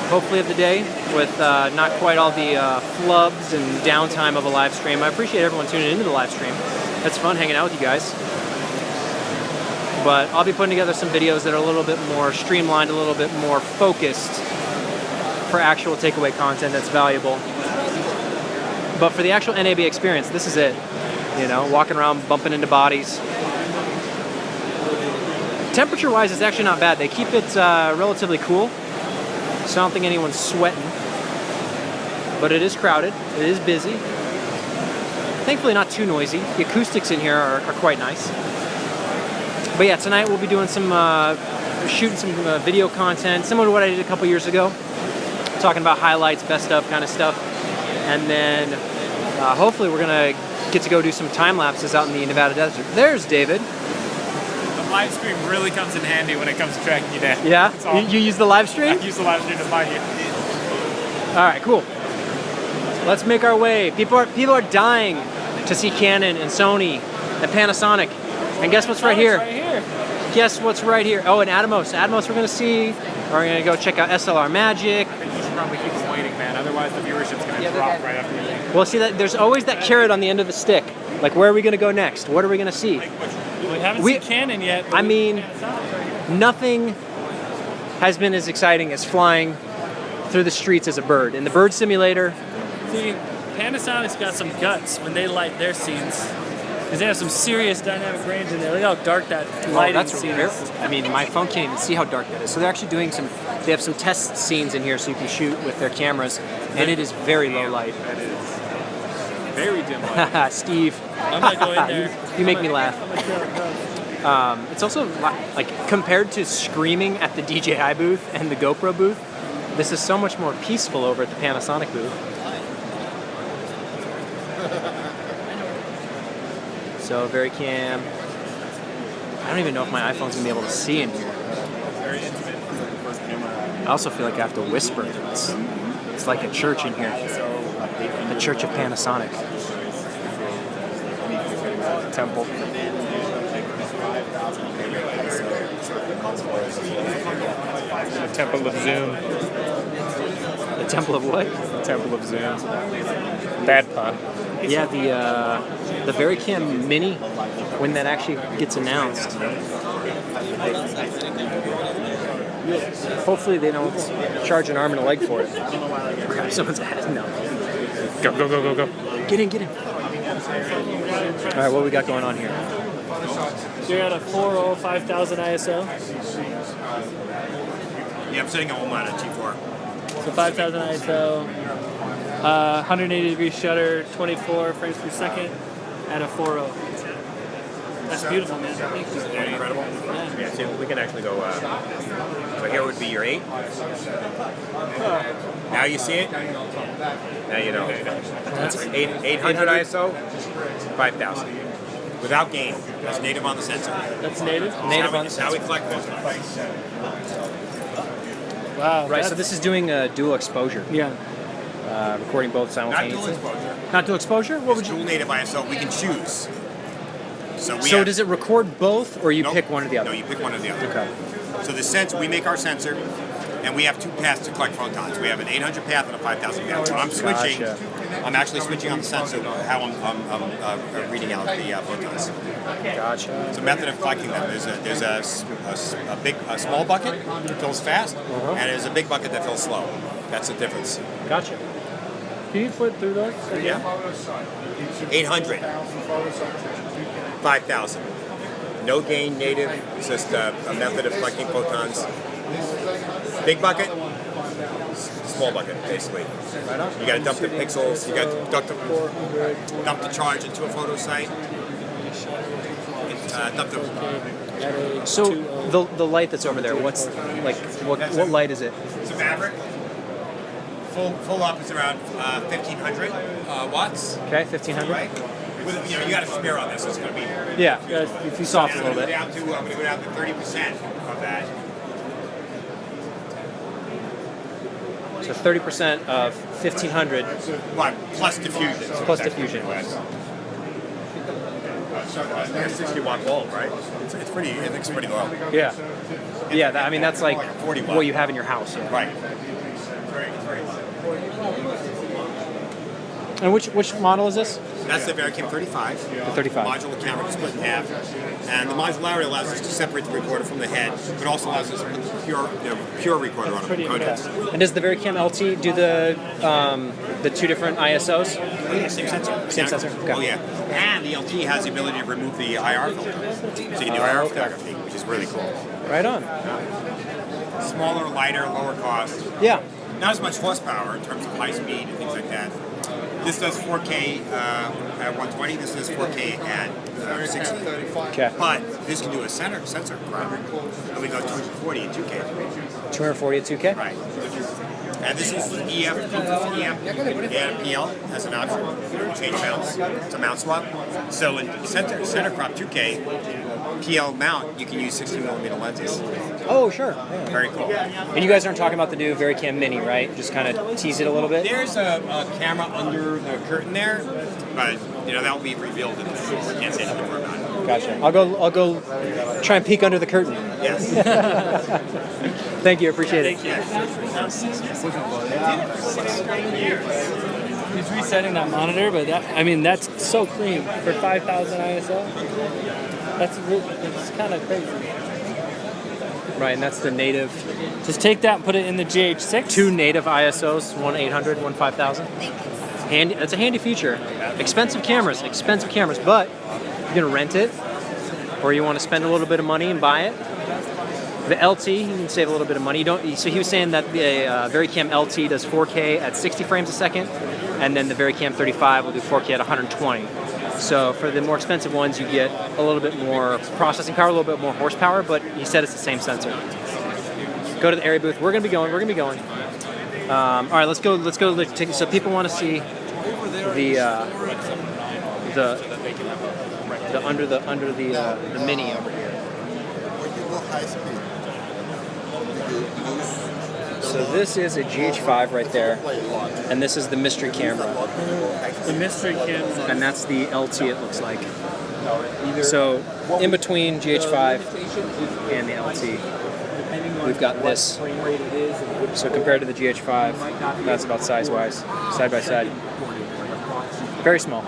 hopefully of the day, with not quite all the flubs and downtime of a live stream. I appreciate everyone tuning into the live stream. It's fun hanging out with you guys. But I'll be putting together some videos that are a little bit more streamlined, a little bit more focused for actual takeaway content that's valuable. But for the actual NAB experience, this is it. You know, walking around, bumping into bodies. Temperature-wise, it's actually not bad. They keep it relatively cool, so I don't think anyone's sweating. But it is crowded. It is busy. Thankfully, not too noisy. The acoustics in here are quite nice. But yeah, tonight we'll be doing some shooting some video content, similar to what I did a couple years ago, talking about highlights, best of kind of stuff, and then hopefully we're gonna get to go do some time lapses out in the Nevada desert. There's David. The live stream really comes in handy when it comes to tracking you down. Yeah, you use the live stream? I use the live stream to find you. All right, cool. Let's make our way. People are dying to see Canon and Sony and Panasonic. And guess what's right here? Guess what's right here? Oh, and Atomos. Atomos we're gonna see. We're gonna go check out SLR Magic. I think you should probably keep them waiting, man. Otherwise, the viewership's gonna drop right after you leave. Well, see that there's always that carrot on the end of the stick. Like, where are we gonna go next? What are we gonna see? We haven't seen Canon yet. I mean, nothing has been as exciting as flying through the streets as a bird. In the bird simulator. See, Panasonic's got some guts when they light their scenes. Because they have some serious dynamic range in there. Look how dark that lighting scene is. I mean, my phone can't even see how dark that is. So they're actually doing they have some test scenes in here so you can shoot with their cameras, and it is very low light. That is very dim light. Steve. I'm gonna go in there. You make me laugh. It's also, like, compared to screaming at the DJI booth and the GoPro booth, this is so much more peaceful over at the Panasonic booth. So, very cam. I don't even know if my iPhone's gonna be able to see in here. Very intimate. I also feel like I have to whisper. It's like a church in here. The Church of Panasonic. Temple. The Temple of Zoom. The Temple of what? The Temple of Zoom. Bad pun. Yeah, the Vericam Mini, when that actually gets announced. Hopefully they don't charge an arm and a leg for it. Grab someone's ass. No. Go, go, go, go, go. Get in, get in. All right, what we got going on here? So you're at a 4.0 5000 ISO. Yeah, I'm sitting at one at T4. So 5000 ISO, 180 degree shutter, 24 frames per second, and a 4.0. That's beautiful, man. Thank you. Isn't that incredible? Yeah, so we can actually go, so here would be your 8. Now you see it? Now you know. That's 800 ISO, 5000. Without gain. That's native on the sensor. That's native? Native on the sensor. Now we collect photons. Wow. Right, so this is doing a dual exposure. Yeah. Recording both Not simultaneously. dual exposure. Not dual exposure? What would you? Dual native ISO, we can choose. So Does it record both, or you pick one or the other? No, you pick one or the other. Okay. So the sensor, we make our sensor, and we have 2 paths to collect photons. We have an 800 path and a 5000 path. When I'm switching, Gotcha. I'm actually switching on the sensor how I'm reading out the photons. Gotcha. It's a method of collecting them. There's a small bucket that fills fast, and there's a big bucket that fills slow. That's the difference. Gotcha. Can you flip through those? Yeah. 800. 5,000. No gain, native. It's just a method of collecting photons. Big bucket, small bucket, basically. You got to dump the pixels. You got to dump the charge into a photo site. So the light that's over there, what's like what light is it? It's a Maverick. Full up is around 1,500 watts. Okay, 1,500. Right. With, you got a spare on this. So it's going to be. Yeah, if you soften a little bit. I'm going to go down to 30% of that. So 30% of 1,500. What? Plus diffusion. Plus diffusion. Like a 60-watt bulb, right? It's pretty. It looks pretty low. Yeah. Yeah. I mean, that's like 40 watt. what you have in your house. Yeah. Right. And which model is this? That's the VariCam 35. The 35. Modular camera to split in half. And the modularity allows us to separate the recorder from the head, but also allows us to put the pure recorder on a codecs. And does the VariCam LT do the two different ISOs? Yeah, same sensor. Same sensor? Okay. Oh, yeah. And the LT has the ability to remove the IR filter. So you can do IR photography, which is really cool. Right on. Smaller, lighter, lower cost. Yeah. Not as much horsepower in terms of high speed and things like that. This does 4K at 120. This does 4K at 60. Okay. But this can do a sensor crop. And we go 240 and 2K. 240 at 2K? Right. And this is EF, and PL as an option. Change mounts. It's a mount swap. So in center crop 2K, PL mount, you can use 16mm lenses. Oh, sure. Yeah. Very cool. And you guys aren't talking about the new VariCam Mini, right? Just kind of tease it a little bit? There's a camera under the curtain there, but that will be revealed in the show. I can't say anything more about it. Gotcha. I'll go try and peek under the curtain. Yes. Thank you. Appreciate it. He's resetting that monitor, but that's so clean for 5,000 ISO. It's kind of crazy. Right, and that's the native. Just take that and put it in the GH6. Two native ISOs, one 800, one 5,000. Handy. That's a handy feature. Expensive cameras, but you're gonna rent it, or you want to spend a little bit of money and buy it. The LT, you can save a little bit of money. So he was saying that the VariCam LT does 4K at 60 frames a second, and then the VariCam 35 will do 4K at 120. So for the more expensive ones, you get a little bit more processing power, a little bit more horsepower, but he said it's the same sensor. Go to the area booth. We're gonna be going. All right, let's go. So people want to see the under the Mini over here. So this is a GH5 right there, and this is the mystery camera. The mystery camera. And that's the LT, it looks like. So in between GH5 and the LT, we've got this. So compared to the GH5, that's about size-wise, side by side. Very small.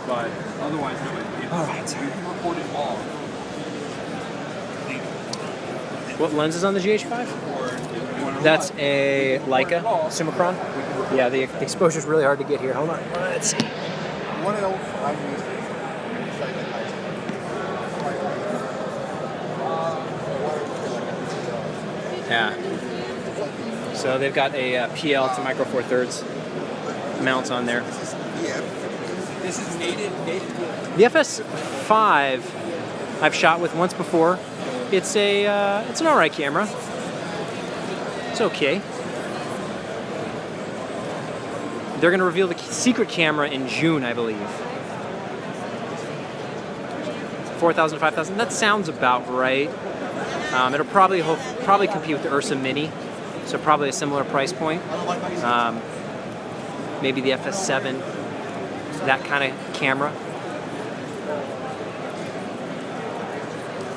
But otherwise, all right. What lens is on the GH5? That's a Leica Summicron. Yeah, the exposure's really hard to get here. Hold on. Let's see. Yeah. So they've got a PL to micro four thirds mounts on there. This is native. The FS5 I've shot with once before. It's an alright camera. It's okay. They're going to reveal the secret camera in June, I believe. 4,000, 5,000. That sounds about right. It'll probably compete with the Ursa Mini, so probably a similar price point. Maybe the FS7, that kind of camera.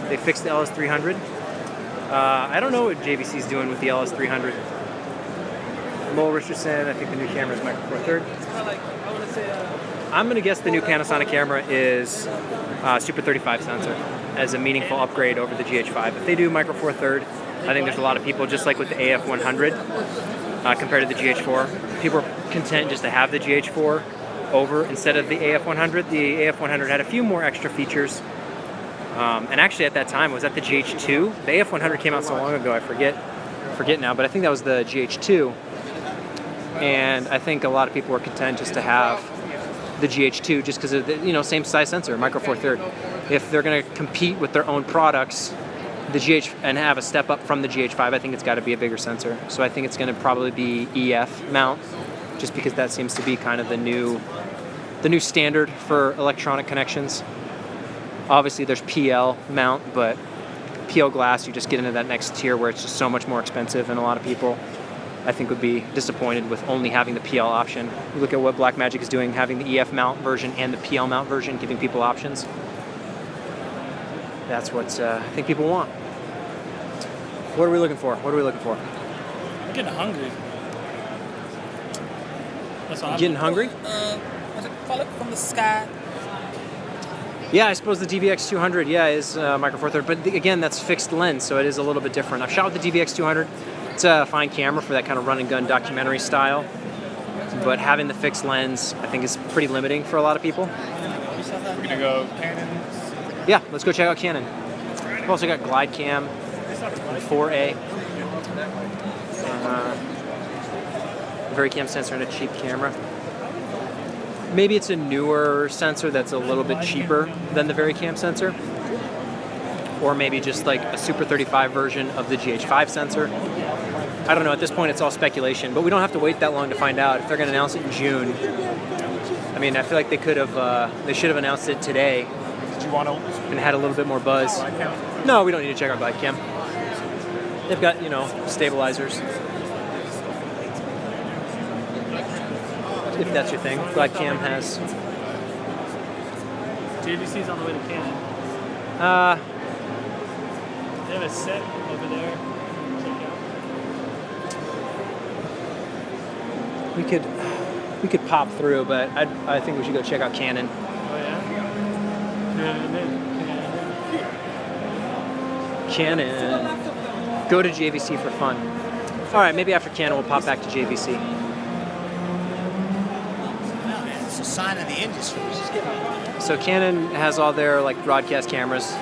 They fixed the LS300. I don't know what JVC's doing with the LS300. Lowell Richardson, I think the new camera is micro four third. I'm going to guess the new Panasonic camera is Super 35 sensor as a meaningful upgrade over the GH5. If they do micro four third, I think there's a lot of people, just like with the AF100 compared to the GH4, people are content just to have the GH4 over instead of the AF100. The AF100 had a few more extra features. And actually at that time, was that the GH2? The AF100 came out so long ago, I forget now, but I think that was the GH2. And I think a lot of people were content just to have the GH2 just because of the, same size sensor, Micro Four Third. If they're going to compete with their own products, the GH and have a step up from the GH5, I think it's got to be a bigger sensor. So I think it's going to probably be EF mount, just because that seems to be kind of the new standard for electronic connections. Obviously there's PL mount, but PL glass, you just get into that next tier where it's just so much more expensive, and a lot of people, I think, would be disappointed with only having the PL option. You look at what Blackmagic is doing, having the EF mount version and the PL mount version, giving people options. That's what I think people want. What are we looking for? I'm getting hungry. That's what Getting hungry? What's it called? From the sky. Yeah, I suppose the DVX200, is Micro Four Third, but again, that's fixed lens, so it is a little bit different. I've shot with the DVX200. It's a fine camera for that kind of run and gun documentary style, but having the fixed lens, I think, is pretty limiting for a lot of people. We're gonna go Canon. Yeah, let's go check out Canon. We've also got Glide Cam 4A. Varicam sensor and a cheap camera. Maybe it's a newer sensor that's a little bit cheaper than the Varicam sensor. Or maybe just like a Super 35 version of the GH5 sensor. I don't know, at this point it's all speculation, but we don't have to wait that long to find out. If they're gonna announce it in June, I mean, I feel like they should have announced it today. Did you want to? And had a little bit more buzz. No, we don't need to check our Glide Cam. They've got, stabilizers. If that's your thing. Glide Cam has. JVC's on the way to Canon. They have a set over there. Check out. We could pop through, but I think we should go check out Canon. Oh yeah. Canon. Go to JVC for fun. All right, maybe after Canon we'll pop back to JVC. It's a sign of the industry. So Canon has all their broadcast cameras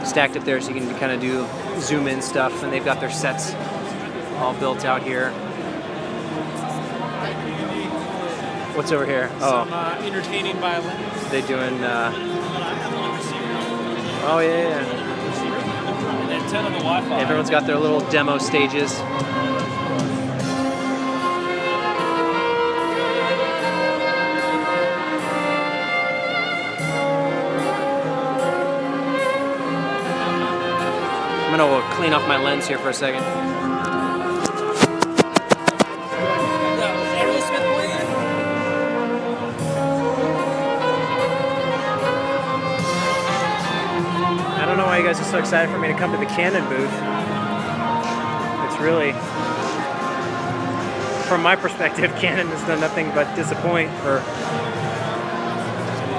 stacked up there, so you can kind of do zoom in stuff, and they've got their sets all built out here. What's over here? Some entertaining violins. They doing? Oh yeah. And then 10 on the Wi-Fi. Everyone's got their little demo stages. I'm gonna clean off my lens here for a second. I don't know why you guys are so excited for me to come to the Canon booth. It's really, from my perspective, Canon has done nothing but disappoint for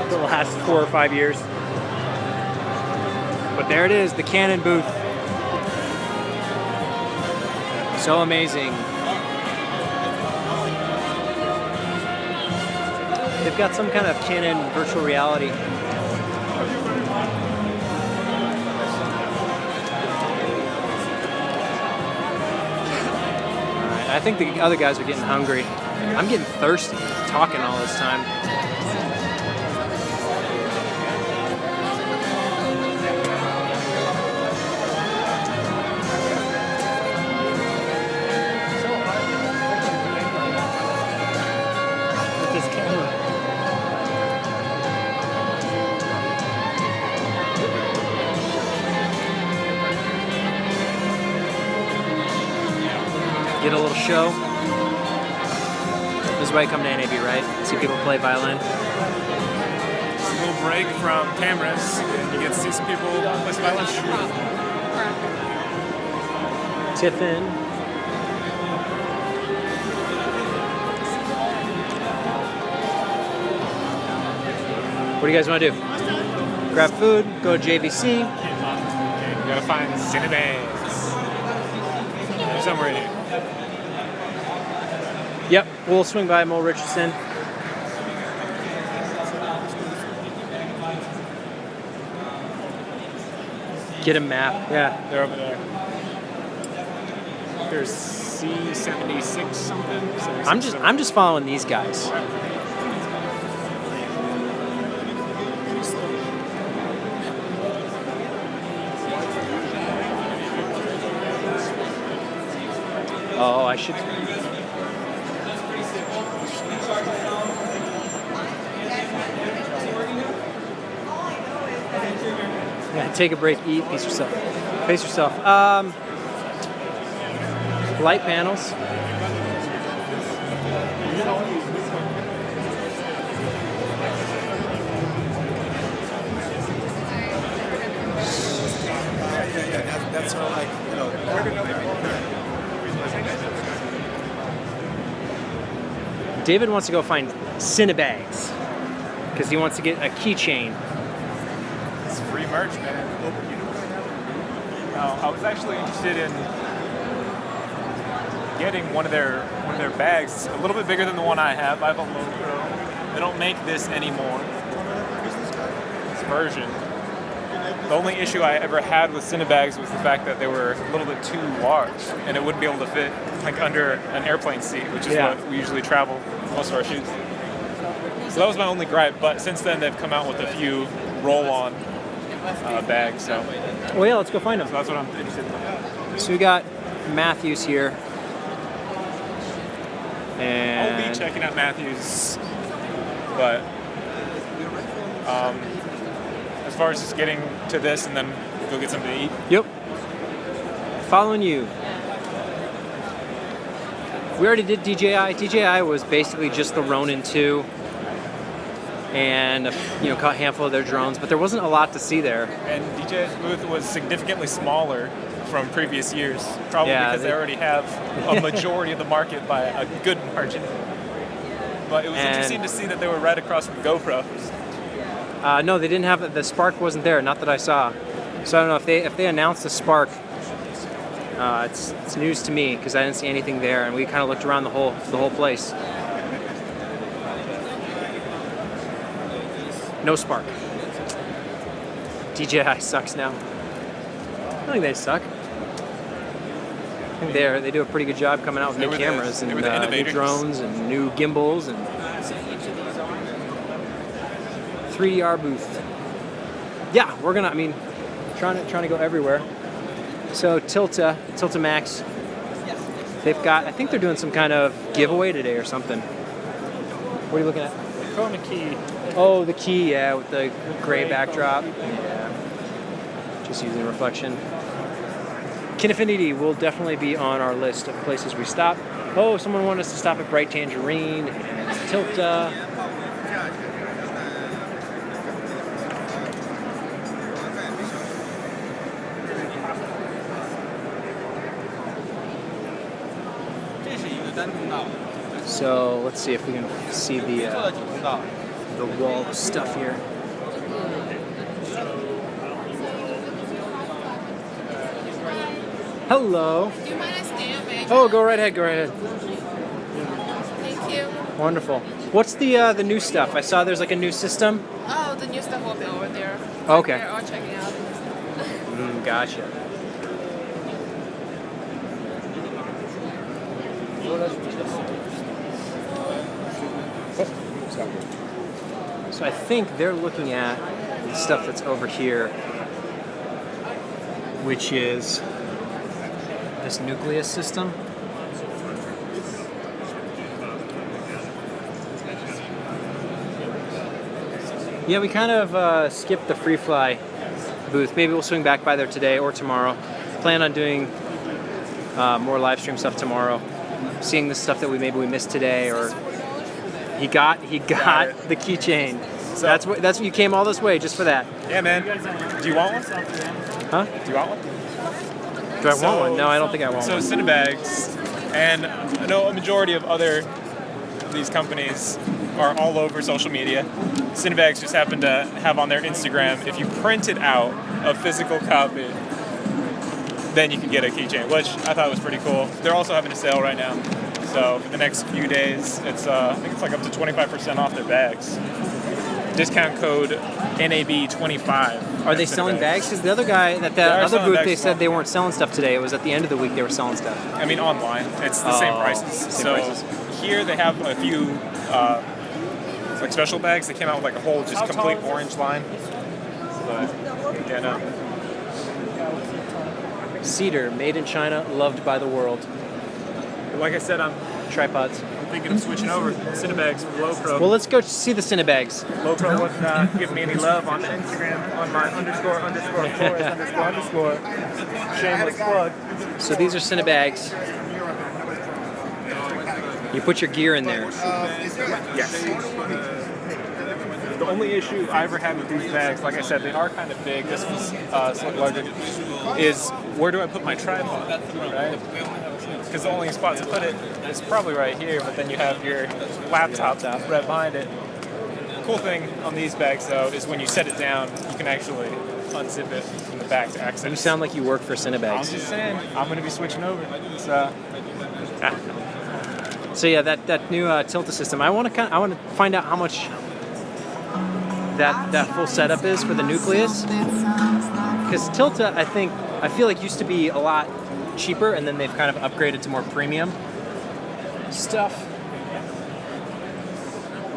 the last 4 or 5 years. But there it is, the Canon booth. So amazing. They've got some kind of Canon virtual reality. Alright, I think the other guys are getting hungry. I'm getting thirsty talking all this time. Get a little show. This is why you come to NAB, right? See people play violin. It's a little break from cameras, and you get to see some people play some violin. Tiffin. What do you guys want to do? Grab food, go to JVC. You gotta find Cinebags. somewhere in here. Yep, we'll swing by Mo Richardson. Get a map. Yeah, they're over there. There's C76 something. I'm just following these guys. Oh, I should. Yeah, take a break, eat, pace yourself. Pace yourself. Light panels. That's all like, you know. David wants to go find Cinebags because he wants to get a keychain. It's free merch, man. I was actually interested in getting one of their bags, a little bit bigger than the one I have. I have a logo. They don't make this anymore. This version. The only issue I ever had with Cinebags was the fact that they were a little bit too large, and it wouldn't be able to fit like under an airplane seat, which is what we usually travel most of our shoots. So that was my only gripe. But since then, they've come out with a few roll-on bags. So. Well, yeah, let's go find them. So that's what I'm interested in. So we got Matthews here. And I'll be checking out Matthews, but as far as just getting to this and then go get something to eat. Yep. Following you. We already did DJI. DJI was basically just the Ronin 2 and a handful of their drones, but there wasn't a lot to see there. And DJI's booth was significantly smaller from previous years, probably because they already have a majority of the market by a good margin. But it was interesting to see that they were right across from GoPro. No, they didn't have the Spark wasn't there, not that I saw. So I don't know if they announced the Spark. It's news to me because I didn't see anything there, and we kind of looked around the whole place. No Spark. DJI sucks now. I don't think they suck. I think they do a pretty good job coming out with new cameras and new drones and new gimbals and 3DR booth. Yeah, we're gonna. Trying to go everywhere. So Tilta Max. They've got. I think they're doing some kind of giveaway today or something. What are you looking at? Chroma key. Oh, the key. Yeah, with the gray backdrop. Yeah. Just using reflection. Kinfinity will definitely be on our list of places we stop. Oh, someone wanted us to stop at Bright Tangerine and Tilta. So let's see if we can see the wall of stuff here. Hello. Do you mind I stand, Major? Oh, go right ahead. Thank you. Wonderful. What's the new stuff? I saw there's like a new system. Oh, the new stuff will be over there. Okay. They're all checking out. Gotcha. So I think they're looking at the stuff that's over here, which is this nucleus system. Yeah, we kind of skipped the free fly booth. Maybe we'll swing back by there today or tomorrow. Plan on doing more live stream stuff tomorrow. Seeing the stuff that we missed today, or he got the keychain. So that's what you came all this way just for that. Yeah, man. Do you want one? Huh? Do you want one? Do I want one? No, I don't think I want one. So Cinebags, and I know a majority of these companies are all over social media. Cinebags just happen to have on their Instagram, if you printed out a physical copy, then you can get a keychain, which I thought was pretty cool. They're also having a sale right now. So for the next few days, it's I think it's like up to 25% off their bags. Discount code NAB25. Are they selling bags? Because the other guy at that other booth, they said they weren't selling stuff today. It was at the end of the week they were selling stuff. I mean, online. It's the same prices. Here they have a few like special bags. They came out with like a whole just complete orange line. But yeah, no. Cedar, made in China, loved by the world. Like I said, I'm tripods. I'm thinking of switching over Cinebags for Low Pro. Well, let's go see the Cinebags. Low Pro wasn't giving me any love on Instagram on my __Flores___ shameless plug. So these are Cinebags. You put your gear in there. Yes. The only issue I ever had with these bags, like I said, they are kind of big. This was slightly larger. Is where do I put my tripod? Right? Because the only spot to put it is probably right here, but then you have your laptop right behind it. Cool thing on these bags, though, is when you set it down, you can actually unzip it from the back to access. You sound like you work for Cinebags. I'm just saying, I'm going to be switching over. So yeah, that new Tilta system. I want to find out how much that full setup is for the Nucleus. Because Tilta, I feel like used to be a lot cheaper, and then they've kind of upgraded to more premium stuff.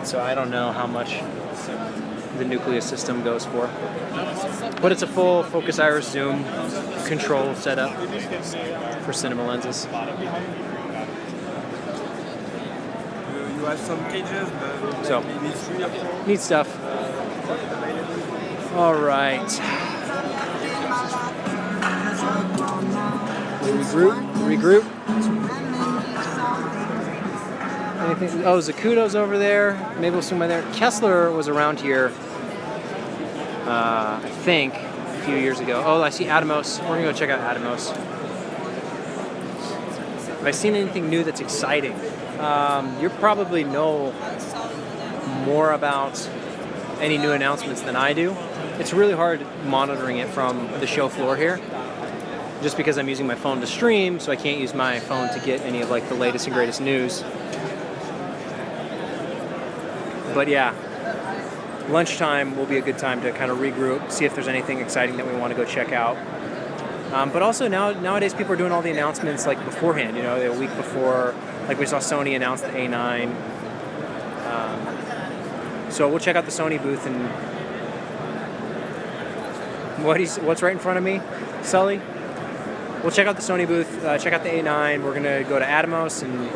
So I don't know how much the Nucleus system goes for. But it's a full focus iris zoom control setup for cinema lenses. You have some cages, but So, maybe 3 or 4. neat stuff. All right. Regroup. Anything? Oh, Zacuto's over there. Maybe we'll swing by there. Kessler was around here, I think, a few years ago. Oh, I see Atomos. We're gonna go check out Atomos. Have I seen anything new that's exciting? You probably know more about any new announcements than I do. It's really hard monitoring it from the show floor here, just because I'm using my phone to stream, so I can't use my phone to get any of like the latest and greatest news. But yeah, lunchtime will be a good time to kind of regroup, see if there's anything exciting that we want to go check out. But also nowadays people are doing all the announcements like beforehand, you know, a week before. Like we saw Sony announce the A9. So we'll check out the Sony booth and what's right in front of me, Sully? We'll check out the Sony booth, check out the A9. We're gonna go to Atomos and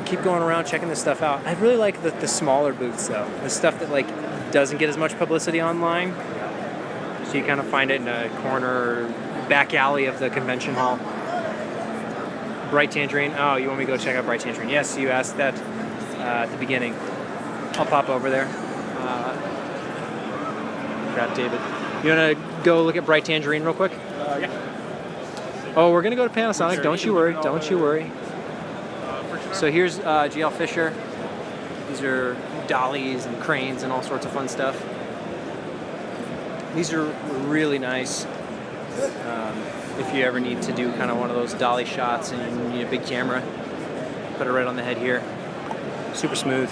keep going around checking this stuff out. I really like the smaller booths though, the stuff that like doesn't get as much publicity online. So you kind of find it in a corner, back alley of the convention hall. Bright Tangerine. Oh, you want me to go check out Bright Tangerine? Yes, you asked that at the beginning. I'll pop over there. Grab David. You want to go look at Bright Tangerine real quick? Yeah. Oh, we're going to go to Panasonic. Don't you worry. Don't you worry. So here's GL Fisher. These are dollies and cranes and all sorts of fun stuff. These are really nice. If you ever need to do kind of one of those dolly shots and you need a big camera, put it right on the head here. Super smooth,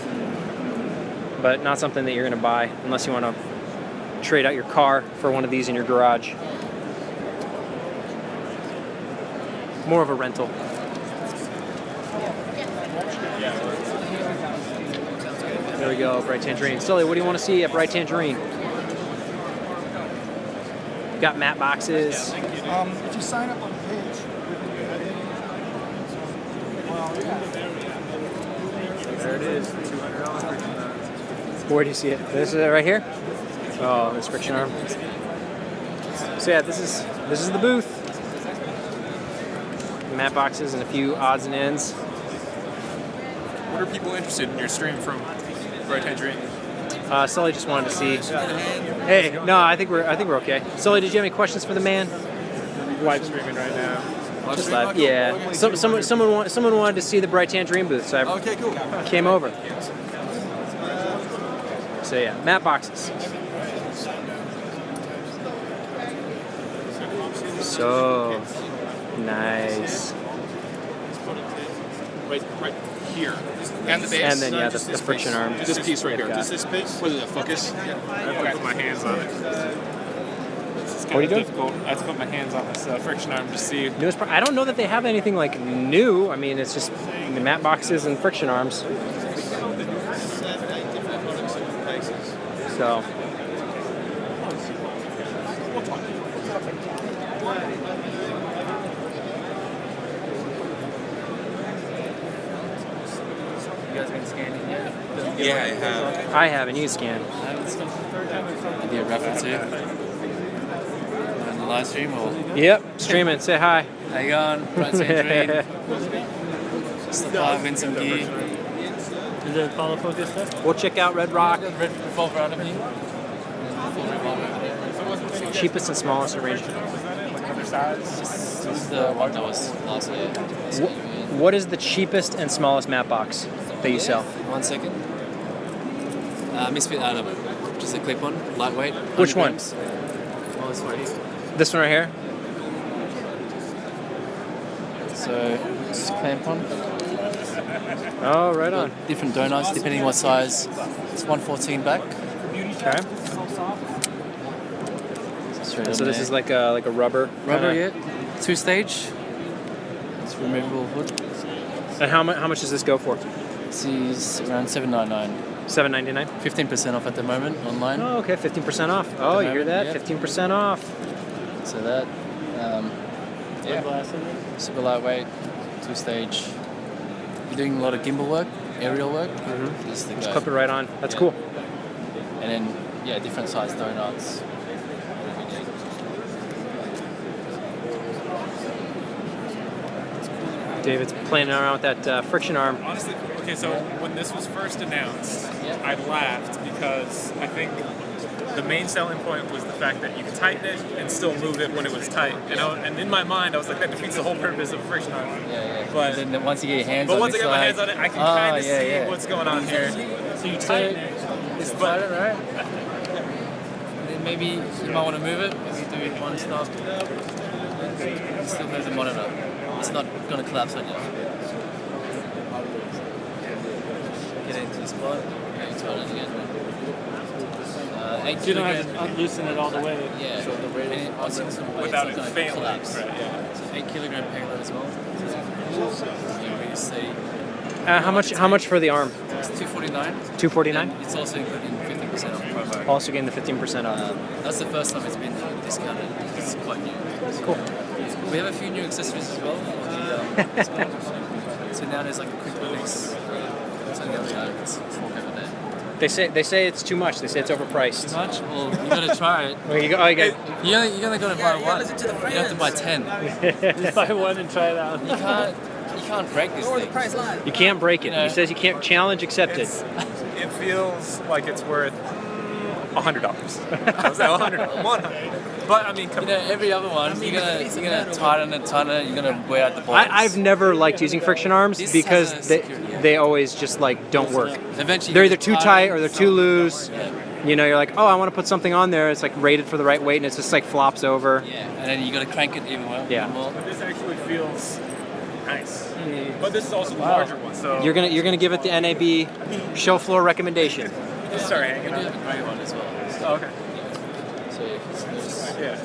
but not something that you're going to buy unless you want to trade out your car for one of these in your garage. More of a rental. There we go, Bright Tangerine. Sully, what do you want to see at Bright Tangerine? Got matte boxes. If you sign up on the page, There it is, $200. Where do you see it? This is it right here? Oh, this friction arm. So yeah, this is the booth. Matte boxes and a few odds and ends. What are people interested in your stream from Bright Tangerine? Sully just wanted to see. Hey, no, I think we're okay. Sully, did you have any questions for the man? Live streaming right now. Just live. Yeah. Someone wanted to see the Bright Tangerine booth, so I came over. So yeah, matte boxes. So nice. Right here. And the base. And then, yeah, the friction arm. This piece right here. Got. This piece? What is it, focus? I have to put my hands on it. It's What are you doing? difficult. I have to put my hands on this friction arm to see. I don't know that they have anything like new. I mean, it's just the matte boxes and friction arms. So. You guys been scanning yet? Yeah, I have. I haven't. You can scan. Be a reference here. On the live stream or? Yep. Streaming. Say hi. How you going? Bright St. Stop by, win some gear. Is it follow focus stuff? We'll check out Red Rock. Red revolver out of me. Cheapest and smallest range. Other sides. This is the one that was last year. What is the cheapest and smallest matte box that you sell? 1 second. Misfit Adam. Just a clip on, lightweight. Which one? Grams. Oh, this one here. This one right here? So, just a clamp on. Oh, right on. Different donuts depending on what size. It's 114 back. Okay. So this is like a rubber. Rubber, kinda. yeah. 2-stage. It's removable hood. And how much does this go for? This is around $7.99. $7.99. 15% off at the moment online. Oh, okay, 15% off. Oh, you hear that? Yeah. 15% off. So that, yeah, super lightweight, 2-stage. You're doing a lot of gimbal work, aerial work. Mm-hmm. This is the Just guy. clip it right on. That's Yeah. cool. And then, yeah, different size donuts. David's playing around with that friction arm. Honestly, okay, so when this was first announced, I laughed because I think the main selling point was the fact that you could tighten it and still move it when it was tight. And in my mind, I was like, that defeats the whole purpose of a friction arm. Yeah. But then once you get your hands But on once I it's get my like- hands on it, I can kind of see yeah. what's going on here. So you tighten it. It's tighter, right? And then maybe you might want to move it. Maybe do it one stop. You still move the monitor. It's not going to collapse on you. Get into the spot. Yeah, you tighten it again. 8 You don't have kilogram. to unloosen it all the way. Yeah. So the rate And once it's in the way, Without it's it not going to failing. collapse. Right, yeah. So 8 kilogram payload as well. So you really see. How much for the arm? It's $249. $249. It's also including 15% off promo. Also getting the 15% off. That's the first time it's been discounted. It's quite new. Cool. We have a few new accessories as well. So now there's like a quick release. It's on the other side. It's fork over there. They say it's too much. They say it's overpriced. Too much? Well, you gotta try it. Well, you only You only gotta buy one. You don't have to buy 10. Just buy one and try it out. You can't break this thing. You can't break it. You know. He says you can't challenge accepted. It feels like it's worth $100. I was like, $100. 100. But I mean, come on. Every other one, you're gonna tighten it, you're gonna wear out the bolts. I've never liked using friction arms This because has a security, they always just like don't work. Eventually They're you either get too tired, tight or they're too loose. Yeah. You know, you're like, oh, I want to put something on there. It's like rated for the right weight, and it's just like flops over. Yeah, and then you gotta crank it even more. Yeah. Even more. But this actually feels nice. But this is also the larger one, so You're gonna give it the NAB show floor recommendation. just start hanging We do on. have a grey one as well. Oh, okay. So if it's loose, Yeah.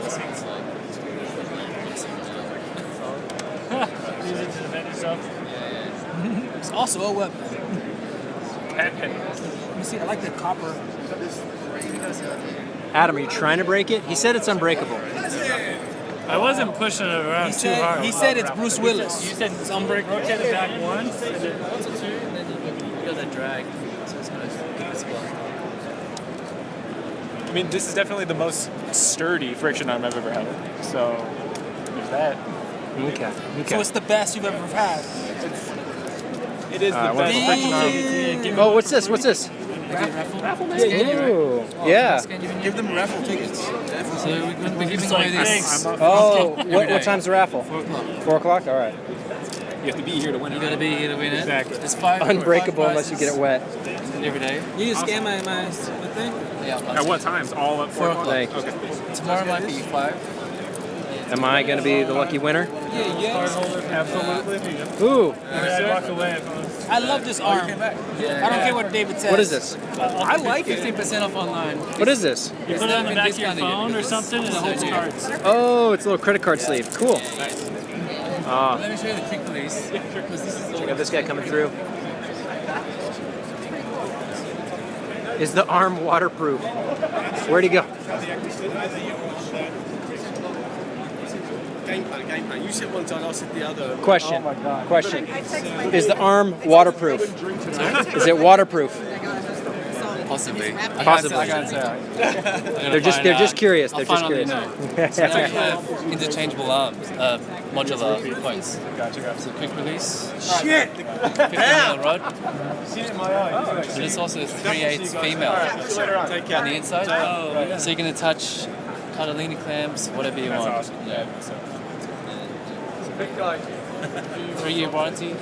it's like Use it to defend yourself. It's also a weapon. Let me see. I like the copper. Adam, are you trying to break it? He said it's unbreakable. I wasn't pushing it around too hard. He said it's Bruce Willis. You said it's unbreakable. Rotate it back once. And then once or two, and then you got that drag. So it's gonna keep it spot. I mean, this is definitely the most sturdy friction arm I've ever had. So there's that. Okay. So it's the best you've ever had. It is the best friction arm. Oh, what's this? What's this? Raffle Ooh, yeah. Give them raffle tickets. So we're giving away this. Oh, what time's the raffle? 4 o'clock. 4 o'clock? All right. You have to be here to win it. You gotta be here to win it. Exactly. It's five. Unbreakable five unless you get it wet. every day. You need to scan my thing? Yeah. At what times? All at 4 o'clock? Thank you. Okay. Tomorrow might be 5. Am I going to be the lucky winner? Absolutely. Ooh. I'd walk away if I was. I love this arm. I don't care what David says. What is this? I like it. 15% off online. What is this? You put it on the back of your phone or something, and it holds cards. Oh, it's a little credit card sleeve. Cool. Let me show you the quick release. Because this is Check out this guy coming through. Is the arm waterproof? Where'd he go? Game plan. You said one side, I said the other. Question. Question. Is the arm waterproof? Is it waterproof? possibly. Possibly. I can't say. They're just curious. They're just curious. So it's actually interchangeable arms, modular points. Gotcha. So quick release. Shit! 50mm rod. Seen it in my eye. And it's also 3/8 female on the inside. So you can attach Catalini clamps, whatever you want. Awesome. Yeah. It's a big guy. 3-year warranty.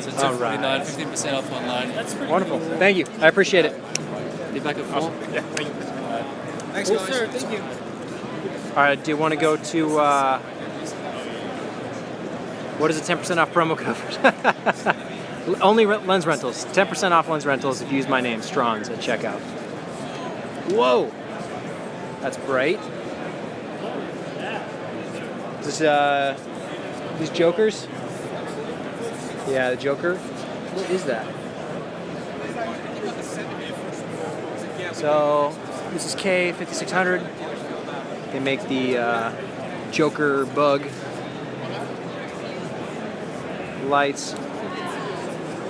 So All right. 249, 15% off online. That's pretty Wonderful. Thank you. I appreciate it. Be back at 4. Yeah, thank you. Thanks, guys. Sir, thank you. All right. Do you want to go to what is the 10% off promo code? Only lens rentals. 10% off lens rentals if you use my name, Strongs, at checkout. Whoa, that's bright. Is this, these Jokers? Yeah, the Joker. What is that? So this is K5600. They make the Joker bug lights.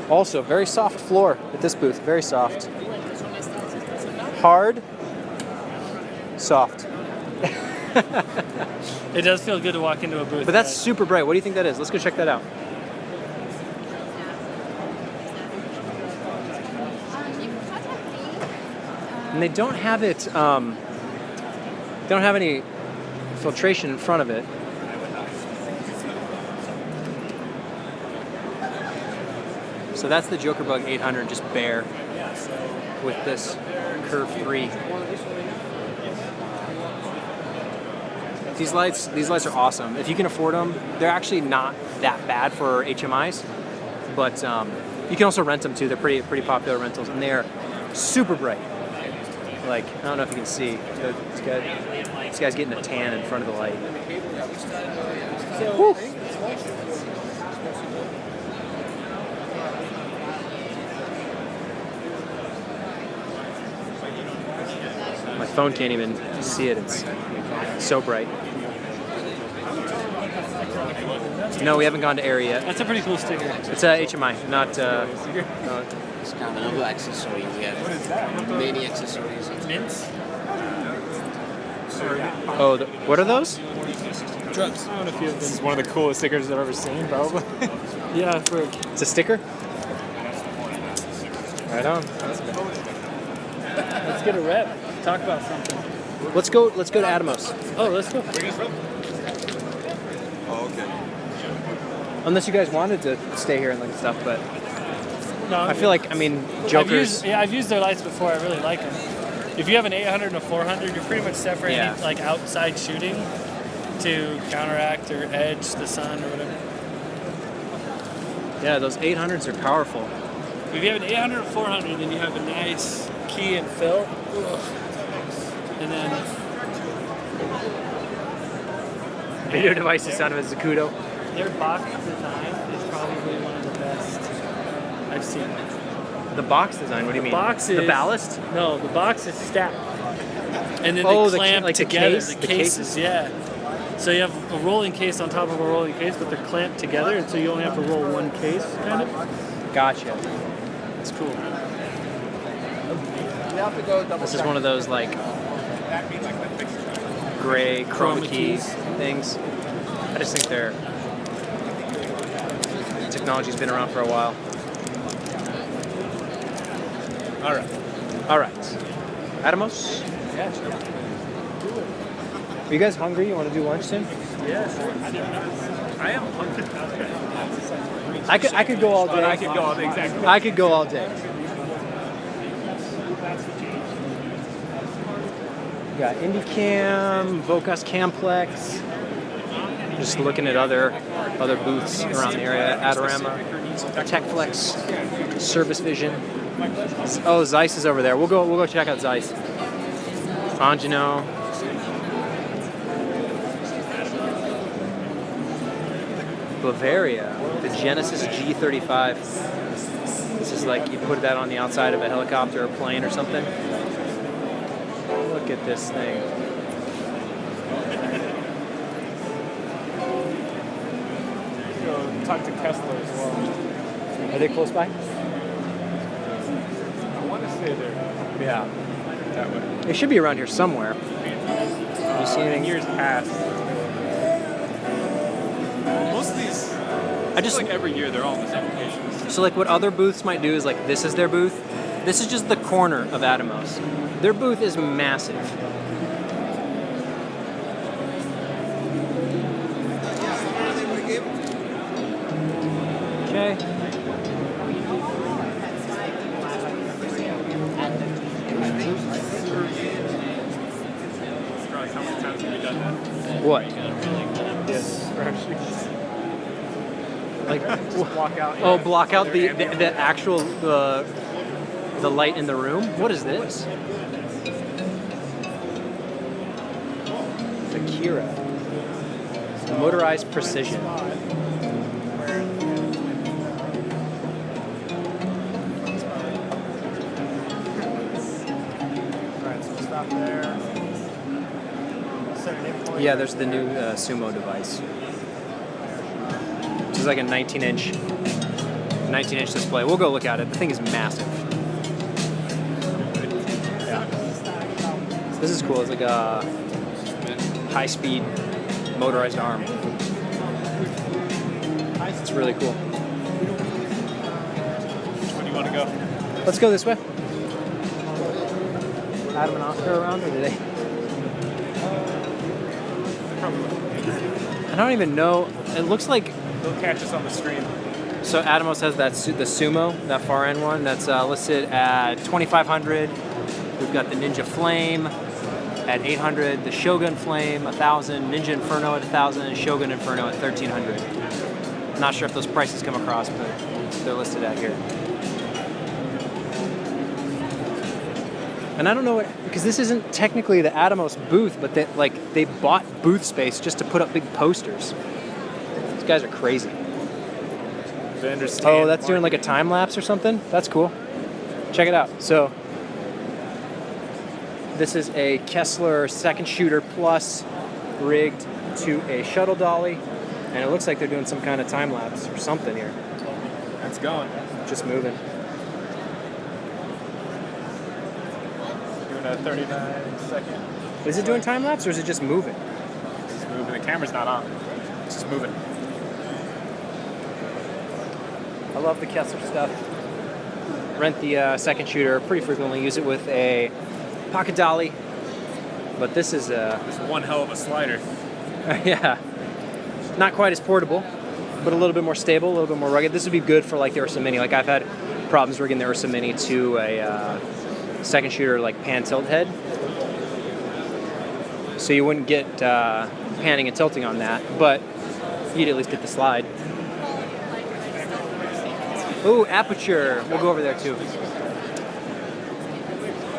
Also, very soft floor at this booth. Very soft. Hard. Soft. It does feel good to walk into a booth. But that's super bright. What do you think that is? Let's go check that out. And they don't have it, they don't have any filtration in front of it. So that's the Joker Bug 800, just bare, with this Curve 3. These lights are awesome. If you can afford them, they're actually not that bad for HMIs, but you can also rent them too. They're pretty popular rentals, and they are super bright. Like, I don't know if you can see, this guy's getting a tan in front of the light. Woo. My phone can't even see it. It's so bright. No, we haven't gone to Area yet. That's a pretty cool sticker. It's a HMI, not. It's kind of another accessory. We have many accessories. Mints? Oh, what are those? Drugs. I don't know if this is one of the coolest stickers I've ever seen, probably. Yeah, it's a sticker? Right on. Let's get a rep. Talk about something. Let's go to Atomos. Oh, let's go. Oh, okay. Unless you guys wanted to stay here and look at stuff, but No, I feel like, I mean, Jokers. I've used their lights before. I really like them. If you have an 800 and a 400, you're pretty much set for any like outside shooting to counteract or edge the sun or whatever. Yeah, those 800s are powerful. If you have an 800 or 400, then you have a nice key and fill. And then Video device is sound of a Zacuto. their box design is probably one of the best I've seen. The box design, what do you mean? Box The is, ballast? No, the box is stacked. And then Oh, they clamp like the together. case? The The cases, cases? yeah. So you have a rolling case on top of a rolling case, but they're clamped together, and so you only have to roll one case, kind of. Gotcha. It's cool. This is one of those like gray chroma keys things. I just think their technology's been around for a while. All right. Atomos? Yeah, sure. Are you guys hungry? You want to do lunch soon? Yes. I am hungry. I could go all day. I could go all day, exactly. I could go all day. We got IndyCam, Vocus Camplex. Just looking at other booths around the area. Adorama, TechFlex, Service Vision. Oh, Zeiss is over there. We'll go check out Zeiss. Angino. Bavaria, the Genesis G35. This is like you put that on the outside of a helicopter or plane or something. Look at this thing. Go talk to Kessler as well. Are they close by? I want to say they're Yeah. that way. They should be around here somewhere. You see anything? Years past. Most of these, I just like every year they're all in the same locations. So like what other booths might do is like this is their booth. This is just the corner of Atomos. Their booth is massive. Okay. How many times have we done that? What? Yes. Like block out. Oh, block out the actual the light in the room. What is this? Akira. Motorized precision. Alright, so stop there. Set an endpoint. Yeah, there's the new Sumo device. Which is like a 19-inch display. We'll go look at it. The thing is massive. Yeah. This is cool. It's like a high-speed motorized arm. It's really cool. Which one do you want to go? Let's go this way. Adam and Oscar around, or do they? I don't even know. It looks like They'll catch us on the stream. so. Atomos has the Sumo, that far end one, that's listed at $2,500. We've got the Ninja Flame at $800, the Shogun Flame $1,000, Ninja Inferno at $1,000, and Shogun Inferno at $1,300. Not sure if those prices come across, but they're listed out here. And I don't know what, because this isn't technically the Atomos booth, but they bought booth space just to put up big posters. These guys are crazy. They understand. Oh, that's doing like a time lapse or something? That's cool. Check it out. So, this is a Kessler second shooter plus rigged to a shuttle dolly, and it looks like they're doing some kind of time lapse or something here. It's going. Just moving. Doing a 39-second. Is it doing time lapse or is it just moving? It's just moving. The camera's not on. It's just moving. I love the Kessler stuff. Rent the second shooter pretty frequently. Use it with a pocket dolly. But this is This is one hell of a slider. yeah, not quite as portable, but a little bit more stable, a little bit more rugged. This would be good for like the Ursa Mini. Like I've had problems rigging the Ursa Mini to a second shooter like pan tilt head. So you wouldn't get panning and tilting on that, but you'd at least get the slide. Ooh, aperture. We'll go over there too.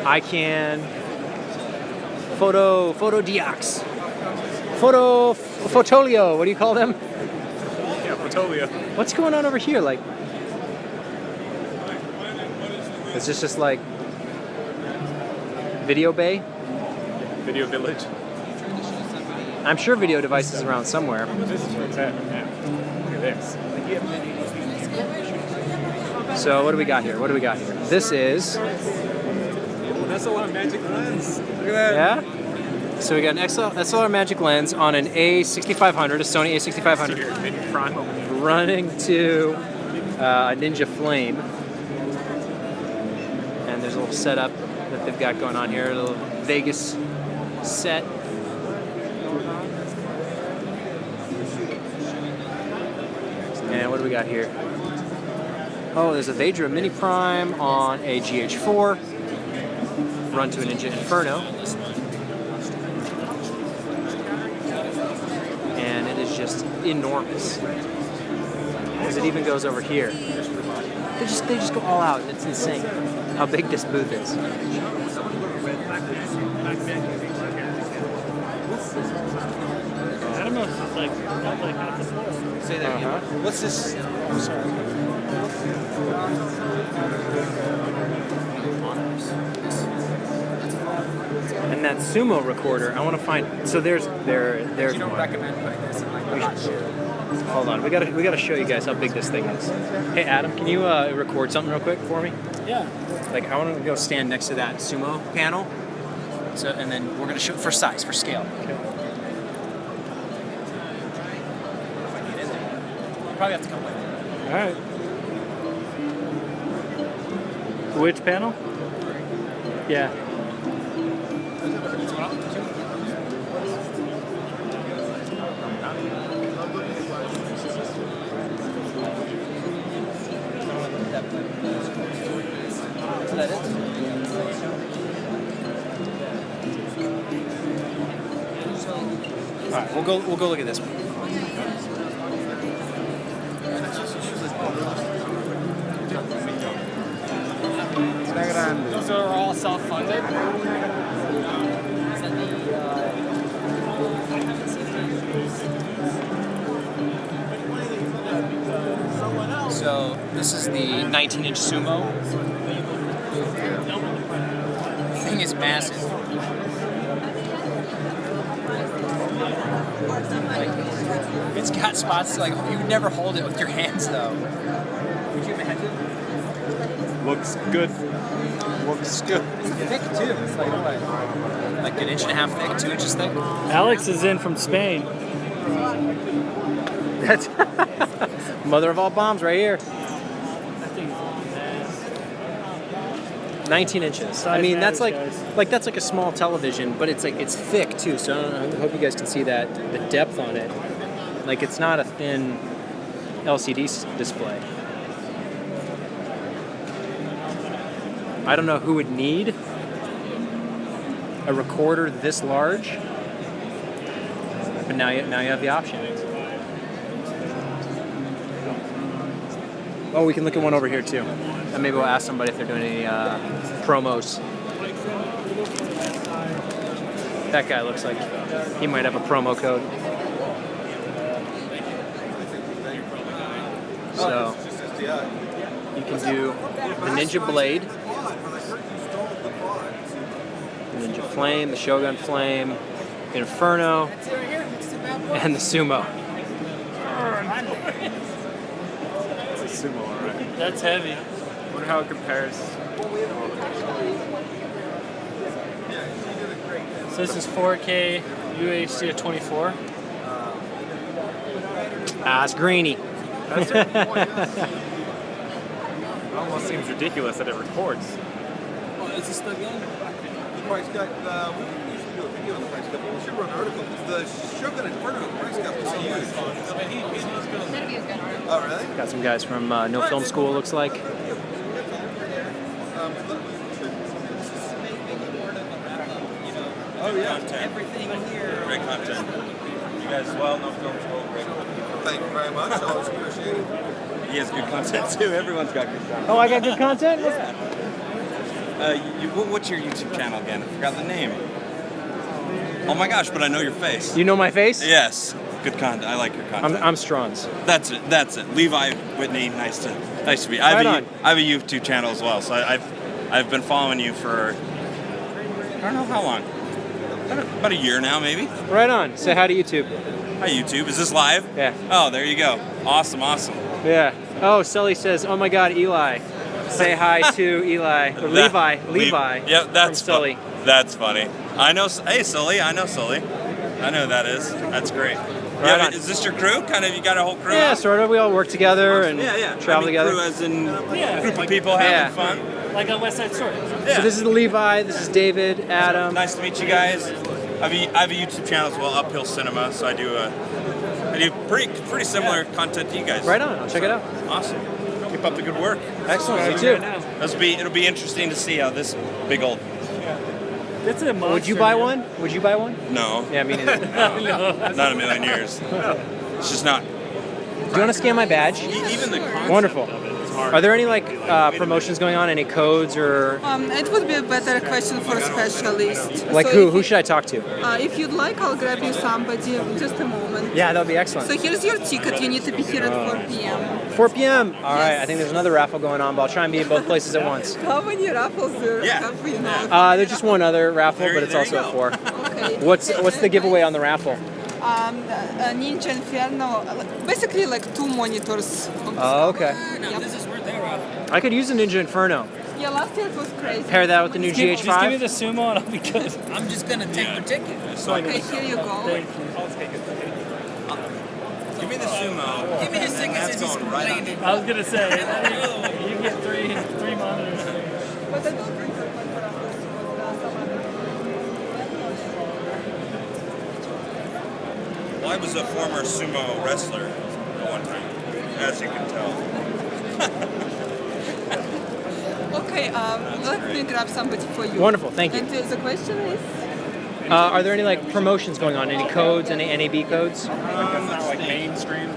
I can photodiox. Photolio. What do you call them? Yeah, Photolio. What's going on over here? Like, is this just like Video Bay? Video Village. I'm sure video devices around somewhere. This is where it's at now. Look at this. So what do we got here? This is SLR Magic Lens. Look at that. yeah. So we got an SLR Magic Lens on an A6500, a Sony A6500, running to a Ninja Flame. And there's a little setup that they've got going on here, a little Vegas set. And what do we got here? Oh, there's a Vedra Mini Prime on a GH4, run to a Ninja Inferno. And it is just enormous. Because it even goes over here. They just go all out, and it's insane how big this booth is. I don't know if it's like not like half the floor. Say that again. What's this? I'm sorry. And that sumo recorder, I want to find. So there's You don't recommend putting this in like Hold on, we gotta show you guys how big this thing is. Hey Adam, can you record something real quick for me? Yeah. Like I want to go stand next to that sumo panel. So and then we're gonna shoot for size, for scale. Okay. You probably have to come with me. All right. Which panel? Yeah. All right, we'll go look at this one. Those are all self-funded. So this is the 19-inch sumo. The thing is massive. It's got spots like you would never hold it with your hands though. Would you imagine? Looks good. Looks good. It's thick too. It's like what? Like an inch and a half thick, 2 inches thick. Alex is in from Spain. That's mother of all bombs right here. 19 inches. I mean, that's like that's like a small television, but it's thick too. So I hope you guys can see that the depth on it. Like it's not a thin LCD display. I don't know who would need a recorder this large, but now you have the option. Oh, we can look at one over here too. And maybe we'll ask somebody if they're doing any promos. That guy looks like he might have a promo code. So you can do the Ninja Blade, the Ninja Flame, the Shogun Flame, Inferno, and the Sumo. Sumo, all right. That's heavy. Wonder how it compares. So this is 4K UHD at 24. Ah, it's grainy. That's it. It almost seems ridiculous that it records. Is this the game? The price cut, we used to do a video on the price cut, but we should run an article because the Shogun Inferno price cut was huge. Oh, really? Got some guys from No Film School, looks like. Oh, yeah. Everything here. Great content. You guys as well, No Film School, great content. Thank you very much. Always appreciate it. He has good content too. Everyone's got good content. Oh, I got good content? Yeah. What's your YouTube channel again? I forgot the name. Oh my gosh, but I know your face. You know my face? Yes. Good content. I like your content. I'm Strons. That's it. That's it. Levi Whitney. Nice to meet. I have a YouTube channel as well, so I've been following you for I don't know how long. About a year now, maybe. Right on. Say hi to YouTube. Hi YouTube. Is this live? Yeah. Oh, there you go. Awesome. Yeah. Oh, Sully says, "Oh my God, Eli." Say hi to Eli. Or Levi. Yeah, that's from Sully. That's funny. I know. Hey, Sully. I know Sully. I know who that is. That's great. Right on. Is this your crew? Kind of, you got a whole crew? Yeah, sort of. We all work together and travel together. Crew as in group of people having fun. Like on West Side Story. So this is Levi. This is David. Adam. Nice to meet you guys. I have a YouTube channel as well, Uphill Cinema. So I do I do pretty similar content to you guys. Right on. I'll check it out. Awesome. Keep up the good work. Excellent. You too. It'll be interesting to see how this big old. It's a monster. Would you buy one? Would you buy one? No. Yeah, me neither. Not a million years. It's just not. Do you want to scan my badge? Even the concept Wonderful. of it is hard. Are there any like promotions going on? Any codes or It would be a better question for a specialist. like So who should I talk to? If you'd like, I'll grab you somebody. Just a moment. Yeah, that would be excellent. So here's your ticket. You need to be here at 4 p.m. 4 p.m. All right. I think there's another raffle going on, but I'll try and be at both places at once. How many raffles do you have? You know? There's just one other raffle, but it's also at 4. Okay. What's the giveaway on the raffle? Ninja Inferno, basically like 2 monitors. Oh, okay. Yep. This is worth their raffle. I could use a Ninja Inferno. Yeah, last year it was crazy. Pair that with the new GH5. Just give me the Sumo and I'll be good. I'm just gonna take the ticket. Okay, here you go. Thank you. Give me the Sumo. Give me his ticket since he's complaining. I was gonna say, you get three monitors. But I don't think so. Well, I was a former sumo wrestler at one time, as you can tell. Okay, let me grab somebody for you. Wonderful, thank you. And the question is? Are there any like promotions going on? Any codes? Any NAB codes? Not like mainstream.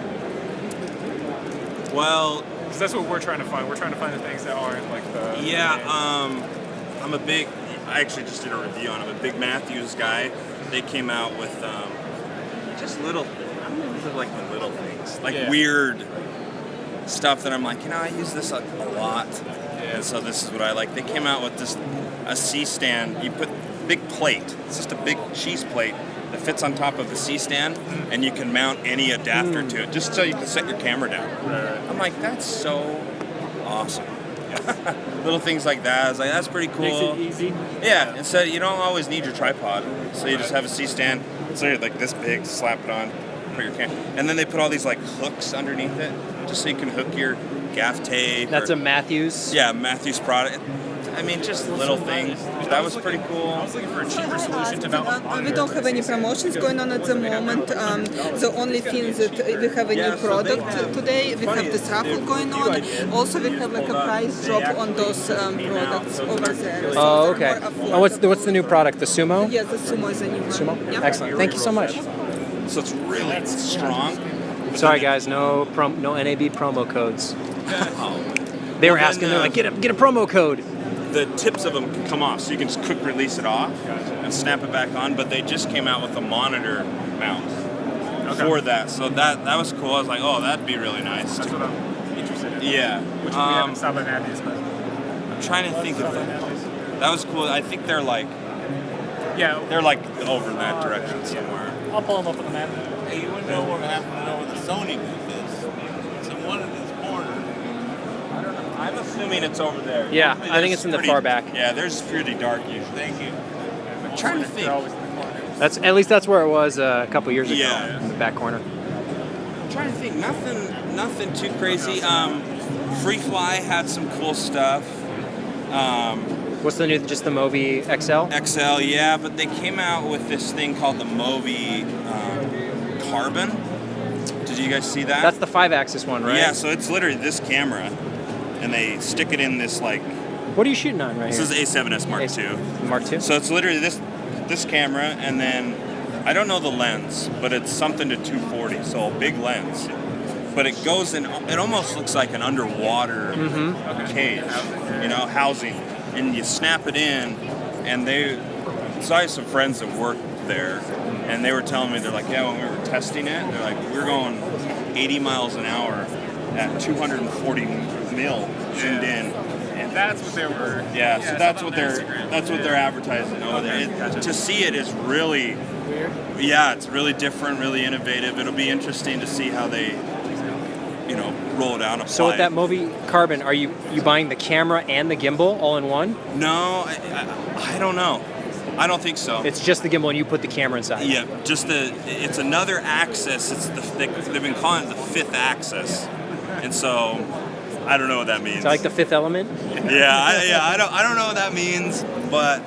Well, because that's what we're trying to find. We're trying to find the things that aren't like the. Yeah, I actually just did a review on them. A big Matthews guy. They came out with just little. I don't know if they're like the little things, like weird stuff that I'm like, I use this a lot, and so this is what I like. They came out with a C-stand. You put big plate. It's just a big cheese plate that fits on top of the C-stand, and you can mount any adapter to it, just so you can set your camera down. I'm like, that's so awesome. Little things like that. I was like, that's pretty cool. Makes it easy. Yeah, instead you don't always need your tripod, so you just have a C-stand. So you're like this big, slap it on, put your camera, and then they put all these like hooks underneath it, just so you can hook your gaff tape. That's a Matthews. Yeah, Matthews product. I mean, just little things. That was pretty cool. I was looking for a cheaper solution to mount. We don't have any promotions going on at the moment. The only thing that we have a new product today. We have this raffle going on. Also, we have like a price drop on those products over there. Oh, okay. Oh, what's the new product? The Sumo? Yes, the Sumo is a new one. Sumo? Yeah. Excellent. Thank you so much. So it's really strong. Sorry guys, no NAB promo codes. They were asking, they're like, get a promo code. The tips of them can come off, so you can just quick release it off and snap it back on. But they just came out with a monitor mount for that, so that was cool. I was like, oh, that'd be really nice. That's what I'm interested in. Yeah. Which we haven't stopped at Matthews, but I'm trying to think of that. That was cool. I think they're like over in that direction somewhere. I'll pull them up on the map. Hey, you wouldn't know what happened to know where the Sony booth is. It's in one of these corners. I'm assuming it's over there. Yeah, I think it's in the far back. Yeah, there's pretty dark usually. Thank you. I'm trying to think. That's where it was a couple years ago. Yeah. In the back corner. I'm trying to think. Nothing too crazy. Free Fly had some cool stuff. What's the new? Just the Movi XL? XL, yeah, but they came out with this thing called the Movi Carbon. Did you guys see that? That's the 5-axis one, right? Yeah, so it's literally this camera, and they stick it in this like. What are you shooting on right this here? This is A7S Mark II. Mark II. So it's literally this camera, and then I don't know the lens, but it's something to 240, so a big lens. But it goes in. It almost looks like an underwater cage, housing. And you snap it in, and so I have some friends that work there, and they were telling me, they're like, yeah, when we were testing it, they're like, we're going 80 miles an hour at 240 mil zoomed in. And that's what they were. Yeah, so that's what they're advertising over there. To see it is really weird. Yeah, it's really different, really innovative. It'll be interesting to see how they roll it out. So with that Movi Carbon, are you buying the camera and the gimbal all in one? No, I don't know. I don't think so. It's just the gimbal and you put the camera inside. Yeah, it's another axis. They've been calling it the 5th axis, and so I don't know what that means. It's like the 5th element. Yeah, I don't know what that means, but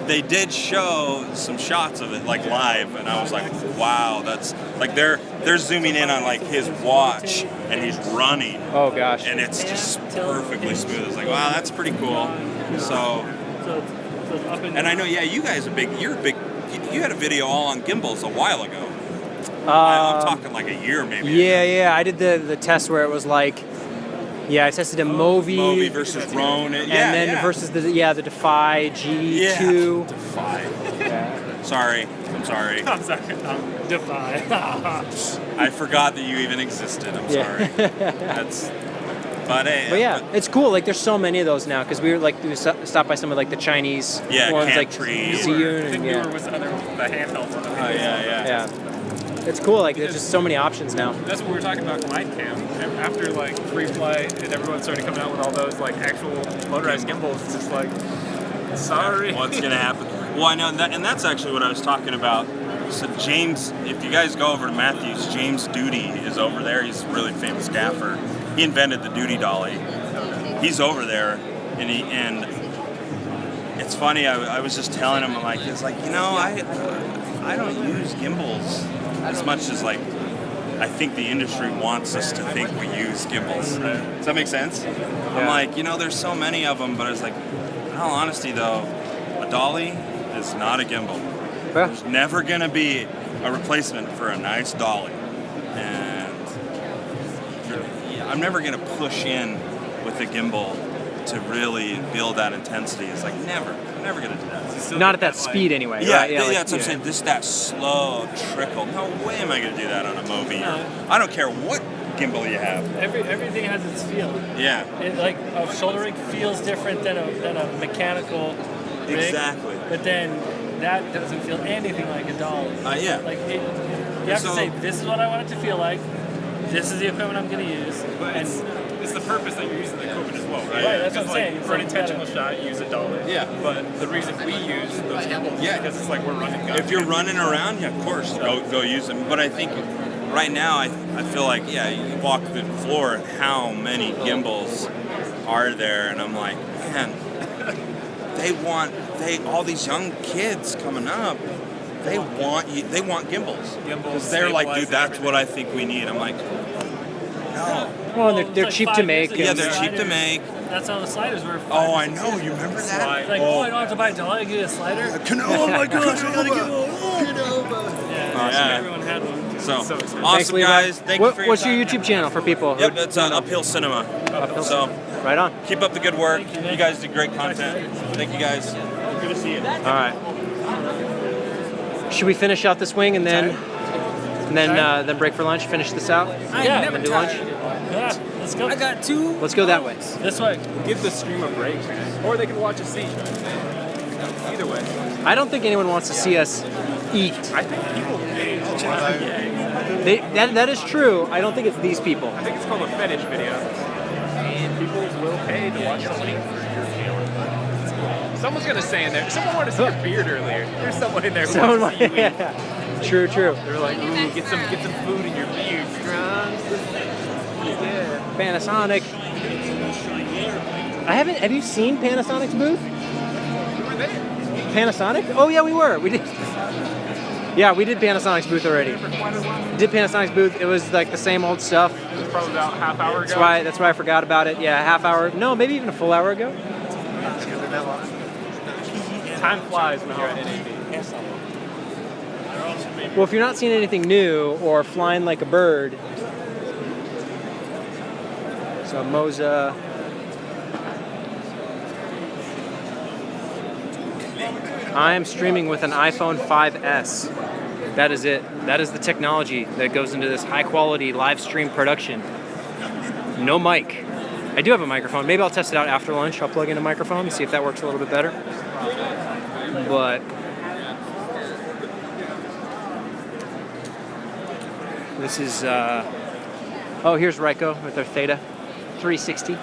they did show some shots of it like live, and I was like, wow, that's like they're zooming in on like his watch, and he's running. Oh gosh. And it's just perfectly smooth. It's like, wow, that's pretty cool. So and I know, yeah, you guys are big. You're big. You had a video all on gimbals a while ago. I'm talking like a year maybe. Yeah. I did the test where it was like, I tested a Movi versus Ronin, and then versus the Defy G2. Defy. Sorry, I'm sorry. I'm sorry. Defy. I forgot that you even existed. I'm sorry. But hey. It's cool. Like there's so many of those now because we stopped by some of like the Chinese ones like Ziyun and was the handheld one. Yeah. It's cool. Like there's just so many options now. That's what we were talking about Glide Cam. After like Free Flight and everyone started coming out with all those like actual motorized gimbals, it's just like, sorry. What's gonna happen? Well, I know, and that's actually what I was talking about. So James, if you guys go over to Matthews, James Duty is over there. He's a really famous gaffer. He invented the Duty Dolly. He's over there, and it's funny. I was just telling him, I don't use gimbals as much as like I think the industry wants us to think we use gimbals. Does that make sense? I'm like, there's so many of them, but it's like, in all honesty though, a dolly is not a gimbal. There's never gonna be a replacement for a nice dolly, and I'm never gonna push in with a gimbal to really build that intensity. It's like never gonna do that. Not at that speed anyway. Yeah, right? that's what I'm saying. That slow trickle. No way am I gonna do that on a Movi. I don't care what gimbal you have. Everything has its feel. Yeah. Like a shoulder rig feels different than a mechanical rig. Exactly. But then that doesn't feel anything like a dolly. Yeah. Like you have to say, this is what I want it to feel like. This is the equipment I'm going to use. But it's the purpose that you're using the equipment as well, right? Right, that's what I'm saying. For an intentional shot, use a dolly. Yeah. But the reason we use those gimbals is because it's like we're running guns. If you're running around, of course, go use them. But I think right now, I feel like, you walk the floor, how many gimbals are there? And I'm like, man, all these young kids coming up, they want gimbals. Because they're like, dude, that's what I think we need. I'm like, no. Well, they're cheap to make. Yeah, they're cheap to make. That's how the sliders were. Oh, I know. You remember that? It's like, I don't have to buy a dolly, I get a slider. Oh my gosh, I gotta get one. Everyone had one. So expensive. awesome, guys. Thank you for your What's time. your YouTube channel for people? Yep, it's Uphill Cinema. So right on. Keep up the good work. You guys do great content. Thank you, guys. Good to see you. All right. Should we finish out this wing and then break for lunch? Finish this out. Yeah. And do lunch. Yeah, let's go. I got two. Let's go that way. This way. Give the stream a break, or they can watch us eat. Either way. I don't think anyone wants to see us eat. I think people pay. That is true. I don't think it's these people. I think it's called a fetish video. And people will pay to watch someone eat. Someone's gonna say in there. Someone wanted to see your beard earlier. There's someone in there who wants to see you eat. True. They're like, ooh, get some food in your beard, strong. Yeah. Panasonic. Have you seen Panasonic's booth? We were there. Panasonic? Oh yeah, we were. We did. Yeah, we did Panasonic's booth already. Did Panasonic's booth. It was like the same old stuff. It was probably about a half hour ago. That's why I forgot about it. Yeah, a half hour. No, maybe even a full hour ago. Time flies when you're at NAB. Well, if you're not seeing anything new or flying like a bird, so Moza. I am streaming with an iPhone 5S. That is it. That is the technology that goes into this high quality live stream production. No mic. I do have a microphone. Maybe I'll test it out after lunch. I'll plug in a microphone and see if that works a little bit better. But this is, here's Ryko with their Theta 360.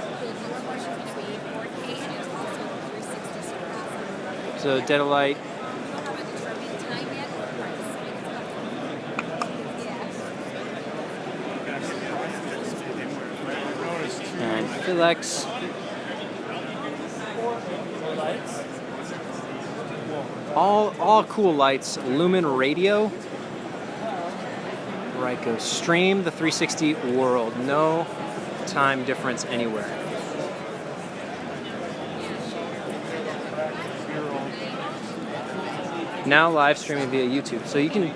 So dead of light. And Philex. All cool lights. Lumen radio. Right goes stream the 360 world. No time difference anywhere. Now live streaming via YouTube. So you can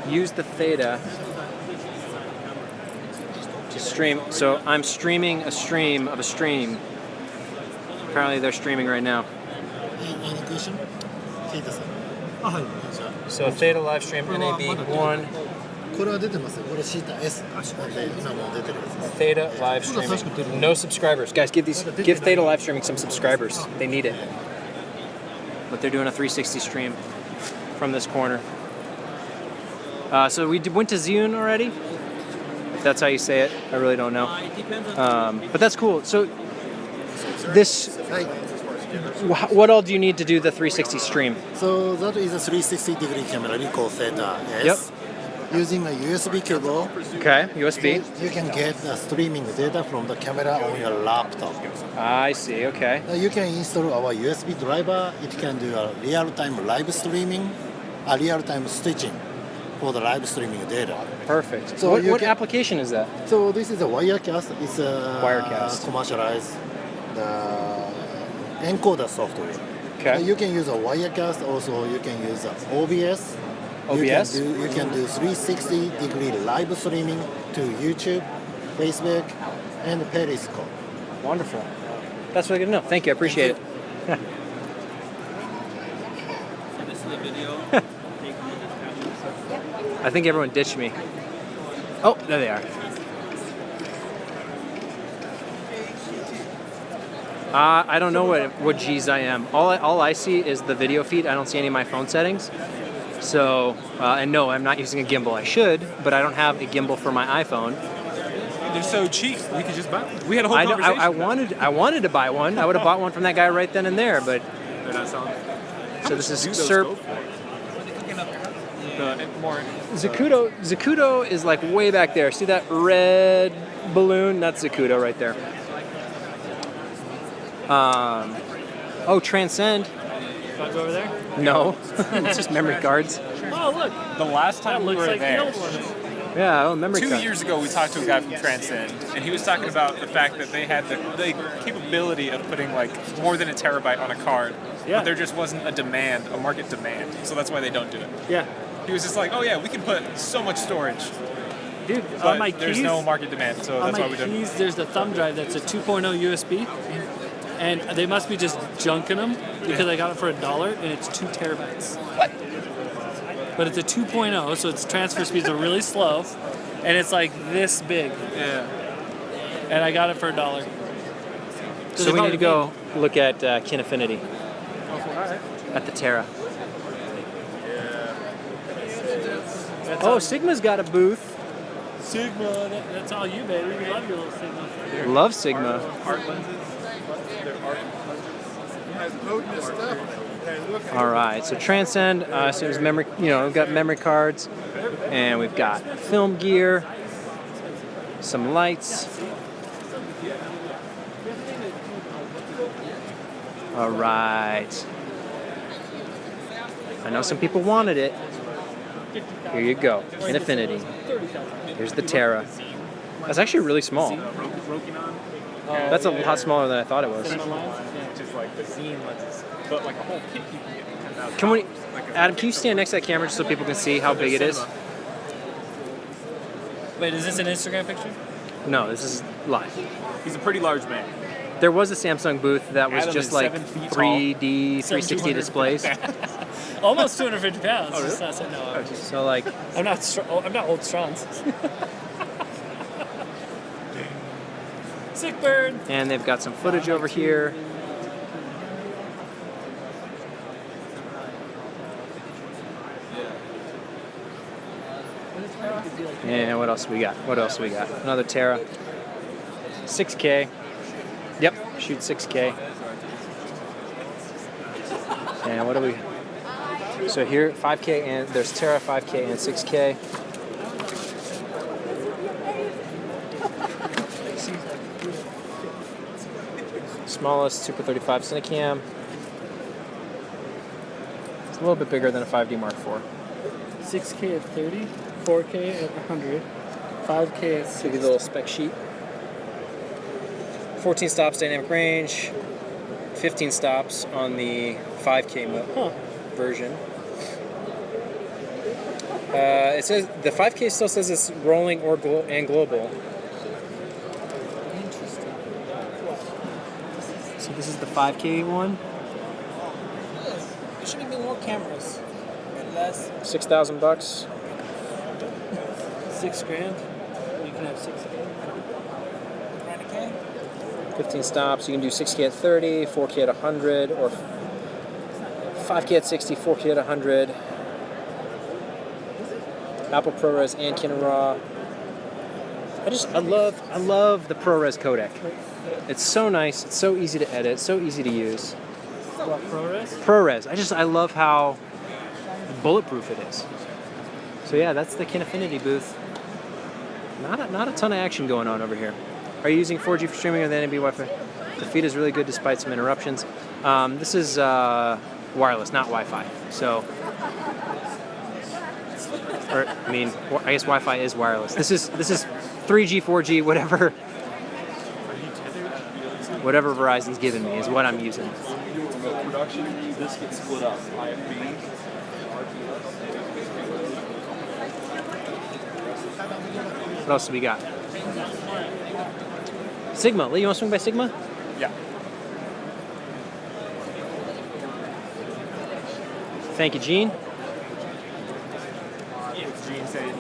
use the theta to stream. So I'm streaming a stream of a stream. Apparently they're streaming right now. Any question? So theta live stream NAB1. これは出てますよ。これシータ S なんで今もう出てるやつです。 Theta live streaming. No subscribers. Guys, give Theta live streaming some subscribers. They need it. But they're doing a 360 stream from this corner. So we went to Zune already. If that's how you say it. I really don't know. But that's cool. So this, what all do you need to do the 360 stream? So that is a 360-degree camera we call Theta S. Yep. Using a USB cable. Okay, USB. You can get the streaming data from the camera on your laptop. I see, okay. You can install our USB driver. It can do a real-time live streaming, a real-time stitching for the live streaming data. Perfect. So what application is that? So this is a Wirecast. It's a Wirecast. Commercialized the encoder software. Okay. You can use a Wirecast. Also, you can use OBS. OBS? You can do 360-degree live streaming to YouTube, Facebook, and Periscope. Wonderful. That's really good to know. Thank you. I appreciate it. This is the video. I think everyone ditched me. Oh, there they are. I don't know what G's I am. All I see is the video feed. I don't see any of my phone settings. So, and no, I'm not using a gimbal. I should, but I don't have a gimbal for my iPhone. They're so cheap. We could just buy them. We had a whole conversation. I wanted to buy one. I would have bought one from that guy right then and there, but they're not selling. So this is SERP. Zacuto is like way back there. See that red balloon? That's Zacuto right there. Oh, Transcend. Should I go over there? No, it's just memory cards. Oh, look. The last time we were like there, the old one. Yeah, oh, memory 2 card. years ago, we talked to a guy from Transcend, and he was talking about the fact that they had the capability of putting like more than a terabyte on a card, but there just wasn't a market demand, so that's why they don't do it. Yeah. He was just like, oh yeah, we can put so much storage. Dude, but on my there's keys, no market demand, so that's why we don't. On my keys, there's the thumb drive that's a 2.0 USB, and they must be just junking them because I got it for $1 and it's 2 terabytes. What? But it's a 2.0, so its transfer speeds are really slow, and it's like this big. Yeah. And I got it for $1. So we need to go look at Kinefinity at the Terra. Oh, Sigma's got a booth. Sigma, that's all you, baby. We love your little Sigma. Love Sigma. Art lenses. All right, so Transcend. So there's memory. We've got memory cards, and we've got film gear, some lights. All right. I know some people wanted it. Here you go, Infinity. Here's the Terra. That's actually really small. That's a lot smaller than I thought it was. Just like the scene lenses, but like a whole kit you can get. Can we, Adam? Can you stand next to that camera just so people can see how big it is? Wait, is this an Instagram picture? No, this is live. He's a pretty large man. There was a Samsung booth that was Adam just is like 7 feet 3D, 360 displays. Almost 250 pounds. Oh, really? Just not, no, So like, I'm not old Strons. Sick bird. and they've got some footage over here. And what else we got? Another Terra. 6K. Yep, shoot 6K. And what do we? So here, 5K, and there's Terra 5K and 6K. Smallest Super 35 Cinecam. a little bit bigger than a 5D Mark IV. 6K at 30, 4K at 100, 5K at 60. Give you a little spec sheet. 14 stops dynamic range, 15 stops on the 5K version. It says the 5K still says it's rolling or and global. Interesting. So this is the 5K one. There should be more cameras. Less. $6,000. $6 grand. You can have 6K. 15 stops. You can do 6K at 30, 4K at 100, or 5K at 60, 4K at 100. Apple ProRes and Canon RAW. I love the ProRes codec. It's so nice. It's so easy to edit. So easy to use. What, ProRes? ProRes. I love how bulletproof it is. So yeah, that's the Kinefinity booth. Not a ton of action going on over here. Are you using 4G for streaming or the NAB Wi-Fi? The feed is really good despite some interruptions. This is wireless, not Wi-Fi. So, or I mean, I guess Wi-Fi is wireless. This is 3G, 4G, whatever Verizon's given me is what I'm using. Production, this gets split up. IFB. What else do we got? Sigma. Lee, you want to swing by Sigma? Yeah. Thank you, Gene. Gene said.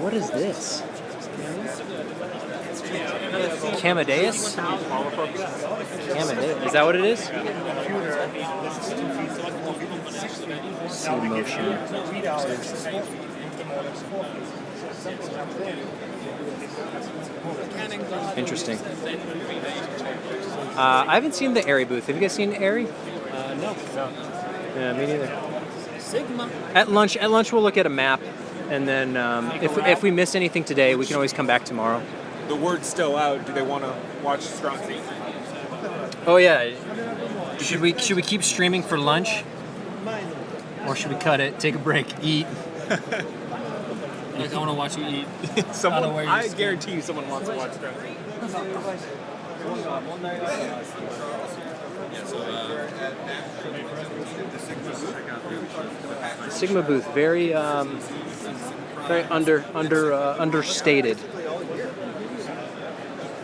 What is this? Camadeus? Camadeus. Is that what it is? See motion. Interesting. I haven't seen the Airy booth. Have you guys seen Airy? No. Yeah, me neither. Sigma. At lunch, we'll look at a map, and then if we miss anything today, we can always come back tomorrow. The word's still out. Do they want to watch Strong Feet? Oh yeah. Should we keep streaming for lunch, or should we cut it, take a break, eat? Like, I want to watch you eat. I guarantee you someone wants to watch Strong Feet. Sigma booth, very understated.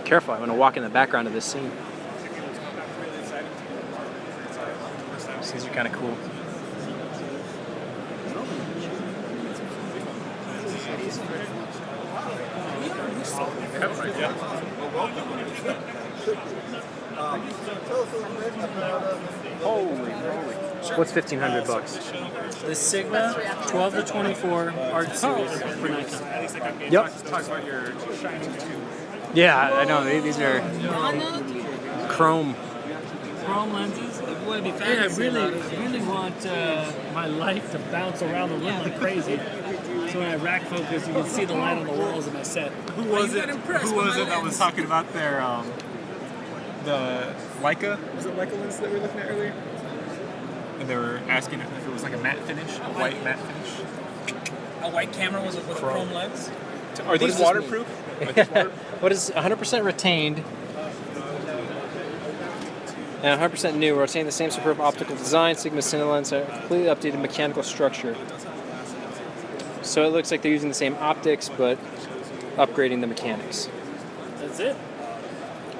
Careful, I'm going to walk in the background of this scene. These are kind of cool. Holy. What's $1,500? The Sigma 12 to 24 Art Series for Nikon. Yep. Talk about your shining tube. Yeah, I know. These are chrome. Chrome lenses. Yeah, I really want my light to bounce around the room like crazy. So when I rack focus, you can see the light on the walls of my set. Who was it that was talking about their the Leica? Was it Leica lens that we were looking at earlier? And they were asking if it was like a matte finish, a white matte finish. A white camera with a chrome lens. Are these waterproof? What is 100% retained and 100% new? We're retaining the same superb optical design, Sigma Cinelens, a completely updated mechanical structure. So it looks like they're using the same optics, but upgrading the mechanics. That's it.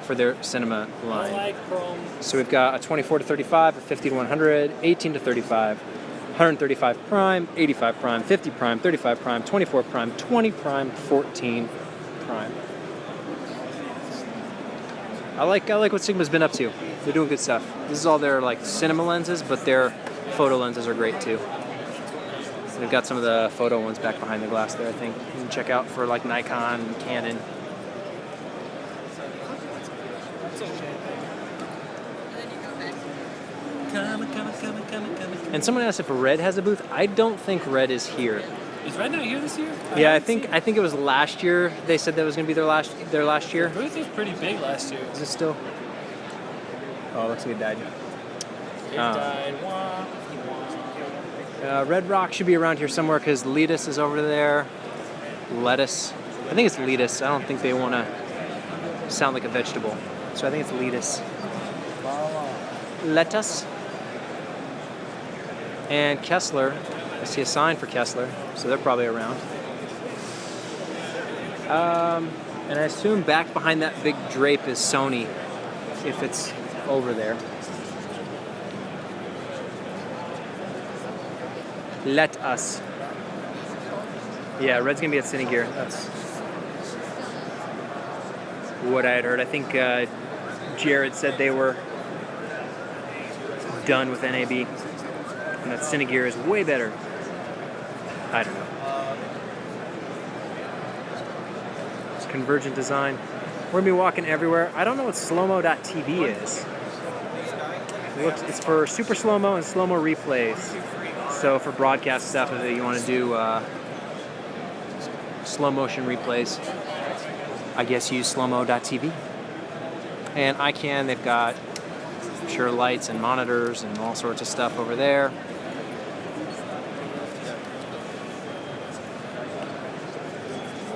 For their cinema line. I like chrome. So we've got a 24 to 35, a 50 to 100, 18 to 35, 135 prime, 85 prime, 50 prime, 35 prime, 24 prime, 20 prime, 14 prime. I like what Sigma's been up to. They're doing good stuff. This is all their like cinema lenses, but their photo lenses are great too. They've got some of the photo ones back behind the glass there, I think. You can check out for like Nikon and Canon. And someone asked if Red has a booth. I don't think Red is here. Is Red not here this year? Yeah, I think it was last year. They said that was going to be their last year. The booth was pretty big last year. Is it still? Oh, it looks like it died. Red Rock should be around here somewhere because Letus is over there. Lettuce. I think it's Letus. I don't think they want to sound like a vegetable. So I think it's Letus. Lettuce. And Kessler. I see a sign for Kessler, so they're probably around. And I assume back behind that big drape is Sony, if it's over there. Let us. Yeah, Red's gonna be at Cinegear. That's what I had heard. I think Jared said they were done with NAB, and that Cinegear is way better. I don't know. It's convergent design. We're gonna be walking everywhere. I don't know what slowmo.tv is. It's for super slow-mo and slow-mo replays. So for broadcast stuff, if you want to do slow motion replays, I guess use slowmo.tv. And they've got, I'm sure, lights and monitors and all sorts of stuff over there.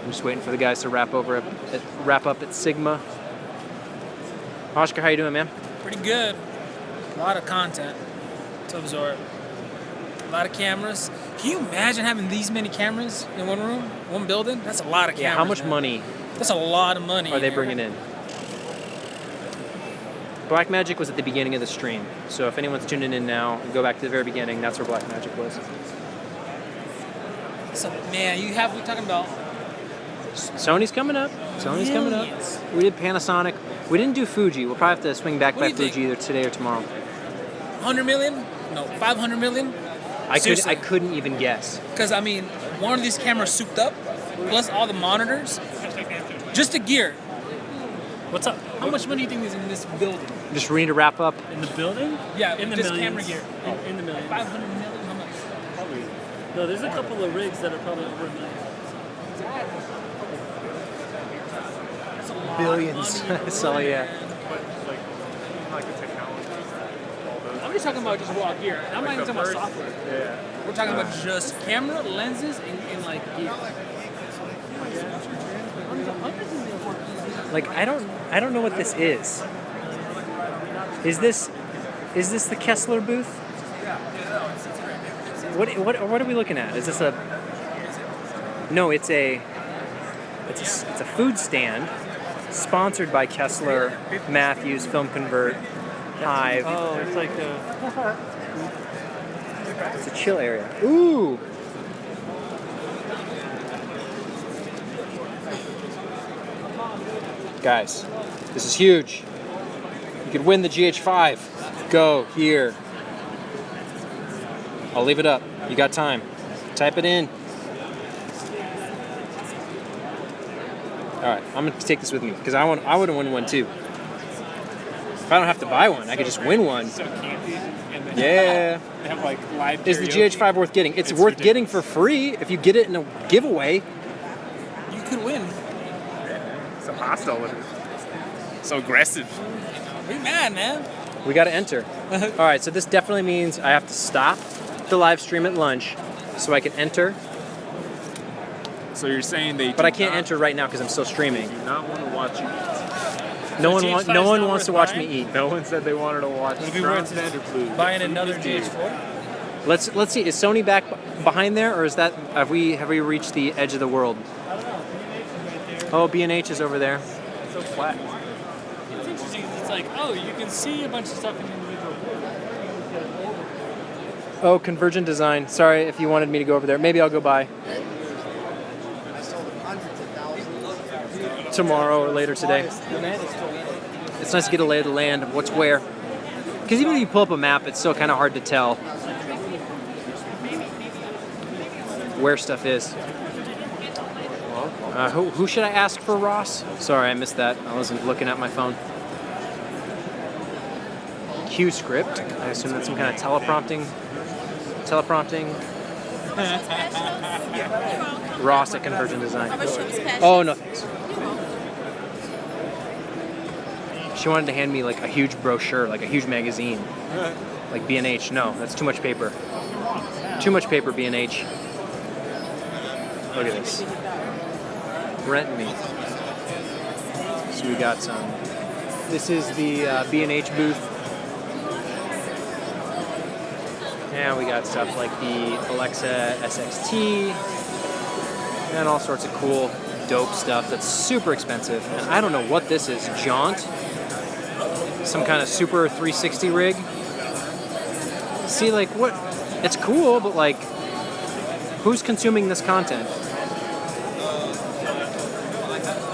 I'm just waiting for the guys to wrap up at Sigma. Oscar, how you doing, man? Pretty good. A lot of content to absorb. A lot of cameras. Can you imagine having these many cameras in one room, one building? That's a lot of cameras. Yeah, how much money? That's a lot of money. Are they bringing in? Blackmagic was at the beginning of the stream, so if anyone's tuning in now, go back to the very beginning. That's where Blackmagic was. So, man, we're talking about. Sony's coming up. Sony's coming up. We did Panasonic. We didn't do Fuji. We'll probably have to swing back by Fuji either today or tomorrow. 100 million? No, 500 million? I couldn't even guess. Because, I mean, one of these cameras souped up, plus all the monitors, just the gear. What's up? How much money do you think is in this building? Just we need to wrap up. In the building? Yeah, in the just millions. camera gear. In the millions. 500 million? How much? Probably. No, there's a couple of rigs that are probably over a million. Billions. So yeah. I'm just talking about just raw gear. I'm not even talking about software. Yeah. We're talking about just camera, lenses, and like gear. Like I don't know what this is. Is this the Kessler booth? What are we looking at? Is this a? No, it's a food stand. Sponsored by Kessler, Matthews, Film Convert, Hive. Oh, it's like it's a chill area. Ooh! Guys, this is huge. You could win the GH5. Go here. I'll leave it up. You got time. Type it in. All right, I'm gonna take this with me because I want to win one too. If I don't have to buy one, I could just win one. Yeah. They have like live. Is the GH5 worth getting? It's worth ridiculous. Getting for free if you get it in a giveaway. You could win. So hostile with it. So aggressive. Be mad, man. We got to enter. All right, so this definitely means I have to stop the live stream at lunch so I can enter. So you're saying they? But I can't enter right now because I'm still streaming. Do not want to watch you. No one wants to watch me eat. No one said they wanted to watch. Buying another GH4. Let's see. Is Sony back behind there, or is that have we reached the edge of the world? Oh, B&H is over there. It's so flat. It's interesting. It's like, oh, you can see a bunch of stuff in individual. Oh, convergent design. Sorry if you wanted me to go over there. Maybe I'll go by tomorrow or later today. It's nice to get a lay of the land of what's where. Because even if you pull up a map, it's still kind of hard to tell where stuff is. Who should I ask for, Ross? Sorry, I missed that. I wasn't looking at my phone. Q script. I assume that's some kind of teleprompting. Ross at Convergent Design. Oh, no thanks. She wanted to hand me like a huge brochure, like a huge magazine. like B&H. No, that's too much paper. Too much paper, B&H. Look at this. Rent me. So we got some. This is the B&H booth. And we got stuff like the Alexa SXT and all sorts of cool, dope stuff that's super expensive. And I don't know what this is. Jaunt? Some kind of super 360 rig? See, like, what? It's cool, but like, who's consuming this content?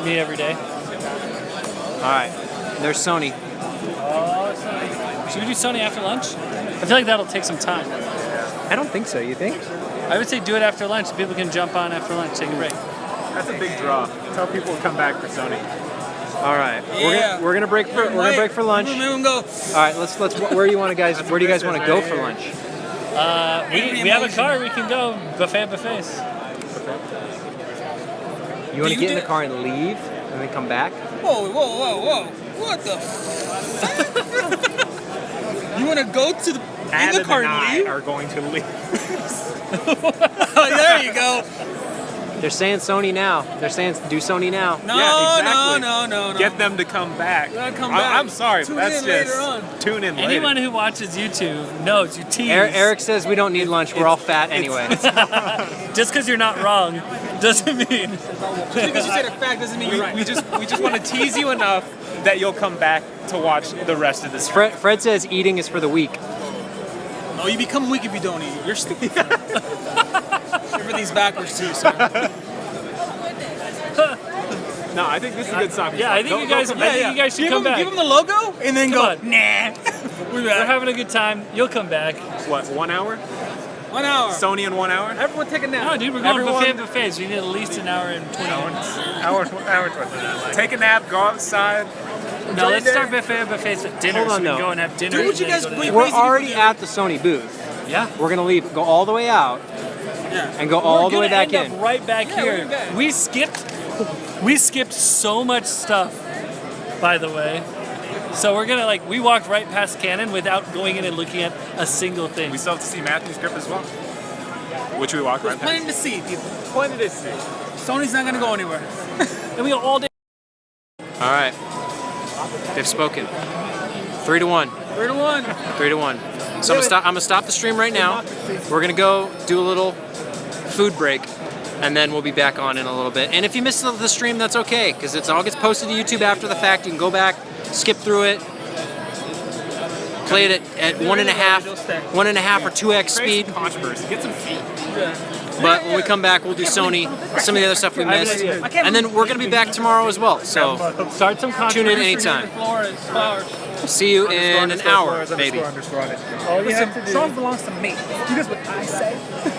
Me every day. Alright, there's Sony. Oh, Sony. Should we do Sony after lunch? I feel like that'll take some time. I don't think so, you think? I would say do it after lunch. People can jump on after lunch, take a break. That's a big draw. Tell people to come back for Sony. All right, we're gonna break for lunch. Go. All right, let's. Where do you want to guys? Where do you guys want to go for lunch? We have a car. We can go buffets. You want to get in the car and leave, and then come back? Whoa! What the? You want to go to the in the car and leave? Are going to leave. There you go. They're saying Sony now. They're saying do Sony now. No, yeah, exactly. no. Get them to come back. Come back. I'm sorry, Tune but that's in just later on. Tune in later. Anyone who watches YouTube knows you tease. Eric says we don't need lunch. We're all fat anyway. Just because you're not wrong doesn't mean. Just because you said a fact doesn't mean you're right. We just want to tease you enough that you'll come back to watch the rest of this. Fred says eating is for the weak. No, you become weak if you don't eat. You're stupid. Everything's backwards too, sir. No, I think this is a good song. Yeah, I think you guys should come back. Give them the logo and then Come go. on. Nah. We're having a good time. You'll come back. What? 1 hour? 1 hour. Sony in 1 hour? Everyone take a nap. No, dude, we're going buffets. We need at least an hour and 20 minutes. Hour. Take a nap. Go outside. No, let's start buffets at dinner. Hold on, so we though. can go and have dinner. Do what you and then guys go to believe. We're already at the Sony booth. Yeah. We're gonna leave. Go all the way out. Yeah. And go all the way back end in. up right back here. We skipped so much stuff, by the way. So we're gonna we walked right past Canon without going in and looking at a single thing. We still have to see Matthew's grip as well, which we walked right past. Plenty to see, people. Plenty to see. Sony's not gonna go anywhere. And we go all day. All right. They've spoken. 3-1. 3-1. 3-1. So I'm gonna stop the stream right now. We're gonna go do a little food break, and then we'll be back on in a little bit. And if you missed the stream, that's okay, because it all gets posted to YouTube after the fact. You can go back, skip through it, play it at 1.5 or 2x speed. Controversy. Get some feet. But when we come back, we'll do Sony, some of the other stuff we missed, and then we're gonna be back tomorrow as well. So start some tune in anytime. See you in an hour, maybe. All you have to do. Song belongs to me. Do this what I say.